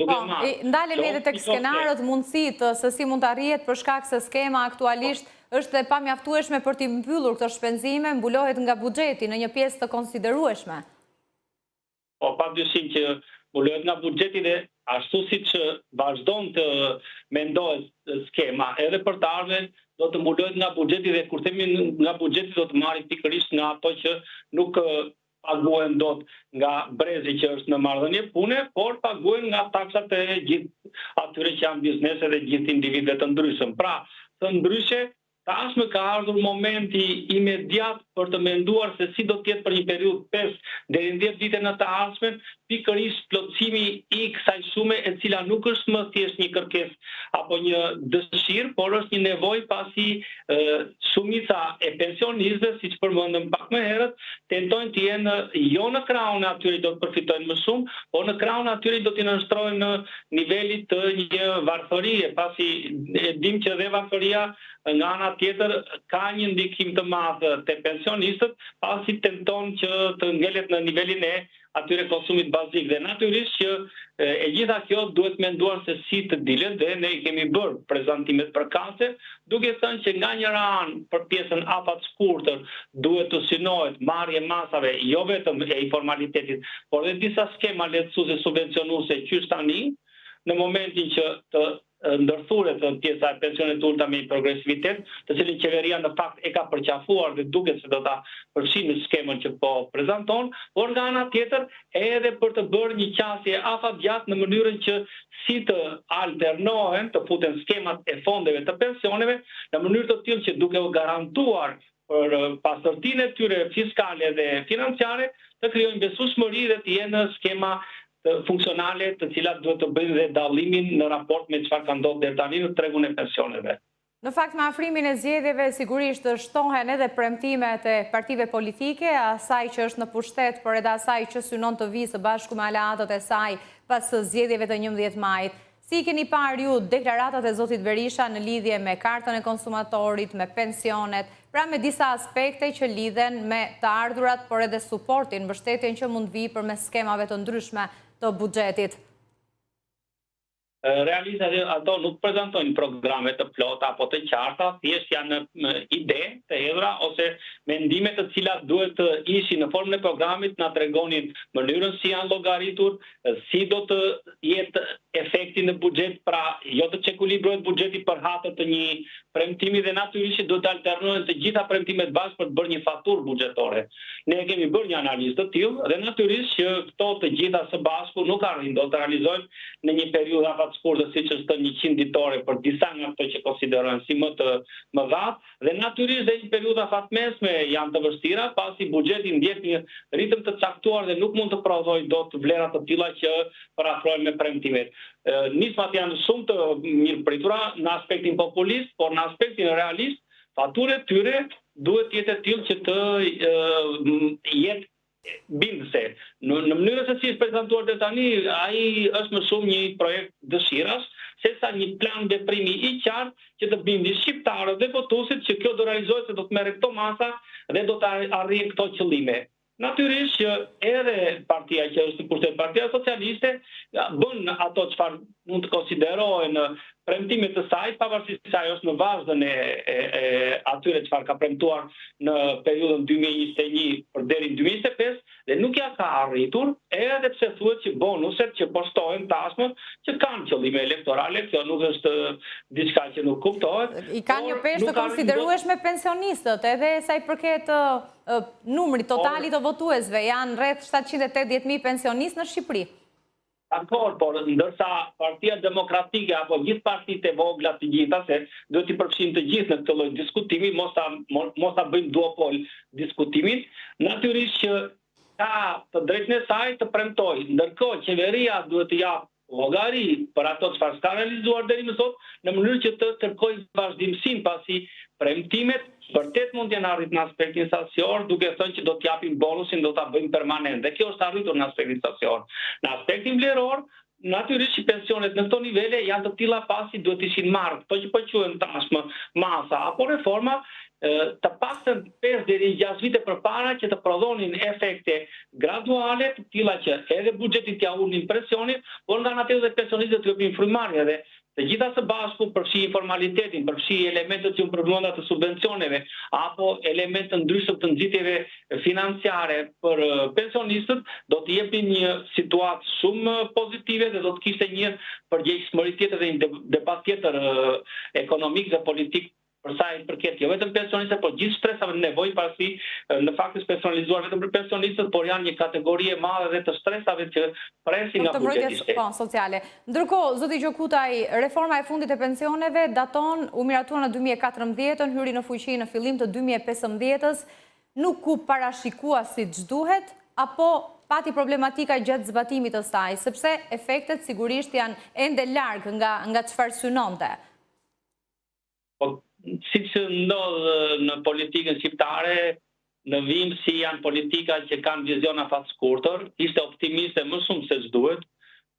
Ndalemi edhe tek skenarët, mundësitë se si mund të arrihet për shkak se skema aktualisht është e pamjaftueshme për të mbyllur këto shpenzime, mbulohet nga buxheti në një pjesë të konsiderueshme. Po pa dyshim që mbulohet nga buxheti dhe ashtu siç vazhdon të mendohet skema edhe për të ardhmen, do të mbulohet nga buxheti dhe kur themi nga buxheti do të marrin pikërisht nga ato që nuk paguhen dot nga brezi që është në marrëdhënie pune, por paguhen nga taksat e gjithë atyre që janë biznese dhe gjithë individëve të ndryshëm. Pra, të ndryshe, tashmë ka ardhur momenti imediat për të menduar se si do të jetë për një periudhë 5 deri në 10 vite në të ardhmen, pikërisht plotësimi i kësaj sume e cila nuk është më thjesht një kërkesë apo një dëshirë, por është një nevojë pasi shumica e pensionistëve, siç përmendëm pak më herët, tentojnë të jenë jo në krahun e atyre do të përfitojnë më shumë, por në krahun e atyre do të nënshtrohen në nivelit të një varfërie, pasi e dim që dhe varfëria nga ana tjetër ka një ndikim të madh te pensionistët, pasi tenton që të ngelet në nivelin e atyre konsumit bazik. Dhe natyrisht që e gjitha kjo duhet menduar se si të dilet dhe ne i kemi bërë prezantimet përkatëse, duke thënë që nga njëra anë për pjesën afat shkurtër duhet të synohet marrje masave jo vetëm e informalitetit, por edhe disa skema lehtësuese subvencionuese qysh tani, në momentin që të ndërthuret pjesa e pensionit ulta me progresivitet, të cilin qeveria në fakt e ka përqafuar dhe duket se do ta përfshijë në skemën që po prezanton, por nga ana tjetër edhe për të bërë një qasje afatgjatë në mënyrën që si të alternohen, të futen skemat e fondeve të pensioneve në mënyrë të tillë që duke u garantuar për pastërtinë e tyre fiskale dhe financiare, të krijojnë besueshmëri dhe të jenë skema funksionale të cilat duhet të bëjnë dhe dallimin në raport me çfarë ka ndodhur deri tani në tregun e pensioneve. Në fakt, me afrimin e zgjedhjeve sigurisht shtohen edhe premtimet e partive politike, asaj që është në pushtet, por edhe asaj që synon të vijë së bashku me aleatët e saj pas zgjedhjeve të 11 majit. Si keni parë ju deklaratat e zotit Berisha në lidhje me kartën e konsumatorit, me pensionet, pra me disa aspekte që lidhen me të ardhurat, por edhe suportin, mbështetjen që mund vijë përmes skemave të ndryshme të buxhetit? Realisht ato nuk prezantojnë programe të plota apo të qarta, thjesht janë ide të hedhura ose mendime të cilat duhet të ishin në formën e programit, na tregonin mënyrën si janë llogaritur, si do të jetë efekti në buxhet, pra jo të çekulibrohet buxheti për hatër të një premtimi dhe natyrisht duhet të alternohen të gjitha premtimet bashkë për të bërë një faturë buxhetore. Ne kemi bërë një analizë të tillë dhe natyrisht që këto të gjitha së bashku nuk arrin do të realizohen në një periudhë afat shkurtër siç është 100 ditore për disa nga ato që konsiderohen si më të mëdha dhe natyrisht dhe një periudhë afat mesme janë të vështira pasi buxheti ndjek një ritëm të caktuar dhe nuk mund të prodhojë dot vlera të tilla që parafrohen me premtimet. Nismat janë shumë të mirëpritura në aspektin populist, por në aspektin realist, faturat e tyre duhet të jetë të tillë që të jetë bindëse. Në mënyrën se si është prezantuar deri tani, ai është më shumë një projekt dëshirash, sesa një plan veprimi i qartë që të bindi shqiptarët dhe votuesit që kjo do realizohet se do të merret këto masa dhe do të arrijë këto qëllime. natyrisht që edhe partia që është në pushtet, Partia Socialiste, bën ato çfarë mund të konsiderohen premtimet të saj, pavarësisht se ajo është në vazhdën e atyre çfarë ka premtuar në periudhën 2021 për deri në 2025 dhe nuk ja ka arritur, edhe pse thuhet që bonuset që postohen tashmë që kanë qëllime elektorale, kjo nuk është diçka që nuk kuptohet. I kanë një peshë të konsiderueshme pensionistët, edhe sa i përket numrit totalit të votuesve, janë rreth 780.000 pensionistë në Shqipëri. Dakor, por ndërsa Partia Demokratike apo gjithë partitë e vogla të gjitha, se duhet t'i përfshijmë të gjithë në këtë lloj diskutimi, mos ta bëjmë duopol diskutimin, natyrisht që ka të drejtën e saj të premtojë, ndërkohë qeveria duhet të japë llogari për ato çfarë ka realizuar deri më sot, në mënyrë që të kërkojë vazhdimsinë, pasi premtimet vërtet mund të jenë arritur në aspektin sasior, duke thënë që do t'japim bonusin, do ta bëjmë permanent. Dhe kjo është arritur në aspektin sasior. Në aspektin vleror, natyrisht që pensionet në këto nivele janë të tilla pasi duhet ishin marrë, këto që po quhen tashmë masa apo reforma, të paktën 5 deri 6 vite përpara që të prodhonin efekte graduale, të tilla që edhe buxheti t'ia ulnin presionin, por nga ana tjetër pensionistët të japin frymarrje dhe të gjitha së bashku përfshi informalitetin, përfshi elementet që përmenda të subvencioneve apo elemente ndryshëm të nxitjeve financiare për pensionistët, do të jepin një situatë shumë pozitive dhe do të kishte një përgjegjësi tjetër dhe një debat tjetër ekonomik dhe politik për sa i përket jo vetëm pensionistëve, por gjithë stresave në nevojë, pasi në fakt është personalizuar vetëm për pensionistët, por janë një kategori e madhe dhe të stresave që presin nga buxheti sociale. Ndërkohë, zoti Gjokutaj, reforma e fundit e pensioneve u miratuar në 2014, hyri në fuqi në fillim të 2015-s, nuk u parashikua siç duhet, apo pati problematika gjatë zbatimit të saj, sepse efektet sigurisht janë ende larg nga çfarë synonte. Si që ndodhë në politikën shqiptare, në vim si janë politika që kanë vizion afat shkurtër, ishte optimiste më shumë se ç'duhet,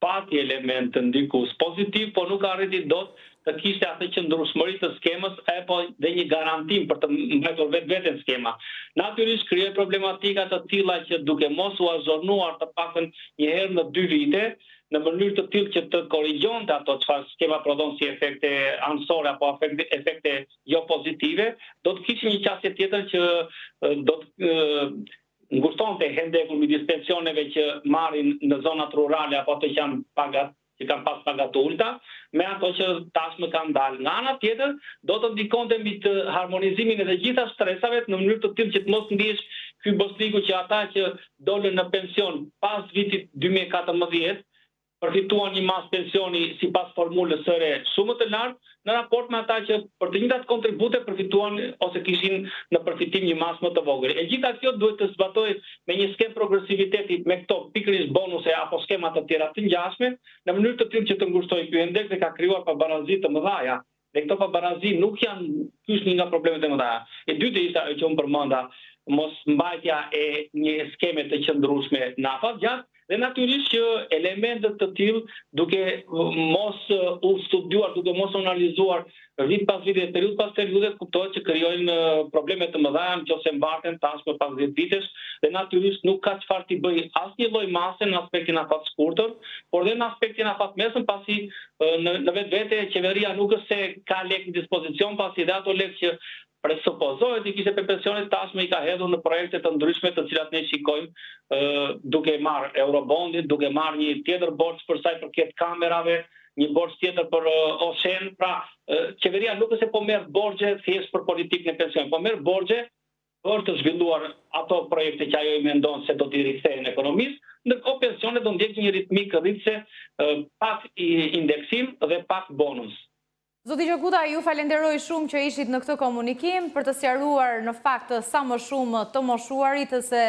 pati element të ndikus pozitiv, por nuk arriti dot të kishte atë qëndrueshmëri të skemës apo dhe një garantim për të mbajtur vetveten skema. Natyrisht krijoi problematika të tilla që duke mos u azhurnuar të paktën një herë në 2 vite, në mënyrë të tillë që të korrigjonte ato çfarë skema prodhon si efekte anësore apo efekte jo pozitive, do të kishte një qasje tjetër që do të ngushtonte hendekun midis pensioneve që marrin në zonat rurale apo ato që kanë pagat që kanë pas pagat të ulta, me ato që tashmë kanë dalë. Nga ana tjetër, do të ndikonte mbi të harmonizimin e të gjitha stresave në mënyrë të tillë që të mos ndihesh ky bosliku që ata që dolën në pension pas vitit 2014 përfituan një mas pensioni sipas formulës së re shumë të lartë në raport me ata që për të njëjtat kontribute përfituan ose kishin në përfitim një mas më të vogël. E gjitha kjo duhet të zbatohet me një skemë progresiviteti me këto pikërisht bonuse apo skema të tjera të ngjashme, në mënyrë të tillë që të ngushtojë ky indeks dhe ka krijuar pabarazi të mëdha. Dhe këto pabarazi nuk janë një nga problemet e mëdha. E dytë ishte ajo që unë përmenda, mos mbajtja e një skeme të qëndrueshme në afat gjatë. Dhe natyrisht që elementet të tillë duke mos u studiuar, duke mos analizuar vit pas viti, periudhë pas periudhe, kuptohet që krijojnë probleme të mëdha nëse mbarten tashmë pas 10 vitesh dhe natyrisht nuk ka çfarë t'i bëj asnjë lloj mase në aspektin afat shkurtër, por dhe në aspektin afat mesëm, pasi në vetvete qeveria nuk është se ka lekë në dispozicion, pasi dhe ato lekë që presupozohet i kishte për pensionet tashmë i ka hedhur në projekte të ndryshme të cilat ne shikojmë duke marrë eurobondit, duke marrë një tjetër borx për sa i përket kamerave, një borx tjetër për Oshen. Pra, qeveria nuk është se po merr borxhe thjesht për politikën e pensionit, po merr borxhe për të zhvilluar ato projekte që ajo i mendon se do t'i rikthejnë ekonomisë, ndërkohë pensionet do ndjekin një ritmik rritëse, pak indeksim dhe pak bonus. Zoti Gjokutaj, ju falenderoj shumë që ishit në këtë komunikim për të sqaruar në fakt sa më shumë të moshuarit se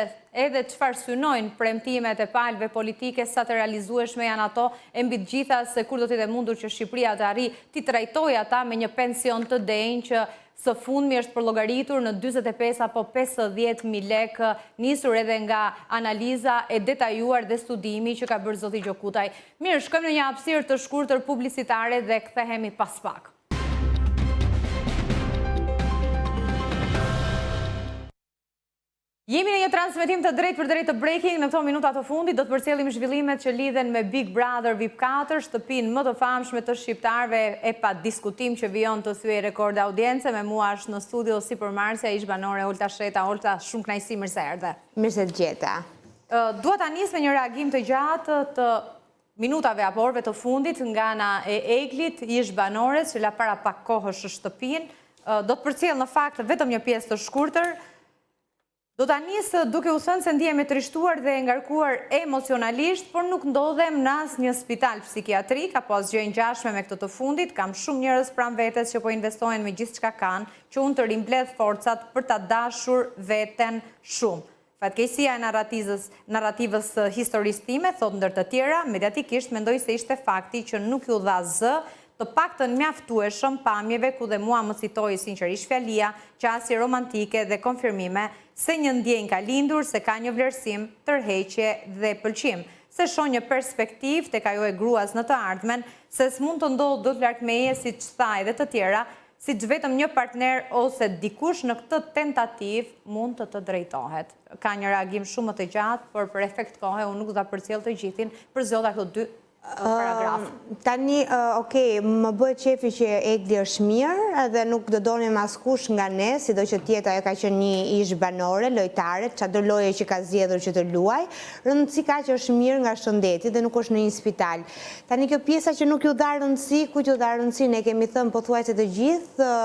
edhe çfarë synojnë premtimet e palëve politike, sa të realizueshme janë ato, e mbi të gjitha se kur do t'i dhe mundur që Shqipëria të arrijë t'i trajtojë ata me një pension të denjë që së fundmi është përllogaritur në 45 apo 50.000 lekë, nisur edhe nga analiza e detajuar dhe studimi që ka bërë zoti Gjokutaj. Mirë, shkojmë në një hapësirë të shkurtër publicitare dhe kthehemi pas pak. Jemi në një transmetim të drejt për drejt të breaking. Në këto minuta të fundit do të përcjellim zhvillimet që lidhen me Big Brother VIP 4, shtëpinë më të famshme të shqiptarëve e pa diskutim që vijon të thyej rekord audience. Me mua është në studio sipër Marsja, ish banore Olta Sheta. Olta, shumë kënaqësi, mirë se erdhe. Mirë se të gjeta. Dua ta nis me një reagim të gjatë të minutave apo orëve të fundit nga ana e Eglit, ish banores që la para pak kohësh në shtëpinë. Do të përcjell në fakt vetëm një pjesë të shkurtër. Do ta nisë duke u thënë se ndihemi të trishtuar dhe ngarkuar emocionalisht, por nuk ndodhem në asnjë spital psikiatrik apo asgjë ngjashme me këtë të fundit. Kam shumë njerëz pranë vetes që po investojnë me gjithçka kanë, që unë të rimbledh forcat për ta dashur veten shumë. Fatkeqësia e narrativës historisë time, thot ndër të tjera, mediatikisht mendoj se ishte fakti që nuk ju dha zë të paktën mjaftueshëm pamjeve ku dhe mua më citoi sinqerisht fjalia, qasje romantike dhe konfirmime se një ndjenjë ka lindur, se ka një vlerësim, tërheqje dhe pëlqim, se shon një perspektiv tek ajo e gruas në të ardhmen, se s'mund të ndodhë do të larg meje siç tha edhe të tjera, siç vetëm një partner ose dikush në këtë tentativ mund të drejtohet. Ka një reagim shumë më të gjatë, por për efekt kohe unë nuk do ta përcjell të gjithin, përzjodha këto dy paragraf. Tani, më bëhet qefi që Egli është mirë dhe nuk do donim askush nga ne, sido që tjetra ajo ka qenë një ish banore, lojtare, çdo loje që ka zgjedhur që të luaj, rëndësi ka që është mirë nga shëndeti dhe nuk është në një spital. Tani kjo pjesa që nuk ju dha rëndësi, ku ju dha rëndësi, ne kemi thënë pothuajse të gjithë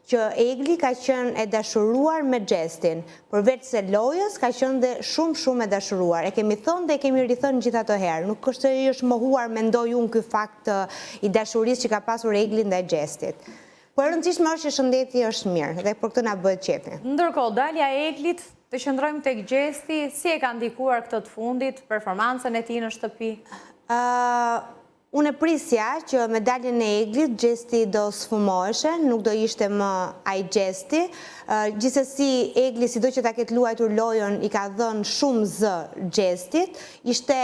që Egli ka qenë e dashuruar me Gjestin, përveç se lojës ka qenë dhe shumë e dashuruar. E kemi thënë dhe e kemi rithënë gjitha të herë. Nuk është se i është mohuar, mendoj unë ky fakt i dashurisë që ka pasur Egli ndaj Gjestit. Por e rëndësishme është që shëndeti është mirë dhe për këtë na bëhet qefi. Ndërkohë, dalja e Eglit, të qëndrojmë tek Gjesti, si e ka ndikuar këtë të fundit, performancën e tij në shtëpi? Unë e prisja që me daljen e Eglit, Gjesti do sfumoheshe, nuk do ishte më ai Gjesti. Gjithsesi, Egli, sido që ta ketë luajtur lojën, i ka dhënë shumë zë Gjestit. Ishte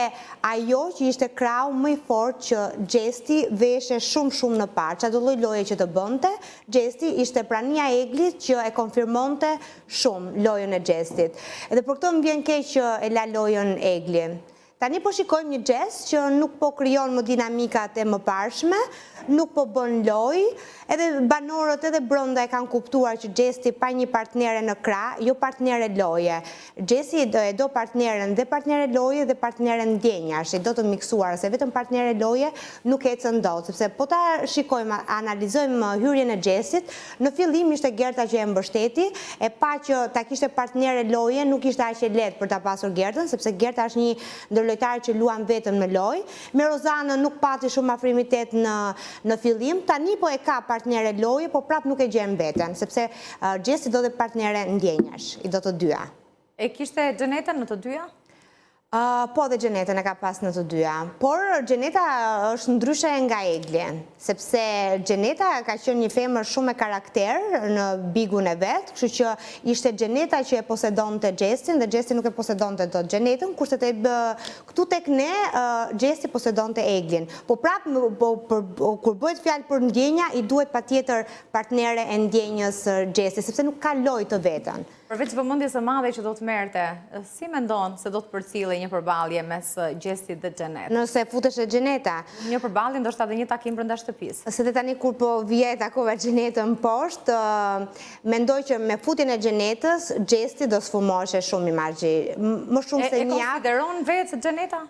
ajo që ishte krau më i fortë që Gjesti veshe shumë në parë. Çdo lloj loje që të bënte, Gjesti ishte prania e Eglit që e konfirmonte shumë lojën e Gjestit. Edhe për këtë më vjen keq që e la lojën Egli. Tani po shikojmë një Gjest që nuk po krijon më dinamikat e mëparshme, nuk po bën lojë, edhe banorët edhe brenda e kanë kuptuar që Gjesti pa një partnere në krah, jo partnere loje. Gjesti e do partneren dhe partnere loje dhe partneren ndjenjash, i do të miksuar, se vetëm partnere loje nuk ecën dot, sepse po ta shikojmë, analizojmë hyrjen e Gjestit, në fillim ishte Gerta që e mbështeti, e pa që ta kishte partnere loje, nuk ishte aq e lehtë për ta pasur Gertën, sepse Gerta është një lojtarë që luan vetëm me lojë. Me Rozanën nuk pati shumë afrimitet në fillim, tani po e ka partnere loje, po prap nuk e gjen veten, sepse Gjesti do dhe partnere ndjenjash, i do të dyja. E kishte Xhenetën në të dyja? Po dhe Xhenetën e ka pas në të dyja, por Xheneta është ndryshe nga Egli, sepse Xheneta ka qenë një femër shumë me karakter në bigun e vet, kështu që ishte Xheneta që e posedonte Gjestin dhe Gjesti nuk e posedonte dot Xhenetën, kurse këtu tek ne Gjesti posedonte Eglin. Po prap kur bëhet fjalë për ndjenja, i duhet patjetër partnere e ndjenjës Gjesti, sepse nuk ka lojë të vetën. Përveç vëmendjes së madhe që do të merrte, si mendon se do të përcillej një përballje mes Gjestit dhe Xhenetës? Nëse futesh e Xheneta, një përballje ndoshta edhe një takim brenda shtëpisë. Se tani kur po vije takova Xhenetën poshtë, mendoj që me futjen e Xhenetës, Gjesti do sfumoheshe shumë imazhi, më shumë se një javë. E konsideron vetë se Xheneta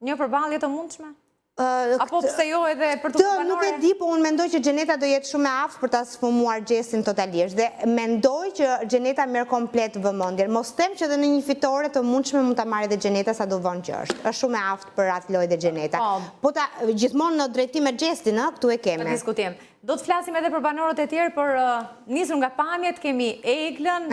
një përballje të mundshme? Apo pse jo edhe për të banore? Nuk e di, po unë mendoj që Xheneta do jetë shumë e aftë për ta sfumuar Gjestin totalisht dhe mendoj që Xheneta merr komplet vëmendjen. Mos them që edhe në një fitore të mundshme mund ta marrë edhe Xheneta sa do vonë që është. Është shumë e aftë për atë lojë dhe Xheneta. Po ta gjithmonë në drejtim me Gjestin, këtu e kemi. Në diskutim. Do të flasim edhe për banorët e tjerë, por nisur nga pamjet kemi Eglën,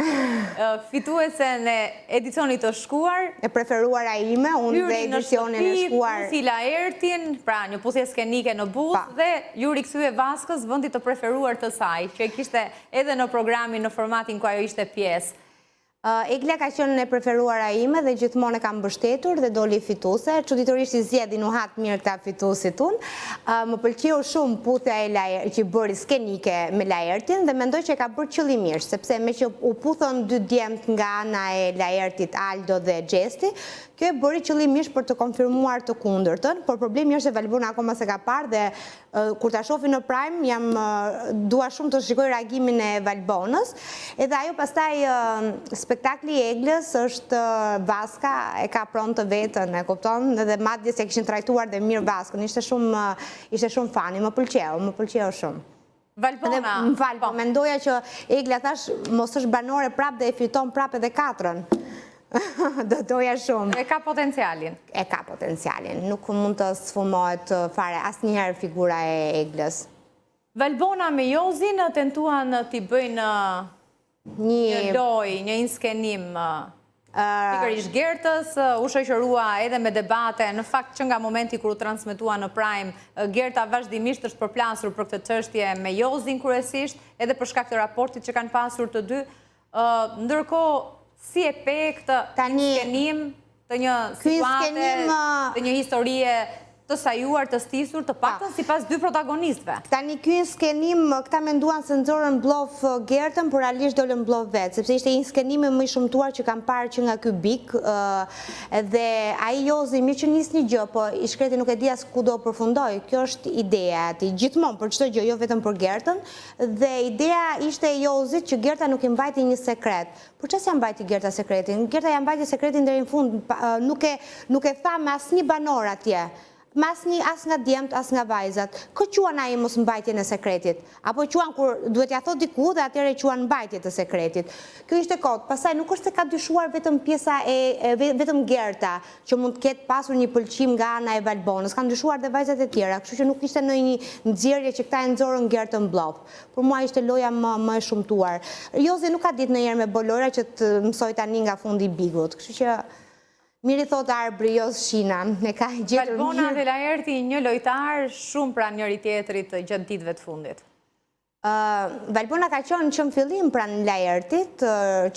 fituesen e edicionit të shkuar. E preferuara ime, unë dhe edicionin e shkuar. Pusila Ertin, pra një pusje skenike në buzë, dhe Juri Kthye Vaskës, vendit të preferuar të saj, që e kishte edhe në programin në formatin ku ajo ishte pjesë. Egla ka qenë e preferuara ime dhe gjithmonë e kam mbështetur dhe doli fituese. Çuditërisht i zgjedhin u hat mirë këta fituesit unë. Më pëlqeu shumë puthja e që bëri skenike me Laertin dhe mendoj që e ka bërë qëllimisht, sepse me që u puthën dy djemt nga ana e Laertit, Aldo dhe Gjesti, kjo e bëri qëllimisht për të konfirmuar të kundërtën, por problemi është se Valbona akoma se ka parë dhe kur ta shofi në Prime dua shumë të shikoj reagimin e Valbonës, edhe ajo pastaj spektakli i Eglës është Vaska e ka pronë të vetën, e kupton, dhe madje se kishin trajtuar dhe mirë Vaskën, ishte shumë fani, më pëlqeu shumë. Valbona, më falë, mendoja që Egla thash mos është banore prap dhe e fiton prap edhe 4-ën. Do doja shumë. E ka potencialin. E ka potencialin. Nuk mund të sfumohet fare asnjëherë figura e Eglës. Valbona me Jozin tentuan t'i bëjnë një lojë, një inskenim pikërisht Gertës, u shoqërua edhe me debate, në fakt që nga momenti kur u transmetua në Prime, Gerta vazhdimisht është përplasur për këtë çështje me Jozin kryesisht, edhe për shkak të raportit që kanë pasur të dy, ndërkohë si e pe këtë inskenim të një situate, të një historie të sajuar, të stisur, të paktën sipas dy protagonistëve. Tani ky inskenim, këta menduan se nxorën bllov Gertën, por realisht dolën bllov vetë, sepse ishte inskenimi më i shumtuar që kam parë që nga ky bik, dhe ai Jozi mirë që nis një gjë, po i shkreti nuk e di as ku do përfundoj. Kjo është ideja e tij, gjithmonë për çdo gjë, jo vetëm për Gertën, dhe ideja ishte e Jozit që Gerta nuk i mbajti një sekret. Por çfarë ja mbajti Gerta sekretin? Gerta ja mbajti sekretin deri në fund, nuk e tha me asnjë banor atje. As nga djemt, as nga vajzat. Kë quan ai mos mbajtjen e sekretit? Apo quan kur duhet ja thot diku dhe atëherë quan mbajtje të sekretit? Kjo ishte kot. Pastaj nuk është se ka dyshuar vetëm pjesa vetëm Gerta, që mund të ketë pasur një pëlqim nga ana e Valbonës. Kanë dyshuar dhe vajzat e tjera, kështu që nuk ishte ndonjë nxjerrje që këta e nxorën Gertën bllov. Për mua ishte loja më e shumtuar. Jozi nuk ka ditë ndonjëherë me bolora që të mësoj tani nga fundi i bigut. Kështu që miri thot arbri, jo shina, ne ka i gjetur mirë. Valbona dhe Laerti një lojtar shumë pranë njëri tjetrit gjatë ditëve të fundit. Valbona ka qenë që në fillim pranë Laertit,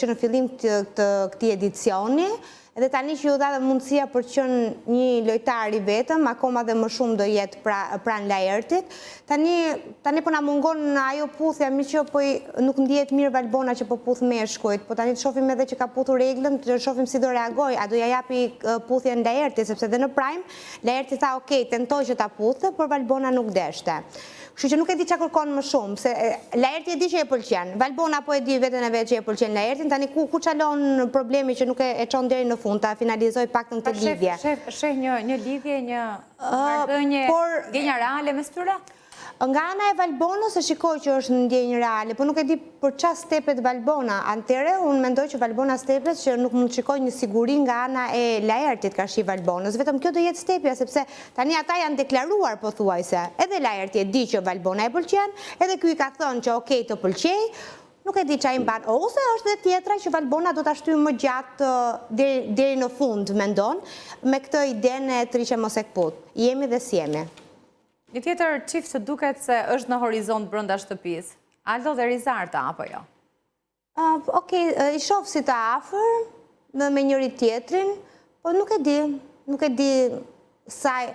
që në fillim të këtij edicioni, edhe tani që ju dha dhe mundësia për të qenë një lojtar i vetëm, akoma dhe më shumë do jetë pranë Laertit. Tani po na mungon ajo puthja, mi që po nuk ndihet mirë Valbona që po puth meshkujt, po tani të shohim edhe që ka puthur Eglën, të shohim si do reagoj, a do ja japi puthjen Laertit, sepse dhe në Prime Laerti tha ok, tentoj që ta puthë, por Valbona nuk deshte. Kështu që nuk e di çka kërkon më shumë, se Laerti e di që e pëlqen. Valbona po e di veten e vet që e pëlqen Laertin, tani ku çalon problemi që nuk e çon deri në fund, ta finalizoj paktën këtë lidhje. Sheh një lidhje, një marrëdhënie ndjenja reale mes tyre? Nga ana e Valbonës e shikoj që është në ndjenjë reale, po nuk e di për çfarë stepet Valbona. Antere, unë mendoj që Valbona stepet që nuk mund të shikoj një siguri nga ana e Laertit ka shi Valbonës. Vetëm kjo do jetë stepja, sepse tani ata janë deklaruar pothuajse. Edhe Laerti e di që Valbona e pëlqen, edhe ky i ka thënë që okej të pëlqej. Nuk e di çfarë i mban. Ose është edhe tjetra që Valbona do ta shtyjë më gjatë deri në fund, mendon, me këtë idenë e triqe mos e kput. Jemi dhe si jemi. Një tjetër çift të duket se është në horizont brenda shtëpisë. Aldo dhe Rizarta, apo jo? Okej, i shoh si të afër me njëri tjetrin, po nuk e di saj,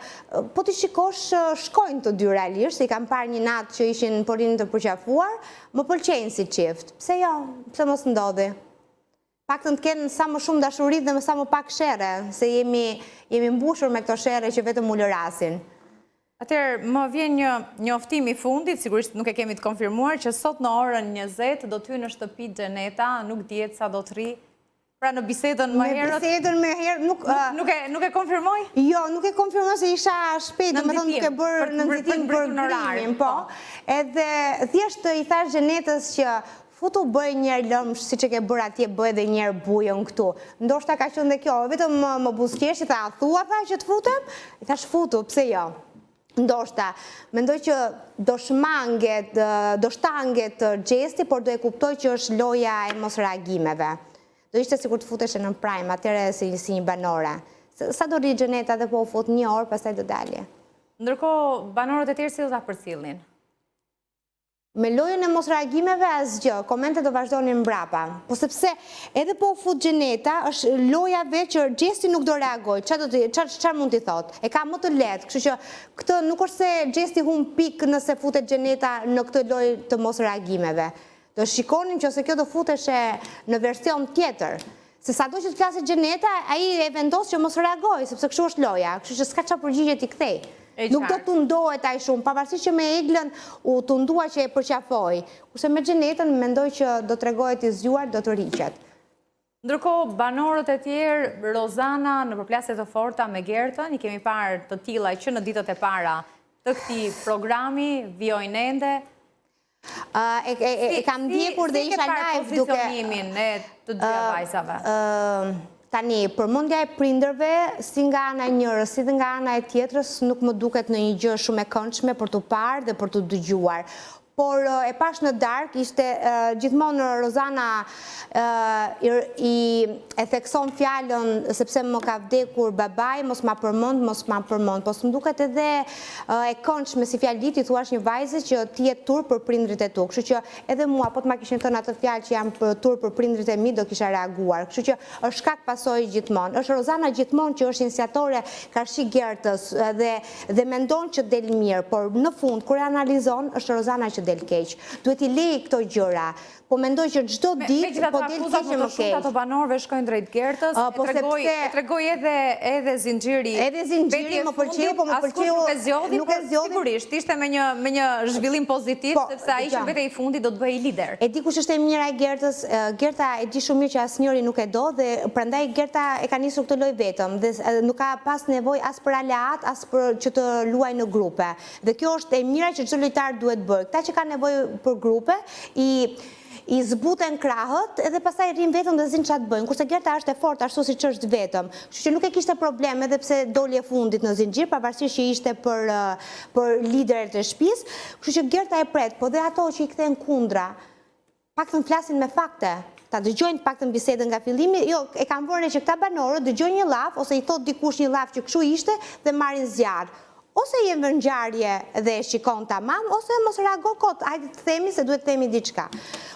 po të shikosh shkojnë të dy realisht, se i kam parë një natë që ishin porinë të përqafuar, më pëlqejnë si çift. Pse jo? Pse mos ndodhi? Paktën të kenë sa më shumë dashuri dhe sa më pak shere, se jemi mbushur me këto shere që vetëm u lërasin. Atëherë, më vjen një njoftim i fundit, sigurisht nuk e kemi të konfirmuar, që sot në orën 20 do t'hy në shtëpi Xheneta, nuk dihet sa do të rri. Pra në bisedën më herët. Në bisedën më herët nuk e konfirmoj? Jo, nuk e konfirmoj se isha shpejt, domethënë duke bërë nënzitim për grimin, po. Edhe thjesht i thash Xhenetës që futu bëj njerë lëmsh, si që ke bërë atje, bëj dhe njerë bujën këtu. Ndoshta ka qenë dhe kjo, vetëm më buzqesh, i tha, thua tha që të futem? I thash futu, pse jo? Ndoshta, mendoj që do shtanget Gjesti, por do e kuptoj që është loja e mos reagimeve. Do ishte sikur të futesh në Prime, atëre si një banore. Sa do rri Xheneta dhe po u fut një orë, pastaj do dalje. Ndërkohë, banorët e tjerë si do ta përcjellin? Me lojën e mos reagimeve asgjë, komente do vazhdonin mbrapa. Po sepse edhe po u fut Gjeneta, është loja vetë që Gjesti nuk do reagoj. Çfarë mund t'i thot? E ka më të lehtë, kështu që këtë nuk është se Gjesti humb pikë nëse futet Gjeneta në këtë lojë të mos reagimeve. Do shikonim që ose kjo do futeshe në version tjetër. Se sa do që të flasë Gjeneta, ai e vendos që mos reagoj, sepse kështu është loja, kështu që s'ka çfarë përgjigje t'i kthej. Nuk do të ndohet ai shumë, pavarësisht që me Eglën u tundua që e përqafoi. Kurse me Gjenetën mendoj që do t'rregohet i zgjuar, do të rriqet. Ndërkohë, banorët e tjerë, Rozana në përplasje të forta me Gertën, i kemi parë të tilla që në ditët e para të këtij programi vijojnë ende. E kam ndjekur dhe isha live duke... Si ke parë pozicionimin e të dyja vajzave? Tani, përmendja e prindërve, si nga ana e njërës, si dhe nga ana e tjetrës, nuk më duket në një gjë shumë e këndshme për të parë dhe për të dëgjuar. Por e pash në dark, ishte gjithmonë Rozana e thekson fjalën sepse më ka vdekur babai, mos ma përmend, po s'm duket edhe e këndshme si fjalë i thuash një vajze që ti je turp për prindrit e tu. Kështu që edhe mua po të ma kishin thënë atë fjalë që jam turp për prindrit e mi, do kisha reaguar. Kështu që është shkak pasojë gjithmonë. Është Rozana gjithmonë që është iniciatore karshi Gertës dhe mendon që del mirë, por në fund kur e analizon është Rozana që del keq. Duhet i lej këto gjëra. Po mendoj që çdo ditë po del keq më keq. Ato banorëve shkojnë drejt Gertës, e tregoi edhe zinxhiri. Edhe zinxhiri më pëlqeu, po më pëlqeu nuk e zgjodhi. Sigurisht, ishte me një zhvillim pozitiv sepse ai që vete i fundi do të bëhej lider. E di kush është e mira e Gertës, Gerta e di shumë mirë që asnjëri nuk e do dhe prandaj Gerta e ka nisur këtë lojë vetëm dhe nuk ka pas nevojë as për aleat, as për që të luajë në grupe. Dhe kjo është e mira që çdo lojtar duhet bërë. Këta që kanë nevojë për grupe i zbuten krahët edhe pastaj rrin vetëm dhe zinë çfarë bëjnë. Kurse Gerta është e fortë ashtu siç është vetëm. Kështu që nuk e kishte problem edhe pse doli e fundit në zinxhir, pavarësisht që ishte për liderët e shtëpisë. Kështu që Gerta e pret, po dhe ato që i kthejnë kundra, paktën flasin me fakte. Ta dëgjojnë paktën bisedën nga fillimi, jo, e kam vënë që këta banorë dëgjojnë një llaf ose i thot dikush një llaf që kështu ishte dhe marrin zjarr. Ose jenë në ngjarje dhe e shikon tamam, ose mos reago kot, hajde të themi se duhet të themi diçka.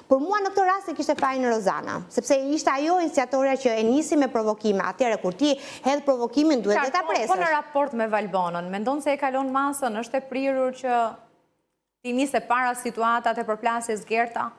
Por mua në këtë rast e kishte fajin Rozana, sepse ishte ajo iniciatorja që e nisi me provokime. Atëherë kur ti hedh provokimin duhet dhe ta presësh. Po në raport me Valbonën, mendon se e kalon masën, është e prirur që ti nise para situatat e përplasjes Gerta?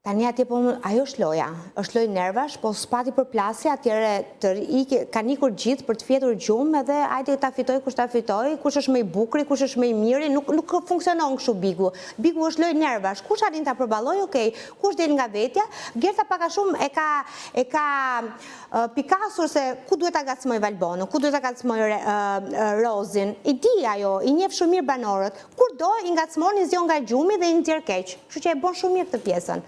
Tani atje po ajo është loja, është lojë nervash, po s'pati përplasje, atëherë kanë ikur gjithë për të fjetur gjumë edhe ajde ta fitoj, kush është më i bukuri, kush është më i miri, nuk funksionon kështu bigu. Bigu është lojë nervash, kush arrin ta përballoj, okej, kush del nga vetja, Gerta pak a shumë e ka pikasur se ku duhet ta ngacmoj Valbonën, ku duhet ta ngacmoj Rozin. I di ajo, i njeh shumë mirë banorët. Kur do i ngacmon, i zgjon nga gjumi dhe i nxjerr keq. Kështu që e bën shumë mirë këtë pjesën.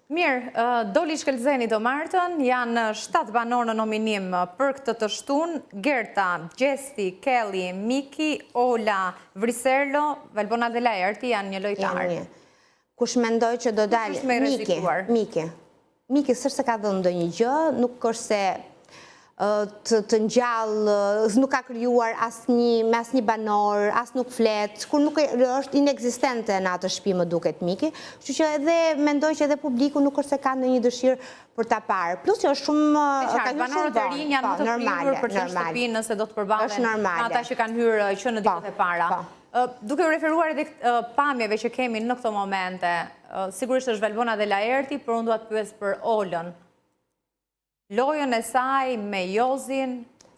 Mirë, doli shkëlqzeni do martën, janë 7 banorë në nominim për këtë të shtunë, Gerta, Gjesti, Kelly, Miki, Ola, Vriserlo, Valbona dhe Laerti janë një lojtarë. Kush mendoj që do dalë? Miki, sërse ka dhënë ndonjë gjë, nuk është se të ngjallë, nuk ka krijuar me asnjë banor, as nuk flet, kur nuk është inekzistente në atë shtëpi më duket Miki. Kështu që edhe mendoj që edhe publiku nuk është se ka ndonjë dëshirë për ta parë. Plus që është shumë banorët e rinj janë më të prirur për të shtëpinë nëse do të përballen me ata që kanë hyrë që në ditët e para. Duke u referuar edhe pamjeve që kemi në këto momente, sigurisht është Valbona dhe Laerti, por unë dua të pyes për Olën. Lojën e saj me Jozin,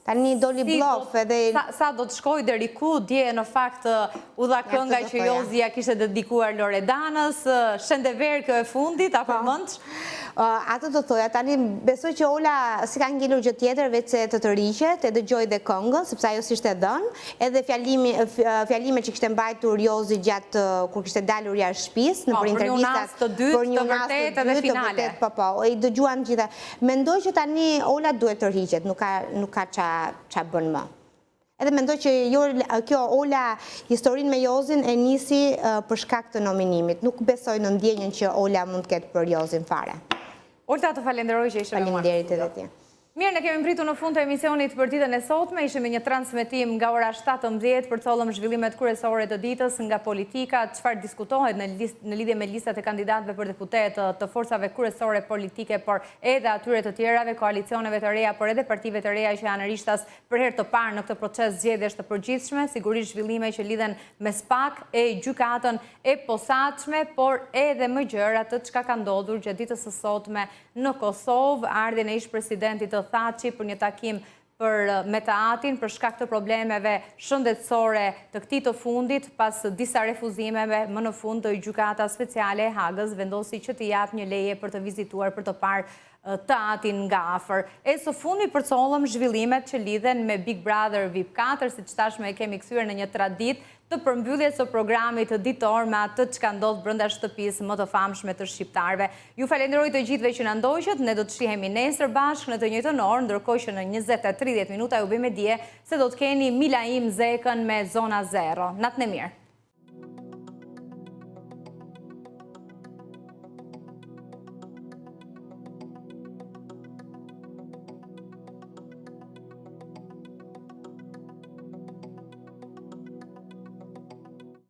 tani doli blof edhe... Sa do të shkoj deri ku, dje në fakt u dha kënga që Jozi ja kishte dedikuar Loredanës, Shendever kjo e fundit, apo mëndsh? Ato do thoja, tani besoj që Ola si ka ngelur gjë tjetër veç se të riqet, e dëgjoj dhe këngën, sepse ajo s'ishte dhënë, edhe fjalime që kishte mbajtur Jozi gjatë kur kishte dalur jashtë shtëpisë, në për intervistat, për një nas të dytë, të vërtet, po, i dëgjuan gjitha. Mendoj që tani Ola duhet të riqet, nuk ka qa bën më. Edhe mendoj që kjo Ola historinë me Jozin e nisi për shkak të nominimit. Nuk besoj në ndjenjën që Ola mund të ketë për Jozin fare. Olta, të falenderoj që ishe me mua. Faleminderit edhe ti. Mirë, ne kemi mbritur në fund të emisionit për ditën e sotme. Ishim me një transmetim nga ora 17 për collëm zhvillimet kryesore të ditës nga politika, çfarë diskutohet në lidhje me listat e kandidatëve për deputet të forcave kryesore politike, por edhe atyre të tjerave, koalicioneve të reja, por edhe partive të reja që janë rishtas për herë të parë në këtë proces zgjedhjesh të përgjithshme, sigurisht zhvillime që lidhen me SPAK e gjykatën e posaçme, por edhe më gjëra të çka ka ndodhur gjatë ditës së sotme në Kosovë, ardhjen e ish-presidentit të Thaçi për një takim me Taatin për shkak të problemeve shëndetësore të këtij të fundit, pas disa refuzimeve, më në fund të gjykata speciale e Hagës vendosi që t'i jap një leje për të vizituar për të parë Taatin nga afër. E së fundi përcollëm zhvillimet që lidhen me Big Brother VIP 4, siç tashmë e kemi kthyer në një traditë të përmbylljes së programit ditor me atë çka ndodh brenda shtëpisë më të famshme të shqiptarëve. Ju falenderoj të gjithëve që na ndoqët, ne do të shihemi nesër bashkë në të njëjtën orë, ndërkohë që në 20:30 ju bëjmë dije se do të keni Milaim Zekën me Zona Zero. Natën e mirë.